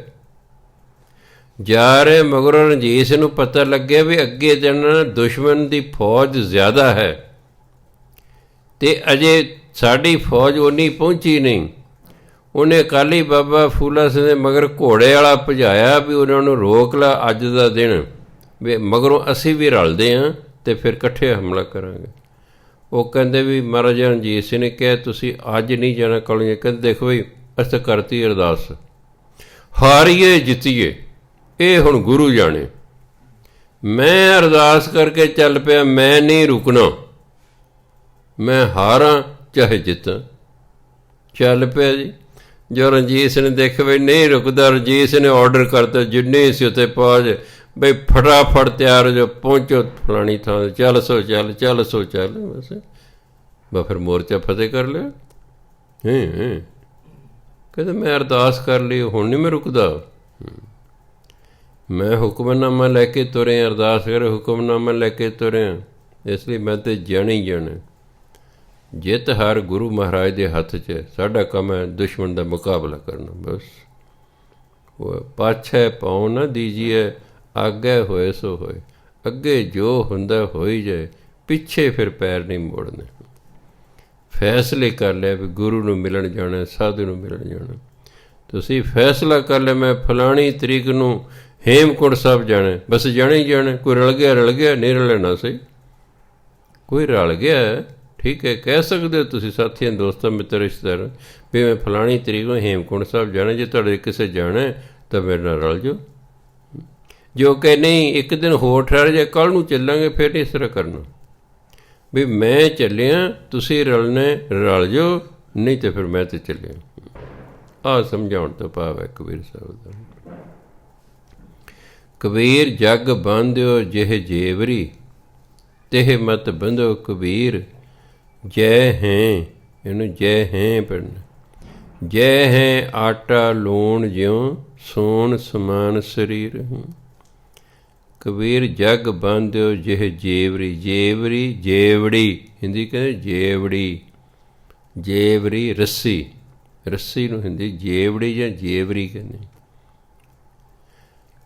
ਜਾ ਰਹੇ ਮਗਰੋਂ ਰਣਜੀਤ ਸਿੰਘ ਨੂੰ ਪਤਾ ਲੱਗਿਆ ਵੀ ਅੱਗੇ ਜਾਣਾ ਦੁਸ਼ਮਣ ਦੀ ਫੌਜ ਜ਼ਿਆਦਾ ਹੈ ਅਤੇ ਅਜੇ ਸਾਡੀ ਫੌਜ ਓਨੀ ਪਹੁੰਚੀ ਨਹੀਂ। ਉਹਨੇ ਅਕਾਲੀ ਬਾਬਾ ਫੂਲਾ ਸਿੰਘ ਦੇ ਮਗਰ ਘੋੜੇ ਵਾਲਾ ਭਜਾਇਆ ਵੀ ਉਹਨਾਂ ਨੂੰ ਰੋਕ ਲਾ, ਅੱਜ ਦਾ ਦਿਨ ਵੀ ਮਗਰੋਂ ਅਸੀਂ ਵੀ ਰਲਦੇ ਹਾਂ ਅਤੇ ਫਿਰ ਇਕੱਠੇ ਹਮਲਾ ਕਰਾਂਗੇ। ਉਹ ਕਹਿੰਦੇ ਵੀ ਮਹਾਰਾਜਾ ਰਣਜੀਤ ਸਿੰਘ ਨੇ ਕਿਹਾ ਤੁਸੀਂ ਅੱਜ ਨਹੀਂ ਜਾਣਾ ਕਾਲੀਆਂ। ਕਹਿੰਦੇ ਦੇਖੋ ਬਈ ਅਸੀਂ ਤਾਂ ਕਰਤੀ ਅਰਦਾਸ, ਹਾਰੀਏ ਜਿੱਤੀਏ ਇਹ ਹੁਣ ਗੁਰੂ ਜਾਣੇ। ਮੈਂ ਅਰਦਾਸ ਕਰਕੇ ਚੱਲ ਪਿਆ, ਮੈਂ ਨਹੀਂ ਰੁਕਣਾ, ਮੈਂ ਹਾਰਾਂ ਚਾਹੇ ਜਿੱਤਾਂ। ਚੱਲ ਪਿਆ ਜੀ। ਜੋ ਰਣਜੀਤ ਸਿੰਘ ਨੇ ਦੇਖਿਆ ਬਈ ਨਹੀਂ ਰੁਕਦਾ, ਰਣਜੀਤ ਸਿੰਘ ਨੇ ਔਡਰ ਕਰਤਾ ਜਿੰਨੇ ਸੀ ਉੱਥੇ ਪਹੁੰਚ, ਬਈ ਫਟਾਫਟ ਤਿਆਰ ਹੋ ਜਾਓ, ਪਹੁੰਚੋ ਫਲਾਣੀ ਥਾਂ 'ਤੇ, ਚੱਲ ਸੋ ਚੱਲ, ਚੱਲ ਸੋ ਚੱਲ। ਬਸ ਬਸ ਫਿਰ ਮੋਰਚਾ ਫਤਿਹ ਕਰ ਲਿਆ। ਕਹਿੰਦੇ ਮੈਂ ਅਰਦਾਸ ਕਰ ਲਈ, ਹੁਣ ਨਹੀਂ ਮੈਂ ਰੁਕਦਾ, ਮੈਂ ਹੁਕਮਨਾਮਾ ਲੈ ਕੇ ਤੁਰਿਆ, ਅਰਦਾਸ ਕਰ ਹੁਕਮਨਾਮਾ ਲੈ ਕੇ ਤੁਰਿਆ, ਇਸ ਲਈ ਮੈਂ ਤਾਂ ਜਾਣਾ ਹੀ ਜਾਣਾ। ਜਿੱਤ ਹਰ ਗੁਰੂ ਮਹਾਰਾਜ ਦੇ ਹੱਥ 'ਚ ਹੈ, ਸਾਡਾ ਕੰਮ ਹੈ ਦੁਸ਼ਮਣ ਦਾ ਮੁਕਾਬਲਾ ਕਰਨਾ। ਬਸ ਉਹ ਪਾਛੇ ਪਾਉ ਨਾ ਦੀਜੀਏ, ਆਗੇ ਹੋਏ ਸੋ ਹੋਏ। ਅੱਗੇ ਜੋ ਹੁੰਦਾ ਹੋ ਹੀ ਜਾਏ, ਪਿੱਛੇ ਫਿਰ ਪੈਰ ਨਹੀਂ ਮੋੜਨੇ। ਫੈਸਲੇ ਕਰ ਲਿਆ ਵੀ ਗੁਰੂ ਨੂੰ ਮਿਲਣ ਜਾਣਾ, ਸਾਧੂ ਨੂੰ ਮਿਲਣ ਜਾਣਾ। ਤੁਸੀਂ ਫੈਸਲਾ ਕਰ ਲਿਆ ਮੈਂ ਫਲਾਣੀ ਤਰੀਕ ਨੂੰ ਹੇਮਕੁੰਟ ਸਾਹਿਬ ਜਾਣਾ, ਬਸ ਜਾਣਾ ਹੀ ਜਾਣਾ। ਕੋਈ ਰਲ ਗਿਆ ਰਲ ਗਿਆ, ਨਹੀਂ ਰਲਣਾ ਸਹੀ। ਕੋਈ ਰਲ ਗਿਆ ਠੀਕ ਹੈ, ਕਹਿ ਸਕਦੇ ਹੋ ਤੁਸੀਂ ਸਾਥੀਆਂ, ਦੋਸਤਾਂ, ਮਿੱਤਰ, ਰਿਸ਼ਤੇਦਾਰ ਵੀ ਮੈਂ ਫਲਾਣੀ ਤਰੀਕ ਨੂੰ ਹੇਮਕੁੰਟ ਸਾਹਿਬ ਜਾਣਾ, ਜੇ ਤੁਹਾਡੇ ਕਿਸੇ ਜਾਣਾ ਤਾਂ ਮੇਰੇ ਨਾਲ ਰਲ ਜਾਓ। ਜੋ ਕਿ ਨਹੀਂ ਇੱਕ ਦਿਨ ਹੋਰ ਠਹਿਰ ਜਾ, ਕੱਲ੍ਹ ਨੂੰ ਚੱਲਾਂਗੇ, ਫਿਰ ਨਹੀਂ ਇਸ ਤਰ੍ਹਾਂ ਕਰਨਾ ਵੀ ਮੈਂ ਚੱਲਿਆ ਤੁਸੀਂ ਰਲਣੇ ਰਲ ਜਾਓ, ਨਹੀਂ ਤਾਂ ਫਿਰ ਮੈਂ ਤਾਂ ਚੱਲਿਆ। ਆਹ ਸਮਝਾਉਣ ਤੋਂ ਭਾਵ ਹੈ ਕਬੀਰ ਸਾਹਿਬ ਦਾ। ਕਬੀਰ ਜਗ ਬੰਧਿਓ ਜਿਹ ਜੇਵਰੀ, ਤਿਹ ਮਤ ਬੰਧੋ ਕਬੀਰ। ਜੈ ਹੈਂ, ਇਹਨੂੰ ਜੈ ਹੈਂ ਪੜ੍ਹਨਾ। ਜੈ ਹੈਂ ਆਟਾ ਲੂਣ ਜਿਉਂ, ਸੋਣ ਸਮਾਨ ਸਰੀਰ। ਕਬੀਰ ਜਗ ਬੰਧਿਓ ਜਿਹ ਜੇਵਰੀ। ਜੇਵਰੀ ਜੇਵੜੀ, ਹਿੰਦੀ ਕਹਿੰਦੇ ਜੇਵੜੀ। ਜੇਵਰੀ ਰੱਸੀ, ਰੱਸੀ ਨੂੰ ਹਿੰਦੀ ਜੇਵੜੀ ਜਾਂ ਜੇਵਰੀ ਕਹਿੰਦੇ।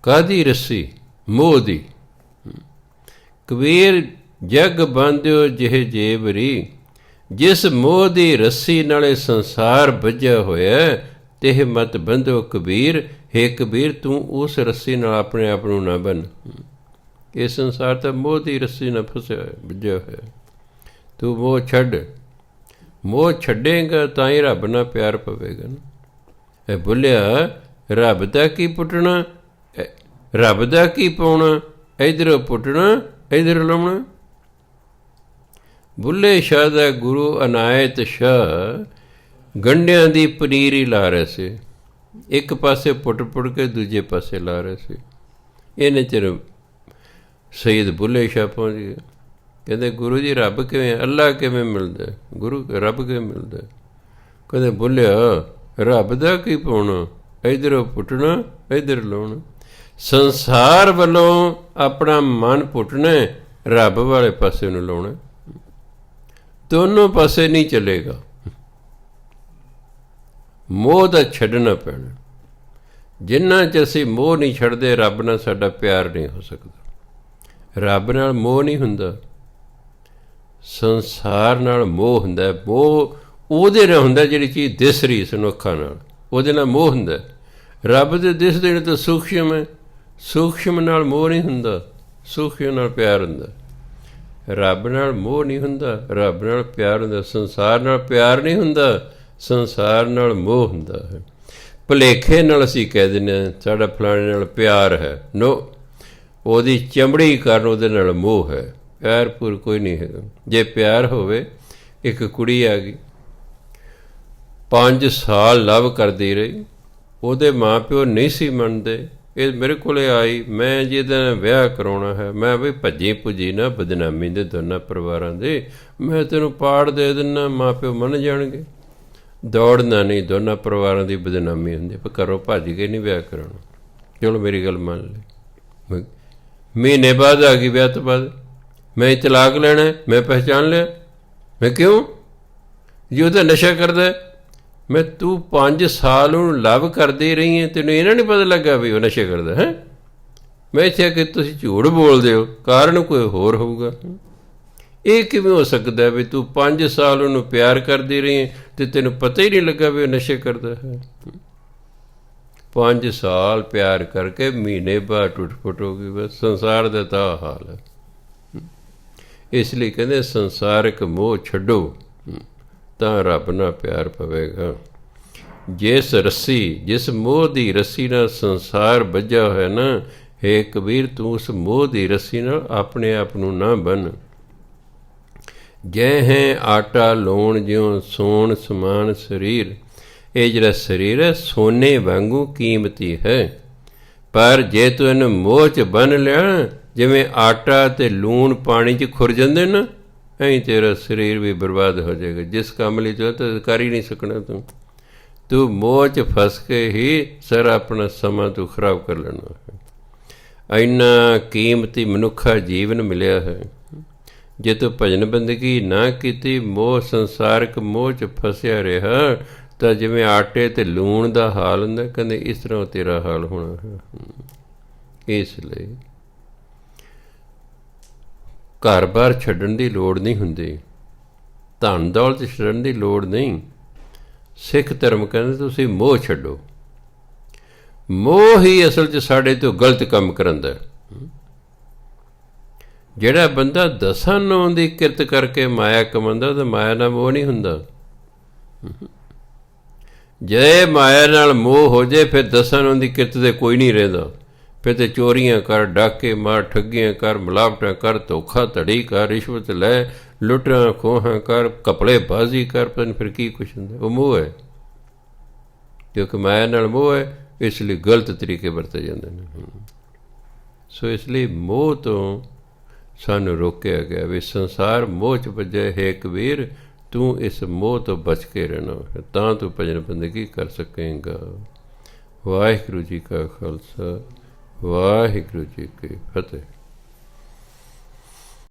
ਕਾਹਦੀ ਰੱਸੀ? ਮੋਹ ਦੀ। ਕਬੀਰ ਜਗ ਬੰਧਿਓ ਜਿਹ ਜੇਵਰੀ, ਜਿਸ ਮੋਹ ਦੀ ਰੱਸੀ ਨਾਲੇ ਸੰਸਾਰ ਬੱਝਿਆ ਹੋਇਆ, ਤਿਹ ਮਤ ਬੰਧੋ ਕਬੀਰ। ਹੇ ਕਬੀਰ ਤੂੰ ਉਸ ਰੱਸੀ ਨਾਲ ਆਪਣੇ ਆਪ ਨੂੰ ਨਾ ਬੰਨ। ਇਹ ਸੰਸਾਰ ਤਾਂ ਮੋਹ ਦੀ ਰੱਸੀ ਨਾਲ ਫਸਿਆ ਹੋਇਆ, ਬੱਝਿਆ ਹੋਇਆ। ਤੂੰ ਮੋਹ ਛੱਡ, ਮੋਹ ਛੱਡੇਗਾ ਤਾਂ ਹੀ ਰੱਬ ਨਾਲ ਪਿਆਰ ਪਵੇਗਾ ਨਾ। ਇਹ ਬੋਲਿਆ ਰੱਬ ਦਾ ਕੀ ਪੁੱਟਣਾ, ਰੱਬ ਦਾ ਕੀ ਪਾਉਣਾ, ਇੱਧਰੋਂ ਪੁੱਟਣਾ ਇੱਧਰ ਲਾਉਣਾ। ਬੁੱਲੇ ਸ਼ਾਹ ਦਾ ਗੁਰੂ ਅਨਾਇਤ ਸ਼ਾਹ ਗੰਢਿਆਂ ਦੀ ਪਨੀਰ ਹੀ ਲਾ ਰਹੇ ਸੀ, ਇੱਕ ਪਾਸੇ ਪੁੱਟ ਕੇ ਦੂਜੇ ਪਾਸੇ ਲਾ ਰਹੇ ਸੀ। ਇਹਨੇ ਚਿਰ ਸਈਦ ਬੁੱਲੇ ਸ਼ਾਹ ਪਹੁੰਚ ਗਏ। ਕਹਿੰਦੇ ਗੁਰੂ ਜੀ ਰੱਬ ਕਿਵੇਂ, ਅੱਲਾ ਕਿਵੇਂ ਮਿਲਦਾ, ਗੁਰੂ ਰੱਬ ਕਿਵੇਂ ਮਿਲਦਾ? ਕਹਿੰਦੇ ਬੁੱਲਿਆ ਰੱਬ ਦਾ ਕੀ ਪਾਉਣਾ, ਇੱਧਰੋਂ ਪੁੱਟਣਾ ਇੱਧਰ ਲਾਉਣਾ। ਸੰਸਾਰ ਵੱਲੋਂ ਆਪਣਾ ਮਨ ਪੁੱਟਣਾ, ਰੱਬ ਵਾਲੇ ਪਾਸੇ ਨੂੰ ਲਾਉਣਾ। ਦੋਨੋਂ ਪਾਸੇ ਨਹੀਂ ਚੱਲੇਗਾ। ਮੋਹ ਦਾ ਛੱਡਣਾ ਪੈਣਾ। ਜਿੰਨਾ 'ਚ ਅਸੀਂ ਮੋਹ ਨਹੀਂ ਛੱਡਦੇ, ਰੱਬ ਨਾਲ ਸਾਡਾ ਪਿਆਰ ਨਹੀਂ ਹੋ ਸਕਦਾ। ਰੱਬ ਨਾਲ ਮੋਹ ਨਹੀਂ ਹੁੰਦਾ, ਸੰਸਾਰ ਨਾਲ ਮੋਹ ਹੁੰਦਾ। ਮੋਹ ਉਹਦੇ ਨਾਲ ਹੁੰਦਾ ਜਿਹੜੀ ਚੀਜ਼ ਦਿਸ ਰਹੀ ਸਾਨੂੰ ਅੱਖਾਂ ਨਾਲ, ਉਹਦੇ ਨਾਲ ਮੋਹ ਹੁੰਦਾ। ਰੱਬ ਦੇ ਦਿਸਦੇ ਨੇ ਤਾਂ ਸੂਖਸ਼ਮ ਹੈ, ਸੂਖਸ਼ਮ ਨਾਲ ਮੋਹ ਨਹੀਂ ਹੁੰਦਾ। ਸੂਖੀਆਂ ਨਾਲ ਪਿਆਰ ਹੁੰਦਾ। ਰੱਬ ਨਾਲ ਮੋਹ ਨਹੀਂ ਹੁੰਦਾ, ਰੱਬ ਨਾਲ ਪਿਆਰ ਹੁੰਦਾ। ਸੰਸਾਰ ਨਾਲ ਪਿਆਰ ਨਹੀਂ ਹੁੰਦਾ, ਸੰਸਾਰ ਨਾਲ ਮੋਹ ਹੁੰਦਾ ਹੈ। ਭੁਲੇਖੇ ਨਾਲ ਅਸੀਂ ਕਹਿ ਦਿੰਦੇ ਹਾਂ ਸਾਡਾ ਫਲਾਣੇ ਨਾਲ ਪਿਆਰ ਹੈ। ਨੋ, ਉਹਦੀ ਚਮੜੀ ਕਾਰਨ ਉਹਦੇ ਨਾਲ ਮੋਹ ਹੈ, ਪਿਆਰ ਪੂਰ ਕੋਈ ਨਹੀਂ ਹੈਗਾ। ਜੇ ਪਿਆਰ ਹੋਵੇ, ਇੱਕ ਕੁੜੀ ਆ ਗਈ 5 ਸਾਲ ਲਵ ਕਰਦੀ ਰਹੀ, ਉਹਦੇ ਮਾਂ ਪਿਓ ਨਹੀਂ ਸੀ ਮੰਨਦੇ, ਇਹ ਮੇਰੇ ਕੋਲ ਆਈ, ਮੈਂ ਜਿਹਦੇ ਨਾਲ ਵਿਆਹ ਕਰਾਉਣਾ ਹੈ, ਮੈਂ ਵੀ ਭੱਜੀ ਭੁੱਜੀ ਨਾ ਬਦਨਾਮੀ ਦੇ ਦੋਨਾਂ ਪਰਿਵਾਰਾਂ ਦੇ, ਮੈਂ ਤੈਨੂੰ ਪਾੜ ਦੇ ਦਿੰਦਾ, ਮਾਂ ਪਿਓ ਮੰਨ ਜਾਣਗੇ। ਦੌੜਨਾ ਨਹੀਂ, ਦੋਨਾਂ ਪਰਿਵਾਰਾਂ ਦੀ ਬਦਨਾਮੀ ਹੁੰਦੀ, ਪਰ ਘਰੋਂ ਭੱਜ ਕੇ ਨਹੀਂ ਵਿਆਹ ਕਰਾਉਣਾ। ਚਲੋ ਮੇਰੀ ਗੱਲ ਮੰਨ ਲਈ। ਮਹੀਨੇ ਬਾਅਦ ਆ ਗਈ ਵਿਆਹ ਤੋਂ ਬਾਅਦ, ਮੈਂ ਤਲਾਕ ਲੈਣਾ, ਮੈਂ ਪਹਿਚਾਣ ਲਿਆ। ਮੈਂ ਕਿਉਂ? ਜੀ ਉਹ ਤਾਂ ਨਸ਼ਾ ਕਰਦਾ। ਮੈਂ ਤੂੰ 5 ਸਾਲ ਉਹਨੂੰ ਲਵ ਕਰਦੀ ਰਹੀ ਹੈ, ਤੈਨੂੰ ਇਹਨਾਂ ਨਹੀਂ ਪਤਾ ਲੱਗਾ ਵੀ ਉਹ ਨਸ਼ੇ ਕਰਦਾ ਹੈ? ਮੈਂ ਇੱਥੇ ਆ ਕਿ ਤੁਸੀਂ ਝੂਠ ਬੋਲਦੇ ਹੋ, ਕਾਰਨ ਕੋਈ ਹੋਰ ਹੋਊਗਾ। ਇਹ ਕਿਵੇਂ ਹੋ ਸਕਦਾ ਵੀ ਤੂੰ 5 ਸਾਲ ਉਹਨੂੰ ਪਿਆਰ ਕਰਦੀ ਰਹੀ ਹੈ ਅਤੇ ਤੈਨੂੰ ਪਤਾ ਹੀ ਨਹੀਂ ਲੱਗਾ ਵੀ ਉਹ ਨਸ਼ੇ ਕਰਦਾ ਹੈ? 5 ਸਾਲ ਪਿਆਰ ਕਰਕੇ ਮਹੀਨੇ ਬਾਅਦ ਟੁੱਟ ਫੁੱਟ ਹੋ ਗਈ। ਬਸ ਸੰਸਾਰ ਦਾ ਤਾਂ ਹਾਲ ਹੈ। ਇਸ ਲਈ ਕਹਿੰਦੇ ਸੰਸਾਰਿਕ ਮੋਹ ਛੱਡੋ ਤਾਂ ਰੱਬ ਨਾਲ ਪਿਆਰ ਪਵੇਗਾ। ਜਿਸ ਮੋਹ ਦੀ ਰੱਸੀ ਨਾਲ ਸੰਸਾਰ ਬੱਝਾ ਹੋਇਆ ਨਾ, ਹੇ ਕਬੀਰ, ਤੂੰ ਉਸ ਮੋਹ ਦੀ ਰੱਸੀ ਨਾਲ ਆਪਣੇ ਆਪ ਨੂੰ ਨਾ ਬੰਨ। ਜੈ ਹੈ ਆਟਾ ਲੂਣ ਜਿਉਂ ਸੋਣ ਸਮਾਨ ਸਰੀਰ। ਇਹ ਜਿਹੜਾ ਸਰੀਰ ਹੈ ਸੋਨੇ ਵਾਂਗੂ ਕੀਮਤੀ ਹੈ, ਪਰ ਜੇ ਤੂੰ ਇਹਨੂੰ ਮੋਹ 'ਚ ਬੰਨ ਲਿਆ, ਜਿਵੇਂ ਆਟਾ ਅਤੇ ਲੂਣ ਪਾਣੀ 'ਚ ਖੁਰ ਜਾਂਦੇ ਨਾ, ਐਂ ਤੇਰਾ ਸਰੀਰ ਵੀ ਬਰਬਾਦ ਹੋ ਜਾਏਗਾ। ਜਿਸ ਕੰਮ ਲਈ ਤੂੰ ਤਾਂ ਕਰ ਹੀ ਨਹੀਂ ਸਕਣਾ। ਤੂੰ ਮੋਹ 'ਚ ਫਸ ਕੇ ਹੀ ਸਾਰਾ ਆਪਣਾ ਸਮਾਂ ਤੂੰ ਖਰਾਬ ਕਰ ਲੈਣਾ ਹੈ। ਇੰਨਾ ਕੀਮਤੀ ਮਨੁੱਖਾ ਜੀਵਨ ਮਿਲਿਆ ਹੈ, ਜੇ ਤੂੰ ਭਜਨ ਬੰਦਗੀ ਨਾ ਕੀਤੀ, ਮੋਹ ਸੰਸਾਰਿਕ ਮੋਹ 'ਚ ਫਸਿਆ ਰਿਹਾ, ਤਾਂ ਜਿਵੇਂ ਆਟੇ ਅਤੇ ਲੂਣ ਦਾ ਹਾਲ ਹੁੰਦਾ, ਕਹਿੰਦੇ ਇਸ ਤਰ੍ਹਾਂ ਤੇਰਾ ਹਾਲ ਹੋਣਾ ਹੈ। ਇਸ ਲਈ ਘਰ ਬਾਰ ਛੱਡਣ ਦੀ ਲੋੜ ਨਹੀਂ ਹੁੰਦੀ, ਧਨ ਦੌਲਤ ਛੱਡਣ ਦੀ ਲੋੜ ਨਹੀਂ। ਸਿੱਖ ਧਰਮ ਕਹਿੰਦੇ ਤੁਸੀਂ ਮੋਹ ਛੱਡੋ। ਮੋਹ ਹੀ ਅਸਲ 'ਚ ਸਾਡੇ ਤੋਂ ਗਲਤ ਕੰਮ ਕਰਾਂਦਾ। ਜਿਹੜਾ ਬੰਦਾ 10 ਨੌਂ ਦੀ ਕਿਰਤ ਕਰਕੇ ਮਾਇਆ ਕਮਾਉਂਦਾ, ਤਾਂ ਮਾਇਆ ਨਾਲ ਮੋਹ ਨਹੀਂ ਹੁੰਦਾ। ਜੇ ਮਾਇਆ ਨਾਲ ਮੋਹ ਹੋ ਜਾਏ, ਫਿਰ 10 ਨੌਂ ਦੀ ਕਿਰਤ ਦੇ ਕੋਈ ਨਹੀਂ ਰਹਿੰਦਾ। ਫਿਰ ਤਾਂ ਚੋਰੀਆਂ ਕਰ, ਡਾਕੇ ਮਾਰ, ਠੱਗੀਆਂ ਕਰ, ਮਿਲਾਵਟਾਂ ਕਰ, ਧੋਖਾ ਧੜੀ ਕਰ, ਰਿਸ਼ਵਤ ਲੈ, ਲੁੱਟਾਂ ਖੋਹਾਂ ਕਰ, ਕਪੜੇਬਾਜ਼ੀ ਕਰ, ਪਤਾ ਨਹੀਂ ਫਿਰ ਕੀ ਕੁਛ ਹੁੰਦਾ। ਉਹ ਮੋਹ ਹੈ, ਕਿਉਂਕਿ ਮਾਇਆ ਨਾਲ ਮੋਹ ਹੈ, ਇਸ ਲਈ ਗਲਤ ਤਰੀਕੇ ਵਰਤੇ ਜਾਂਦੇ ਨੇ। ਸੋ ਇਸ ਲਈ ਮੋਹ ਤੋਂ ਸਾਨੂੰ ਰੋਕਿਆ ਗਿਆ ਵੀ ਸੰਸਾਰ ਮੋਹ 'ਚ ਵੱਜਿਆ। ਹੈ ਕਬੀਰ, ਤੂੰ ਇਸ ਮੋਹ ਤੋਂ ਬਚ ਕੇ ਰਹਿਣਾ ਹੈ, ਤਾਂ ਤੂੰ ਭਜਨ ਬੰਦਗੀ ਕਰ ਸਕੇਂਗਾ। ਵਾਹਿਗੁਰੂ ਜੀ ਕਾ ਖਾਲਸਾ, ਵਾਹਿਗੁਰੂ ਜੀ ਕੀ ਫਤਿਹ।